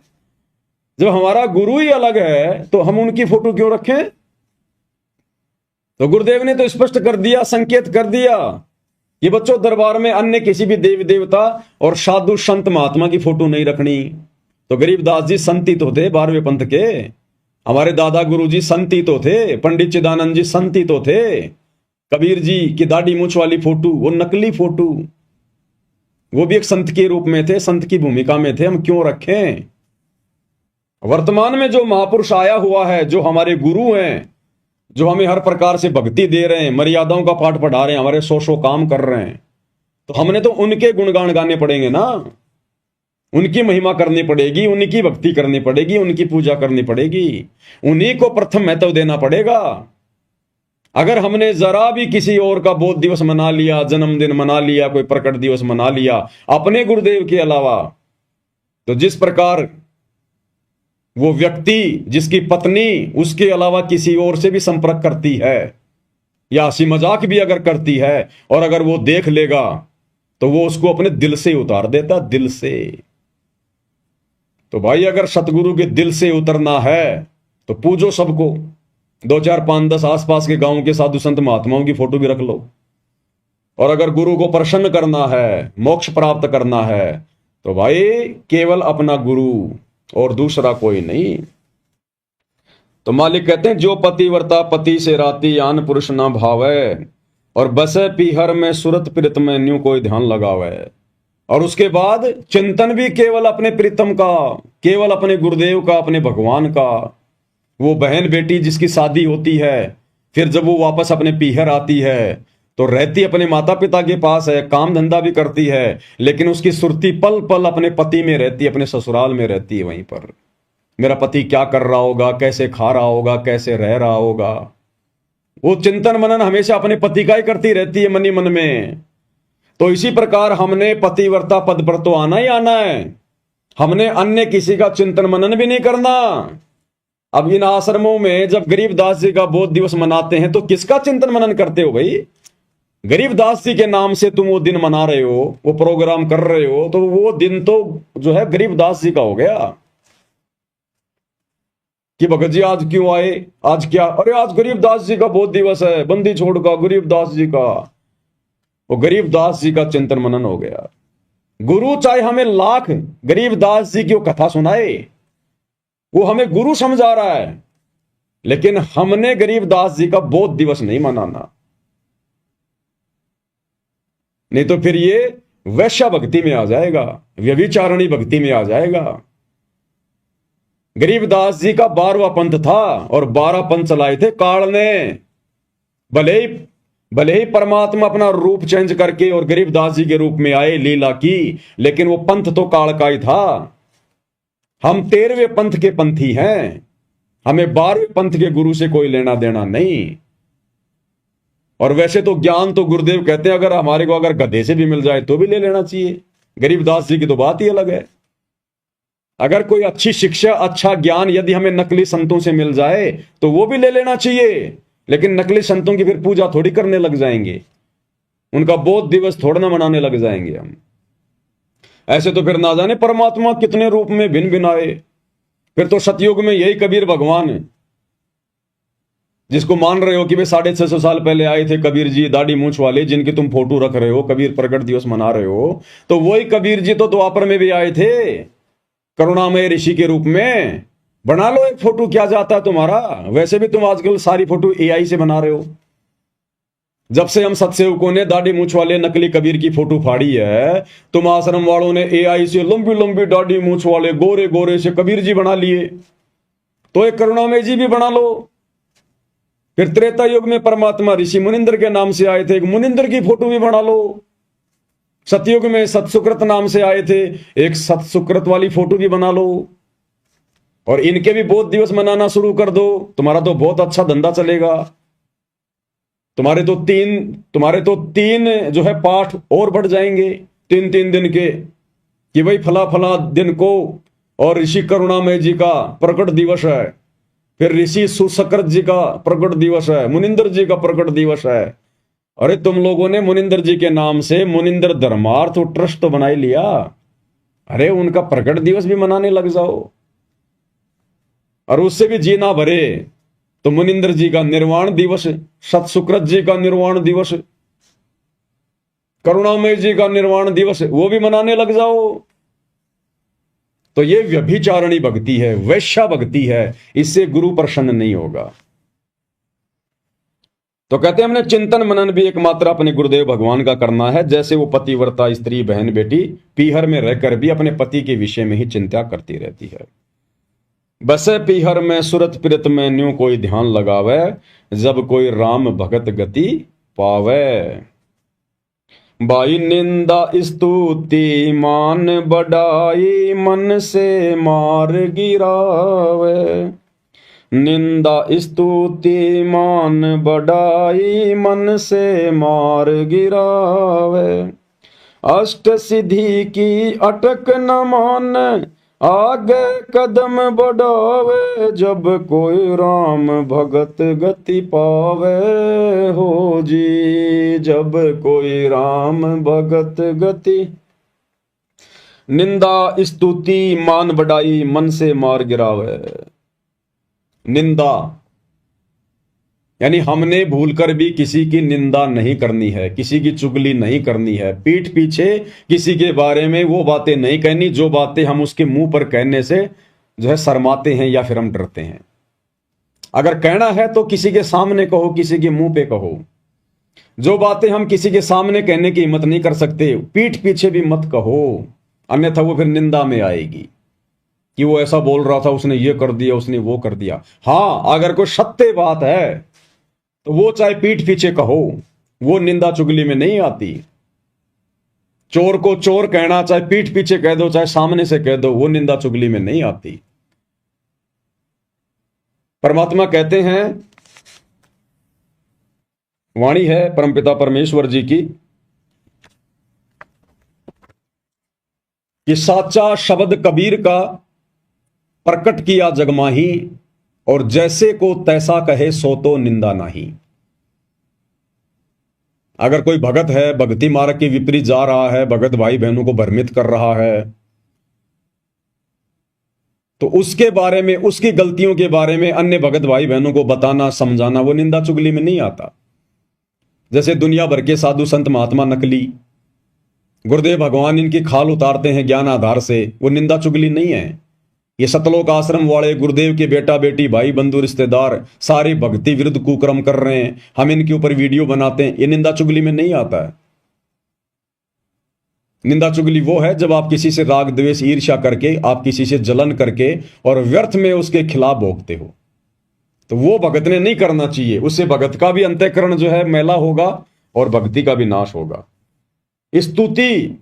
जब हमारा गुरु ही अलग है तो हम उनकी फोटो क्यों रखें? तो गुरुदेव ने तो स्पष्ट कर दिया, संकेत कर दिया कि बच्चों, दरबार में अन्य किसी भी देवी देवता और साधु संत महात्मा की फोटो नहीं रखनी। तो गरीबदास जी संती तो थे 12वें पंथ के, हमारे दादा गुरु जी संती तो थे, पंडित चिदानंद जी संती तो थे, कबीर जी की दाढ़ी मूछ वाली फोटो वो नकली फोटो, वो भी एक संत के रूप में थे, संत की भूमिका में थे, हम क्यों रखें? वर्तमान में जो महापुरुष आया हुआ है, जो हमारे गुरु हैं, जो हमें हर प्रकार से भक्ति दे रहे हैं, मर्यादाओं का पाठ पढ़ा रहे हैं, हमारे 100 काम कर रहे हैं, तो हमने तो उनके गुणगान गाने पड़ेंगे ना, उनकी महिमा करनी पड़ेगी, उनकी भक्ति करनी पड़ेगी, उनकी पूजा करनी पड़ेगी, उन्हीं को प्रथम महत्व देना पड़ेगा। अगर हमने जरा भी किसी और का बोध दिवस मना लिया, जन्मदिन मना लिया, कोई प्रकट दिवस मना लिया अपने गुरुदेव के अलावा, तो जिस प्रकार वो व्यक्ति जिसकी पत्नी उसके अलावा किसी और से भी संपर्क करती है या हंसी मजाक भी अगर करती है, और अगर वो देख लेगा तो वो उसको अपने दिल से उतार देता, दिल से। तो भाई, अगर सतगुरु के दिल से उतरना है तो पूजो सबको, 2 4 5 10 आसपास के गांव के साधु संत महात्माओं की फोटो भी रख लो। और अगर गुरु को प्रसन्न करना है, मोक्ष प्राप्त करना है, तो भाई केवल अपना गुरु और दूसरा कोई नहीं। तो मालिक कहते हैं, जो पतिव्रता पति से राती, आन पुरुष ना भावे, और बसे पीहर में सुरत प्रीत में न्यू कोई ध्यान लगावे। और उसके बाद चिंतन भी केवल अपने प्रीतम का, केवल अपने गुरुदेव का, अपने भगवान का। वो बहन बेटी जिसकी शादी होती है, फिर जब वो वापस अपने पीहर आती है तो रहती अपने माता पिता के पास है, काम धंधा भी करती है, लेकिन उसकी सुरती पल पल अपने पति में रहती है, अपने ससुराल में रहती है। वहीं पर मेरा पति क्या कर रहा होगा, कैसे खा रहा होगा, कैसे रह रहा होगा, वो चिंतन मनन हमेशा अपने पति का ही करती रहती है मनी मन में। तो इसी प्रकार हमने पतिव्रता पद पर तो आना ही आना है, हमने अन्य किसी का चिंतन मनन भी नहीं करना। अब इन आश्रमों में जब गरीबदास जी का बोध दिवस मनाते हैं तो किसका चिंतन मनन करते हो भाई? गरीबदास जी के नाम से तुम वो दिन मना रहे हो, वो प्रोग्राम कर रहे हो, तो वो दिन तो जो है गरीबदास जी का हो गया। कि भगत जी आज क्यों आए, आज क्या, अरे आज गरीबदास जी का बहुत दिवस है, बंदी छोड़ का गरीबदास जी का। वो गरीबदास जी का चिंतन मनन हो गया। गुरु चाहे हमें लाख गरीबदास जी की वो कथा सुनाए, वो हमें गुरु समझा रहा है, लेकिन हमने गरीबदास जी का बोध दिवस नहीं मनाना, नहीं तो फिर ये वैश्या भक्ति में आ जाएगा, व्यभिचारणी भक्ति में आ जाएगा। गरीबदास जी का 12वां पंथ था और 12 पंथ चलाए थे काल ने। भले ही परमात्मा अपना रूप चेंज करके और गरीबदास जी के रूप में आए, लीला की, लेकिन वो पंथ तो काल का ही था। हम 13वें पंथ के पंथी हैं, हमें 12वें पंथ के गुरु से कोई लेना देना नहीं। और वैसे तो ज्ञान तो गुरुदेव कहते हैं अगर हमारे को अगर गधे से भी मिल जाए तो भी ले लेना चाहिए। गरीबदास जी की तो बात ही अलग है। अगर कोई अच्छी शिक्षा, अच्छा ज्ञान यदि हमें नकली संतों से मिल जाए तो वो भी ले लेना चाहिए, लेकिन नकली संतों की फिर पूजा थोड़ी करने लग जाएंगे, उनका बोध दिवस थोड़ा ना मनाने लग जाएंगे हम। ऐसे तो फिर ना जाने परमात्मा कितने रूप में भिन्न भिन्न आए। फिर तो सतयुग में यही कबीर भगवान है, जिसको मान रहे हो कि वे 650 साल पहले आए थे कबीर जी, दाढ़ी मूंछ वाले, जिनकी तुम फोटो रख रहे हो, कबीर प्रकट दिवस मना रहे हो, तो वही कबीर जी तो द्वापर में भी आए थे करुणामय ऋषि के रूप में। बना लो एक फोटो, क्या जाता है तुम्हारा। वैसे भी तुम आजकल सारी फोटो एआई से बना रहे हो। जब से हम सत्सेवकों ने दाढ़ी मूंछ वाले नकली कबीर की फोटो फाड़ी है, तुम आश्रम वालों ने एआई से लंबी लंबी दाढ़ी मूंछ वाले गोरे गोरे से कबीर जी बना लिए, तो एक करुणामय जी भी बना लो। फिर त्रेता युग में परमात्मा ऋषि मुनिंदर के नाम से आए थे, एक मुनिंदर की फोटो भी बना लो। सतयुग में सतसुकृत नाम से आए थे, एक सतसुकृत वाली फोटो भी बना लो। और इनके भी बोध दिवस मनाना शुरू कर दो, तुम्हारा तो बहुत अच्छा धंधा चलेगा। तुम्हारे तो तीन जो है पाठ और बढ़ जाएंगे 3-3 दिन के, कि भाई फला फला दिन को और ऋषि करुणामय जी का प्रकट दिवस है, फिर ऋषि सुसकृत जी का प्रकट दिवस है, मुनिंदर जी का प्रकट दिवस है। अरे तुम लोगों ने मुनिंदर जी के नाम से मुनिंदर धर्मार्थ ट्रस्ट तो बना ही लिया, अरे उनका प्रकट दिवस भी मनाने लग जाओ। और उससे भी जी ना भरे तो मुनिंदर जी का निर्वाण दिवस, सतसुकृत जी का निर्वाण दिवस, करुणामय जी का निर्वाण दिवस, वो भी मनाने लग जाओ। तो ये व्यभिचारणी भक्ति है, वैश्या भक्ति है, इससे गुरु प्रसन्न नहीं होगा। तो कहते हैं हमने चिंतन मनन भी एकमात्र अपने गुरुदेव भगवान का करना है। जैसे वो पतिव्रता स्त्री बहन बेटी पीहर में रहकर भी अपने पति के विषय में ही चिंता करती रहती है। बसे पीहर में सुरत पिरत में न्यू कोई ध्यान लगावे, जब कोई राम भगत गति पावे। बाई निंदा स्तुति मान बढ़ाई, मन से मार गिरावे। निंदा स्तुति मान बढ़ाई, मन से मार गिरावे। अष्ट सिद्धि की अटक न मान, आगे कदम बढ़ावे। जब कोई राम भगत गति पावे, हो जी जब कोई राम भगत गति। निंदा स्तुति मान बढ़ाई, मन से मार गिरावे। निंदा यानी हमने भूलकर भी किसी की निंदा नहीं करनी है, किसी की चुगली नहीं करनी है, पीठ पीछे किसी के बारे में वो बातें नहीं कहनी जो बातें हम उसके मुंह पर कहने से जो है शर्माते हैं या फिर हम डरते हैं। अगर कहना है तो किसी के सामने कहो, किसी के मुंह पे कहो। जो बातें हम किसी के सामने कहने की हिम्मत नहीं कर सकते, पीठ पीछे भी मत कहो, अन्यथा वो फिर निंदा में आएगी कि वो ऐसा बोल रहा था, उसने ये कर दिया, उसने वो कर दिया। हां, अगर कोई सत्य बात है तो वो चाहे पीठ पीछे कहो, वो निंदा चुगली में नहीं आती। चोर को चोर कहना चाहे पीठ पीछे कह दो चाहे सामने से कह दो, वो निंदा चुगली में नहीं आती। परमात्मा कहते हैं, वाणी है परमपिता परमेश्वर जी की, कि साचा शब्द कबीर का प्रकट किया जगमाही, और जैसे को तैसा कहे सो तो निंदा नहीं। अगर कोई भगत है, भक्ति मार्ग के विपरीत जा रहा है, भगत भाई बहनों को भ्रमित कर रहा है, तो उसके बारे में, उसकी गलतियों के बारे में अन्य भगत भाई बहनों को बताना, समझाना, वो निंदा चुगली में नहीं आता। जैसे दुनिया भर के साधु संत महात्मा नकली, गुरुदेव भगवान इनकी खाल उतारते हैं ज्ञान आधार से, वो निंदा चुगली नहीं है। ये सतलोक आश्रम वाले गुरुदेव के बेटा बेटी भाई बंधु रिश्तेदार सारे भक्ति विरुद्ध कुकर्म कर रहे हैं, हम इनके ऊपर वीडियो बनाते हैं, ये निंदा चुगली में नहीं आता है। निंदा चुगली वो है जब आप किसी से राग द्वेष ईर्ष्या करके, आप किसी से जलन करके और व्यर्थ में उसके खिलाफ भोगते हो, तो वो भगत ने नहीं करना चाहिए। उससे भगत का भी अंतःकरण जो है मैला होगा और भक्ति का भी नाश होगा। स्तुति,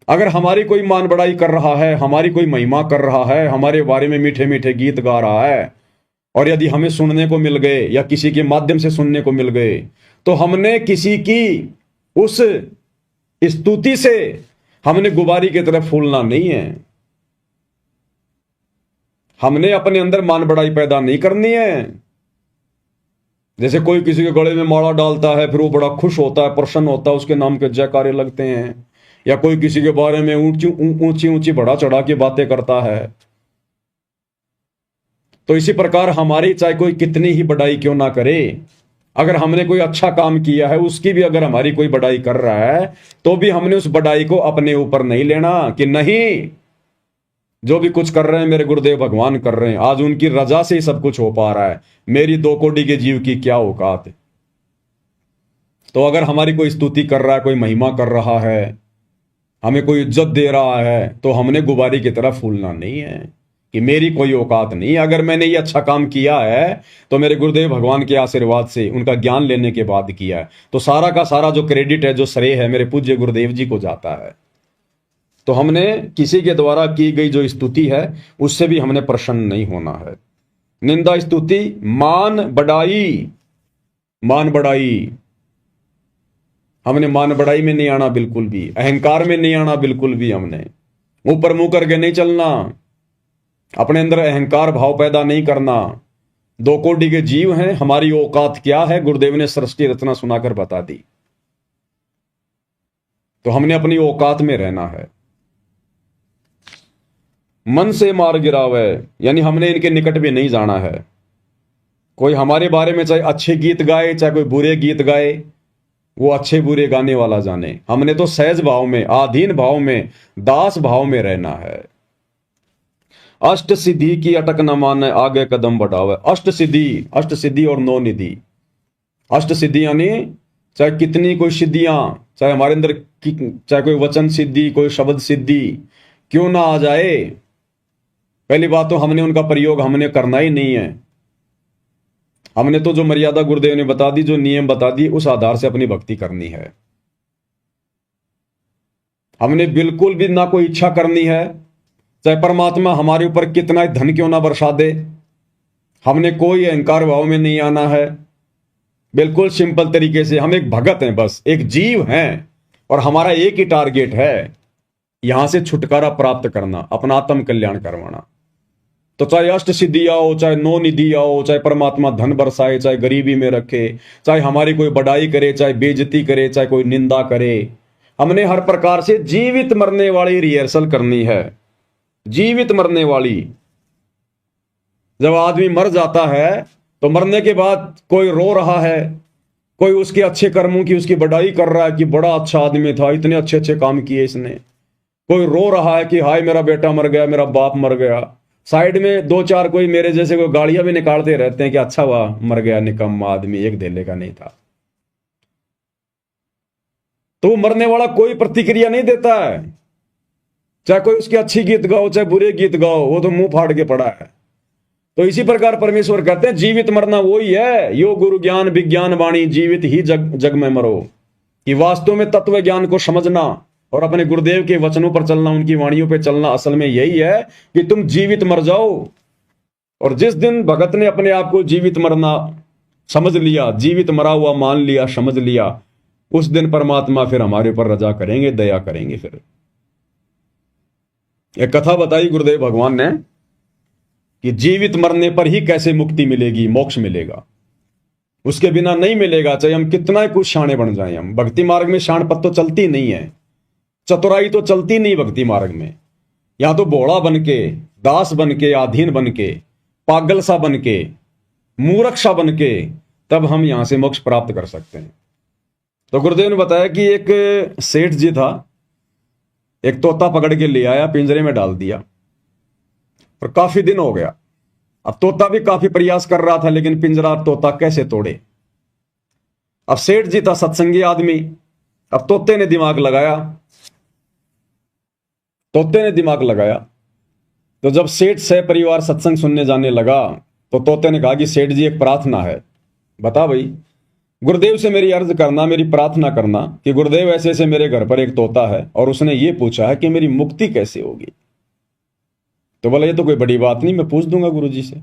अगर हमारी कोई मान बढ़ाई कर रहा है, हमारी कोई महिमा कर रहा है, हमारे बारे में मीठे मीठे गीत गा रहा है, और यदि हमें सुनने को मिल गए या किसी के माध्यम से सुनने को मिल गए, तो हमने किसी की उस स्तुति से हमने गुबारी की तरफ फूलना नहीं है। हमने अपने अंदर मान बढ़ाई पैदा नहीं करनी है। जैसे कोई किसी के गले में माला डालता है, फिर वो बड़ा खुश होता है, प्रसन्न होता है, उसके नाम के जयकारे लगते हैं, या कोई किसी के बारे में ऊंची ऊंची बढ़ा चढ़ा के बातें करता है। तो इसी प्रकार हमारी चाहे कोई कितनी ही बढ़ाई क्यों ना करे, अगर हमने कोई अच्छा काम किया है, उसकी भी अगर हमारी कोई बढ़ाई कर रहा है, तो भी हमने उस बढ़ाई को अपने ऊपर नहीं लेना कि नहीं, जो भी कुछ कर रहे हैं मेरे गुरुदेव भगवान कर रहे हैं, आज उनकी रजा से ही सब कुछ हो पा रहा है, मेरी 2 कोटि के जीव की क्या औकात है। तो अगर हमारी कोई स्तुति कर रहा है, कोई महिमा कर रहा है, हमें कोई इज्जत दे रहा है, तो हमने गुबारी की तरफ फूलना नहीं है कि मेरी कोई औकात नहीं। अगर मैंने ये अच्छा काम किया है तो मेरे गुरुदेव भगवान के आशीर्वाद से, उनका ज्ञान लेने के बाद किया है, तो सारा का सारा जो क्रेडिट है, जो श्रेय है, मेरे पूज्य गुरुदेव जी को जाता है। तो हमने किसी के द्वारा की गई जो स्तुति है उससे भी हमने प्रसन्न नहीं होना है। निंदा स्तुति मान बढ़ाई, मान बढ़ाई, हमने मान बढ़ाई में नहीं आना बिल्कुल भी, अहंकार में नहीं आना बिल्कुल भी। हमने ऊपर मुंह करके नहीं चलना, अपने अंदर अहंकार भाव पैदा नहीं करना। 2 कोटि के जीव हैं, हमारी औकात क्या है गुरुदेव ने सृष्टि रचना सुनाकर बता दी। तो हमने अपनी औकात में रहना है। मन से मार गिरावे, यानी हमने इनके निकट भी नहीं जाना है। कोई हमारे बारे में चाहे अच्छे गीत गाए, चाहे कोई बुरे गीत गाए, वो अच्छे बुरे गाने वाला जाने। हमने तो सहज भाव में, आधीन भाव में, दास भाव में रहना है। अष्ट सिद्धि की अटक न माने, आगे कदम बढ़ावे। अष्ट सिद्धि और 9 निधि। अष्ट सिद्धि यानी चाहे कितनी कोई सिद्धियां, चाहे हमारे अंदर चाहे कोई वचन सिद्धि, कोई शब्द सिद्धि क्यों ना आ जाए, पहली बात तो हमने उनका प्रयोग हमने करना ही नहीं है। हमने तो जो मर्यादा गुरुदेव ने बता दी, जो नियम बता दिए, उस आधार से अपनी भक्ति करनी है। हमने बिल्कुल भी ना कोई इच्छा करनी है, चाहे परमात्मा हमारे ऊपर कितना धन क्यों ना बरसा दे, हमने कोई अहंकार भाव में नहीं आना है। बिल्कुल सिंपल तरीके से हम एक भगत हैं, बस एक जीव हैं, और हमारा एक ही टारगेट है, यहां से छुटकारा प्राप्त करना, अपना आत्म कल्याण करवाना। तो चाहे अष्ट सिद्धि आओ, चाहे 9 निधि आओ, चाहे परमात्मा धन बरसाए, चाहे गरीबी में रखे, चाहे हमारी कोई बढ़ाई करे, चाहे बेइज्जती करे, चाहे कोई निंदा करे, हमने हर प्रकार से जीवित मरने वाली रिहर्सल करनी है। जीवित मरने वाली। जब आदमी मर जाता है तो मरने के बाद कोई रो रहा है, कोई उसके अच्छे कर्मों की उसकी बढ़ाई कर रहा है कि बड़ा अच्छा आदमी था, इतने अच्छे अच्छे काम किए इसने। कोई रो रहा है कि हाय मेरा बेटा मर गया, मेरा बाप मर गया। साइड में 2-4 कोई मेरे जैसे कोई गालियां भी निकालते रहते हैं कि अच्छा हुआ मर गया, निकम्मा आदमी, एक धेले का नहीं था। तो वो मरने वाला कोई प्रतिक्रिया नहीं देता है, चाहे कोई उसके अच्छी गीत गाओ, चाहे बुरे गीत गाओ, वो तो मुंह फाड़ के पड़ा है। तो इसी प्रकार परमेश्वर कहते हैं जीवित मरना वही है। यो गुरु ज्ञान विज्ञान वाणी, जीवित ही जग में मरो। कि वास्तव में तत्व ज्ञान को समझना और अपने गुरुदेव के वचनों पर चलना, उनकी वाणियों पर चलना, असल में यही है कि तुम जीवित मर जाओ। और जिस दिन भगत ने अपने आप को जीवित मरना समझ लिया, जीवित मरा हुआ मान लिया, समझ लिया, उस दिन परमात्मा फिर हमारे ऊपर रजा करेंगे, दया करेंगे। फिर एक कथा बताई गुरुदेव भगवान ने कि जीवित मरने पर ही कैसे मुक्ति मिलेगी, मोक्ष मिलेगा, उसके बिना नहीं मिलेगा। चाहे हम कितना ही कुछ शाणे बन जाएं, हम भक्ति मार्ग में शाणपत तो चलती नहीं है, चतुराई तो चलती नहीं भक्ति मार्ग में। यहां तो भोला बन के, दास बन के, अधीन बन के, पागल सा बन के, मूर्ख सा बन के, तब हम यहां से मोक्ष प्राप्त कर सकते हैं। तो गुरुदेव ने बताया कि एक सेठ जी था, एक तोता पकड़ के ले आया, पिंजरे में डाल दिया, पर काफी दिन हो गया। अब तोता भी काफी प्रयास कर रहा था, लेकिन पिंजरा तोता कैसे तोड़े। अब सेठ जी था सत्संगी आदमी, अब तोते ने दिमाग लगाया, तो जब सेठ से परिवार सत्संग सुनने जाने लगा, तो तोते ने कहा कि सेठ जी एक प्रार्थना है, बता भाई। गुरुदेव से मेरी अर्ज करना, मेरी प्रार्थना करना कि गुरुदेव ऐसे ऐसे मेरे घर पर एक तोता है और उसने ये पूछा है कि मेरी मुक्ति कैसे होगी। तो बोला ये तो कोई बड़ी बात नहीं, मैं पूछ दूंगा गुरुजी से।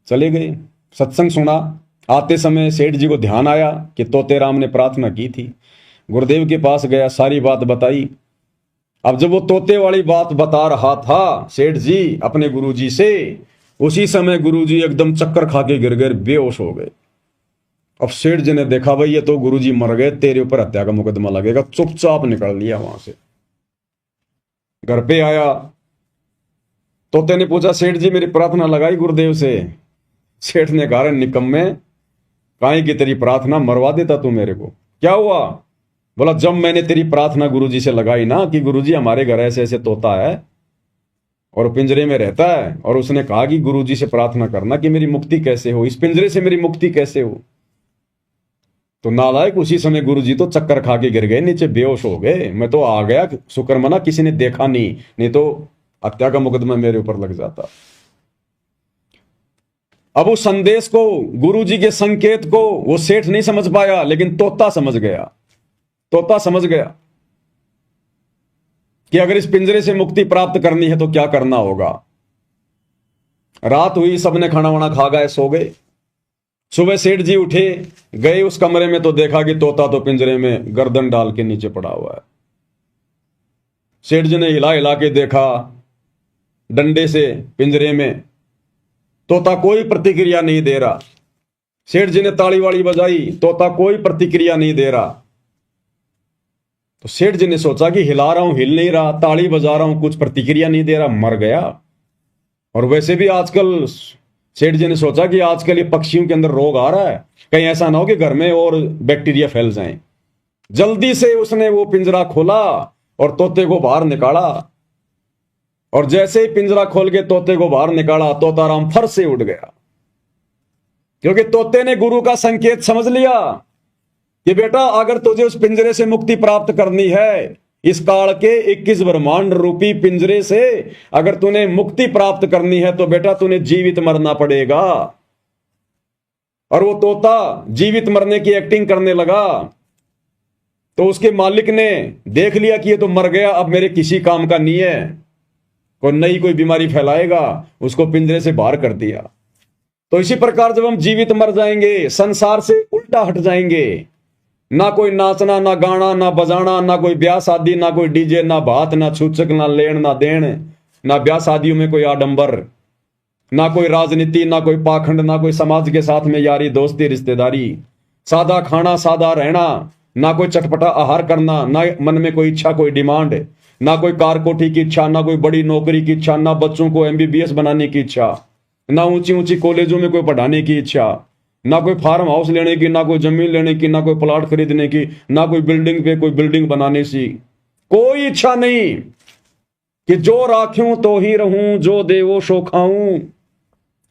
चले गए, सत्संग सुना। आते समय सेठ जी को ध्यान आया कि तोते राम ने प्रार्थना की थी। गुरुदेव के पास गया, सारी बात बताई। अब जब वो तोते वाली बात बता रहा था सेठ जी अपने गुरुजी से, उसी समय गुरुजी एकदम चक्कर खा के गिर गए, बेहोश हो गए। अब सेठ जी ने देखा भाई ये तो गुरुजी मर गए, तेरे ऊपर हत्या का मुकदमा लगेगा, चुपचाप निकल लिया वहां से। घर पे आया, तोते ने पूछा सेठ जी मेरी प्रार्थना लगाई गुरुदेव से। सेठ ने कहा निकम्मे, काहे की तेरी प्रार्थना, मरवा देता तू मेरे को। क्या हुआ? बोला जब मैंने तेरी प्रार्थना गुरुजी से लगाई ना कि गुरुजी हमारे घर ऐसे ऐसे तोता है और पिंजरे में रहता है, और उसने कहा कि गुरुजी से प्रार्थना करना कि मेरी मुक्ति कैसे हो, इस पिंजरे से मेरी मुक्ति कैसे हो। तो नालायक उसी समय गुरुजी तो चक्कर खा के गिर गए, नीचे बेहोश हो गए। मैं तो आ गया, शुक्र मना किसी ने देखा नहीं तो हत्या का मुकदमा मेरे ऊपर लग जाता। अब उस संदेश को, गुरुजी के संकेत को वो सेठ नहीं समझ पाया, लेकिन तोता समझ गया। तोता समझ गया कि अगर इस पिंजरे से मुक्ति प्राप्त करनी है तो क्या करना होगा। रात हुई, सबने खाना वाना खा गए, सो गए। सुबह सेठ जी उठे, गए उस कमरे में तो देखा कि तोता तो पिंजरे में गर्दन डाल के नीचे पड़ा हुआ है। सेठ जी ने हिला हिला के देखा डंडे से पिंजरे में, तोता कोई प्रतिक्रिया नहीं दे रहा। सेठ जी ने ताली वाली बजाई, तोता कोई प्रतिक्रिया नहीं दे रहा। तो सेठ जी ने सोचा कि हिला रहा हूं, हिल नहीं रहा, ताली बजा रहा हूं, कुछ प्रतिक्रिया नहीं दे रहा, मर गया। और वैसे भी आजकल सेठ जी ने सोचा कि आजकल ये पक्षियों के अंदर रोग आ रहा है, कहीं ऐसा ना हो कि घर में और बैक्टीरिया फैल जाएं। जल्दी से उसने वो पिंजरा खोला और तोते को बाहर निकाला, और जैसे ही पिंजरा खोल के तोते को बाहर निकाला, तोताराम फर से उड़ गया, क्योंकि तोते ने गुरु का संकेत समझ लिया कि बेटा अगर तुझे उस पिंजरे से मुक्ति प्राप्त करनी है, इस काल के 21 ब्रह्मांड रूपी पिंजरे से अगर तूने मुक्ति प्राप्त करनी है, तो बेटा तूने जीवित मरना पड़ेगा। और वो तोता जीवित मरने की एक्टिंग करने लगा, तो उसके मालिक ने देख लिया कि ये तो मर गया, अब मेरे किसी काम का नहीं है, कोई बीमारी फैलाएगा, उसको पिंजरे से बाहर कर दिया। तो इसी प्रकार जब हम जीवित मर जाएंगे, संसार से उल्टा हट जाएंगे, ना कोई नाचना, ना गाना, ना बजाना, ना कोई ब्याह शादी, ना कोई डीजे, ना भात, ना छूचक, ना लेन ना देन, ना ब्याह शादियों में कोई आडंबर, ना कोई राजनीति, ना कोई पाखंड, ना कोई समाज के साथ में यारी दोस्ती रिश्तेदारी, सादा खाना, सादा रहना, ना कोई चटपटा आहार करना, ना मन में कोई इच्छा, कोई डिमांड, ना कोई कार कोठी की इच्छा, ना कोई बड़ी नौकरी की इच्छा, ना बच्चों को MBBS बनाने की इच्छा, ना ऊंची ऊंची कॉलेजों में कोई पढ़ाने की इच्छा, ना कोई फार्म हाउस लेने की, ना कोई जमीन लेने की, ना कोई प्लॉट खरीदने की, ना कोई बिल्डिंग पे कोई बिल्डिंग बनाने की कोई इच्छा नहीं, कि जो राख्यूं तो ही रहूं, जो देवो सो खाऊं,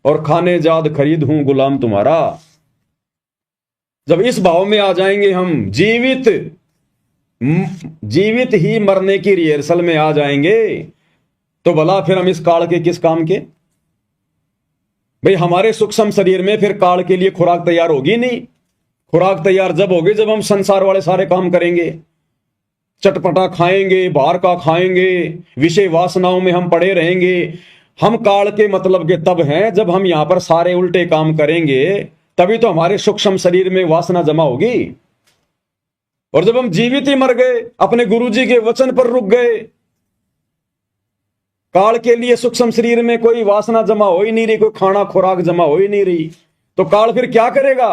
और खाने जाद खरीद हूं गुलाम तुम्हारा। जब इस भाव में आ जाएंगे हम, जीवित ही मरने की रिहर्सल में आ जाएंगे, तो भला फिर हम इस काल के किस काम के। भाई हमारे सूक्ष्म शरीर में फिर काल के लिए खुराक तैयार होगी नहीं। खुराक तैयार जब होगी जब हम संसार वाले सारे काम करेंगे, चटपटा खाएंगे, बाहर का खाएंगे, विषय वासनाओं में हम पड़े रहेंगे। हम काल के मतलब के तब हैं जब हम यहां पर सारे उल्टे काम करेंगे, तभी तो हमारे सूक्ष्म शरीर में वासना जमा होगी। और जब हम जीवित ही मर गए, अपने गुरुजी के वचन पर रुक गए, काल के लिए सूक्ष्म शरीर में कोई वासना जमा हो ही नहीं रही, कोई खाना खुराक जमा हो ही नहीं रही, तो काल फिर क्या करेगा?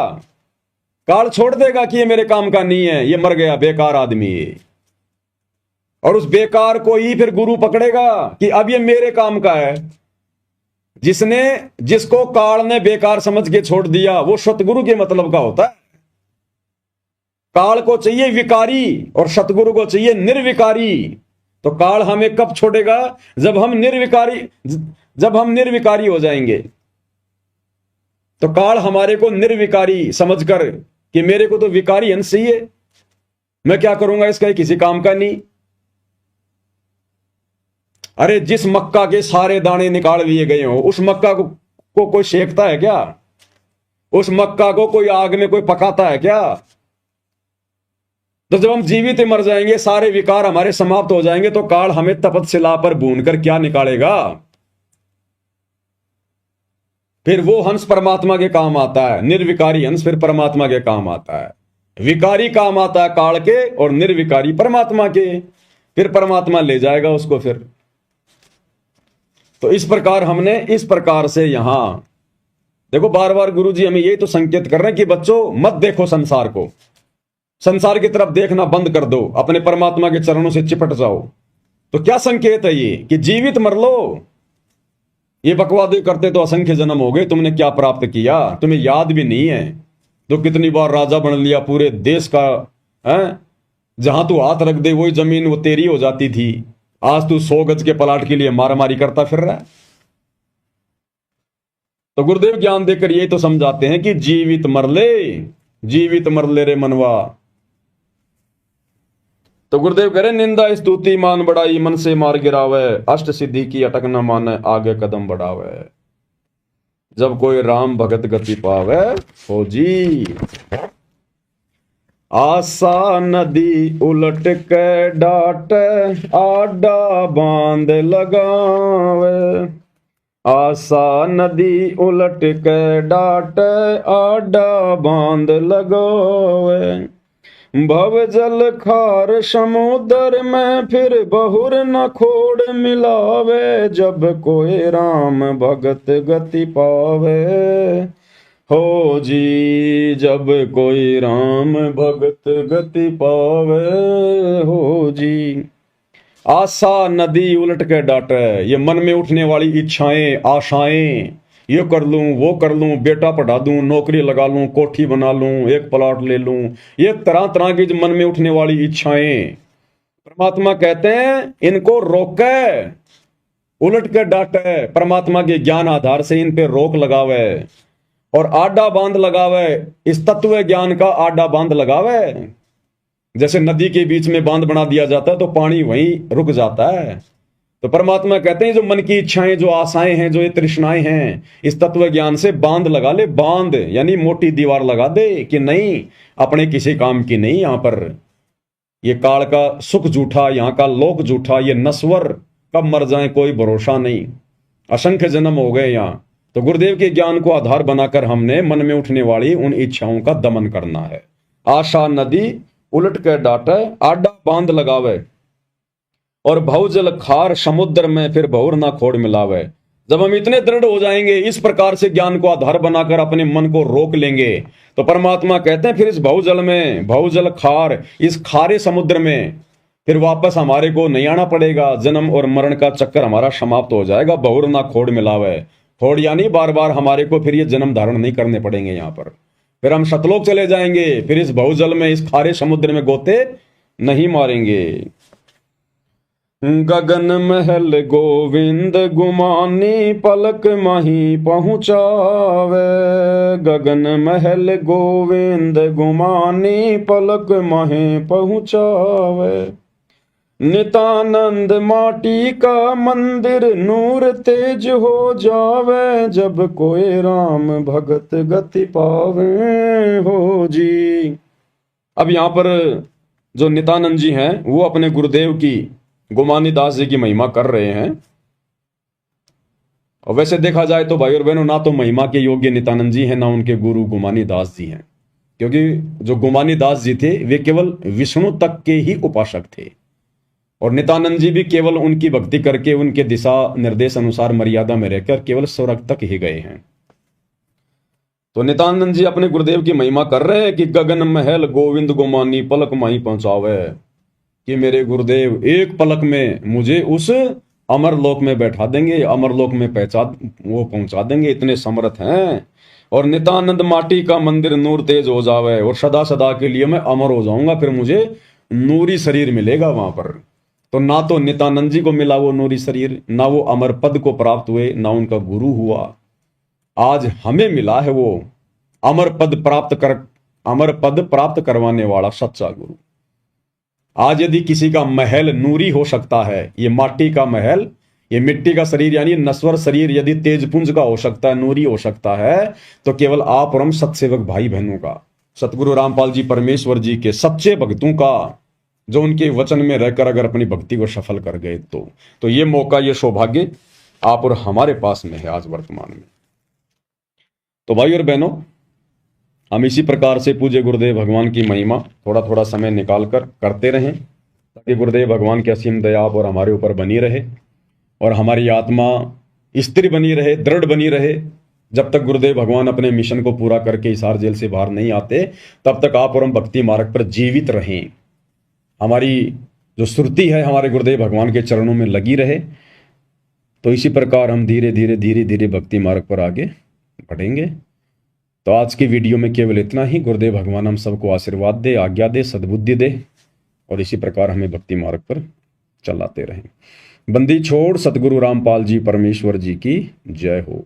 काल छोड़ देगा कि ये मेरे काम का नहीं है, ये मर गया, बेकार आदमी है। और उस बेकार को ही फिर गुरु पकड़ेगा कि अब ये मेरे काम का है। जिसको काल ने बेकार समझ के छोड़ दिया वो सतगुरु के मतलब का होता है। काल को चाहिए विकारी और सतगुरु को चाहिए निर्विकारी। तो काल हमें कब छोड़ेगा? जब हम निर्विकारी हो जाएंगे। तो काल हमारे को निर्विकारी समझकर कि मेरे को तो विकारी अंश ही है, मैं क्या करूंगा, इसका किसी काम का नहीं। अरे जिस मक्का के सारे दाने निकाल दिए गए हो, उस मक्का को कोई सेकता है क्या? उस मक्का को कोई आग में कोई पकाता है क्या? तो जब हम जीवित मर जाएंगे, सारे विकार हमारे समाप्त हो जाएंगे, तो काल हमें तपतशिला पर भूनकर क्या निकालेगा? फिर वो हंस परमात्मा के काम आता है। निर्विकारी हंस फिर परमात्मा के काम आता है। विकारी काम आता है काल के और निर्विकारी परमात्मा के। फिर परमात्मा ले जाएगा उसको फिर। तो इस प्रकार से यहां देखो, बार बार गुरु जी हमें यही तो संकेत कर रहे हैं कि बच्चों मत देखो संसार को, संसार की तरफ देखना बंद कर दो, अपने परमात्मा के चरणों से चिपट जाओ। तो क्या संकेत है ये कि जीवित मर लो। ये बकवादे करते तो असंख्य जन्म हो गए, तुमने क्या प्राप्त किया तुम्हें याद भी नहीं है। तो कितनी बार राजा बन लिया पूरे देश का, है? जहां तू हाथ रख दे वही जमीन वो तेरी हो जाती थी। आज तू 100 गज के प्लाट के लिए मारामारी करता फिर रहा है। तो गुरुदेव ज्ञान देकर ये तो समझाते हैं कि जीवित मर ले रे मनवा। तो गुरुदेव कह रहे निंदा स्तुति मान बढ़ाई, मन से मार गिरावे, अष्ट सिद्धि की अटक न माने, आगे कदम बढ़ावे। जब कोई राम भगत गति पावे, हो जी। आशा नदी उलट के डाट, आडा बांध लगावे। आशा नदी उलट के डाट, आडा बांध लगावे। भव जल खार समुद्र में, फिर बहुर न खोड़ मिलावे। जब कोई राम भगत गति पावे, हो जी। जब कोई राम भगत गति पावे, हो जी। आशा नदी उलट के डाटे, ये मन में उठने वाली इच्छाएं, आशाएं, ये कर लूं वो कर लूं, बेटा पढ़ा दूं, नौकरी लगा लूं, कोठी बना लूं, एक प्लॉट ले लूं, ये तरह तरह की जो मन में उठने वाली इच्छाएं, परमात्मा कहते हैं इनको रोके, उलट के डाटे। परमात्मा के ज्ञान आधार से इन पे रोक लगावे और आडा बांध लगावे। इस तत्व ज्ञान का आडा बांध लगावे। जैसे नदी के बीच में बांध बना दिया जाता है तो पानी वहीं रुक जाता है। तो परमात्मा कहते हैं जो मन की इच्छाएं, जो आशाएं हैं, जो ये तृष्णाएं हैं, इस तत्व ज्ञान से बांध लगा ले। बांध यानी मोटी दीवार लगा दे कि नहीं, अपने किसी काम की नहीं। यहां पर ये काल का सुख झूठा, यहां का लोक झूठा, ये नश्वर, कब मर जाए कोई भरोसा नहीं। असंख्य जन्म हो गए यहां। तो गुरुदेव के ज्ञान को आधार बनाकर हमने मन में उठने वाली उन इच्छाओं का दमन करना है। आशा नदी उलट के डाटे, आडा बांध लगावे। और भवजल खार समुद्र में, फिर बहुर ना खोड़ मिलावे। जब हम इतने दृढ़ हो जाएंगे, इस प्रकार से ज्ञान को आधार बनाकर अपने मन को रोक लेंगे, तो परमात्मा कहते हैं फिर इस भवजल में, भवजल खार, इस खारे समुद्र में फिर वापस हमारे को नहीं आना पड़ेगा। जन्म और मरण का चक्कर हमारा समाप्त हो जाएगा। बहुर ना खोड़ मिलावे, खोड़ यानी बार बार हमारे को फिर ये जन्म धारण नहीं करने पड़ेंगे। यहाँ पर फिर हम सतलोक चले जाएंगे। फिर इस बहुजल में, इस खारे समुद्र में गोते नहीं मारेंगे। गगन महल गोविंद गुमानी, पलक माही पहुंचावे। गगन महल गोविंद गुमानी, पलक माही पहुंचावे। नितानंद माटी का मंदिर, नूर तेज हो जावे। जब कोई राम भगत गति पावे, हो जी। अब यहां पर जो नितानंद जी हैं वो अपने गुरुदेव की, गुमानी दास जी की महिमा कर रहे हैं। और वैसे देखा जाए तो भाई और बहनों, ना तो महिमा के योग्य नितानंद जी हैं, ना उनके गुरु गुमानी दास जी हैं। क्योंकि जो गुमानी दास जी थे वे केवल विष्णु तक के ही उपासक थे, और नितानंद जी भी केवल उनकी भक्ति करके, उनके दिशा निर्देश अनुसार मर्यादा में रहकर केवल स्वर्ग तक ही गए हैं। तो नितानंद जी अपने गुरुदेव की महिमा कर रहे हैं कि गगन महल गोविंद गुमानी, पलक माही पहुंचावे। कि मेरे गुरुदेव एक पलक में मुझे उस अमरलोक में बैठा देंगे, अमरलोक में पहुंचा देंगे, इतने समर्थ हैं। और नित्यानंद माटी का मंदिर नूर तेज हो जावे और सदा सदा के लिए मैं अमर हो जाऊंगा, फिर मुझे नूरी शरीर मिलेगा वहां पर। तो ना तो नित्यानंद जी को मिला वो नूरी शरीर, ना वो अमर पद को प्राप्त हुए, ना उनका गुरु हुआ। आज हमें मिला है वो अमर पद प्राप्त करवाने वाला सच्चा गुरु। आज यदि किसी का महल नूरी हो सकता है, ये माटी का महल, ये मिट्टी का शरीर यानी नश्वर शरीर यदि तेजपुंज का हो सकता है, नूरी हो सकता है, तो केवल आप और हम सत्सेवक भाई बहनों का, सतगुरु रामपाल जी परमेश्वर जी के सच्चे भक्तों का, जो उनके वचन में रहकर अगर अपनी भक्ति को सफल कर गए तो ये मौका, ये सौभाग्य आप और हमारे पास में है आज वर्तमान में। तो भाई और बहनों, हम इसी प्रकार से पूज्य गुरुदेव भगवान की महिमा थोड़ा थोड़ा समय निकाल कर करते रहें, ताकि गुरुदेव भगवान की असीम दया आप और हमारे ऊपर बनी रहे और हमारी आत्मा स्थिर बनी रहे, दृढ़ बनी रहे। जब तक गुरुदेव भगवान अपने मिशन को पूरा करके हिसार जेल से बाहर नहीं आते, तब तक आप और हम भक्ति मार्ग पर जीवित रहें। हमारी जो श्रुति है हमारे गुरुदेव भगवान के चरणों में लगी रहे। तो इसी प्रकार हम धीरे धीरे भक्ति मार्ग पर आगे बढ़ेंगे। तो आज की वीडियो में केवल इतना ही। गुरुदेव भगवान हम सबको आशीर्वाद दे, आज्ञा दे, सद्बुद्धि दे और इसी प्रकार हमें भक्ति मार्ग पर चलाते रहें। बंदी छोड़ सतगुरु रामपाल जी परमेश्वर जी की जय हो।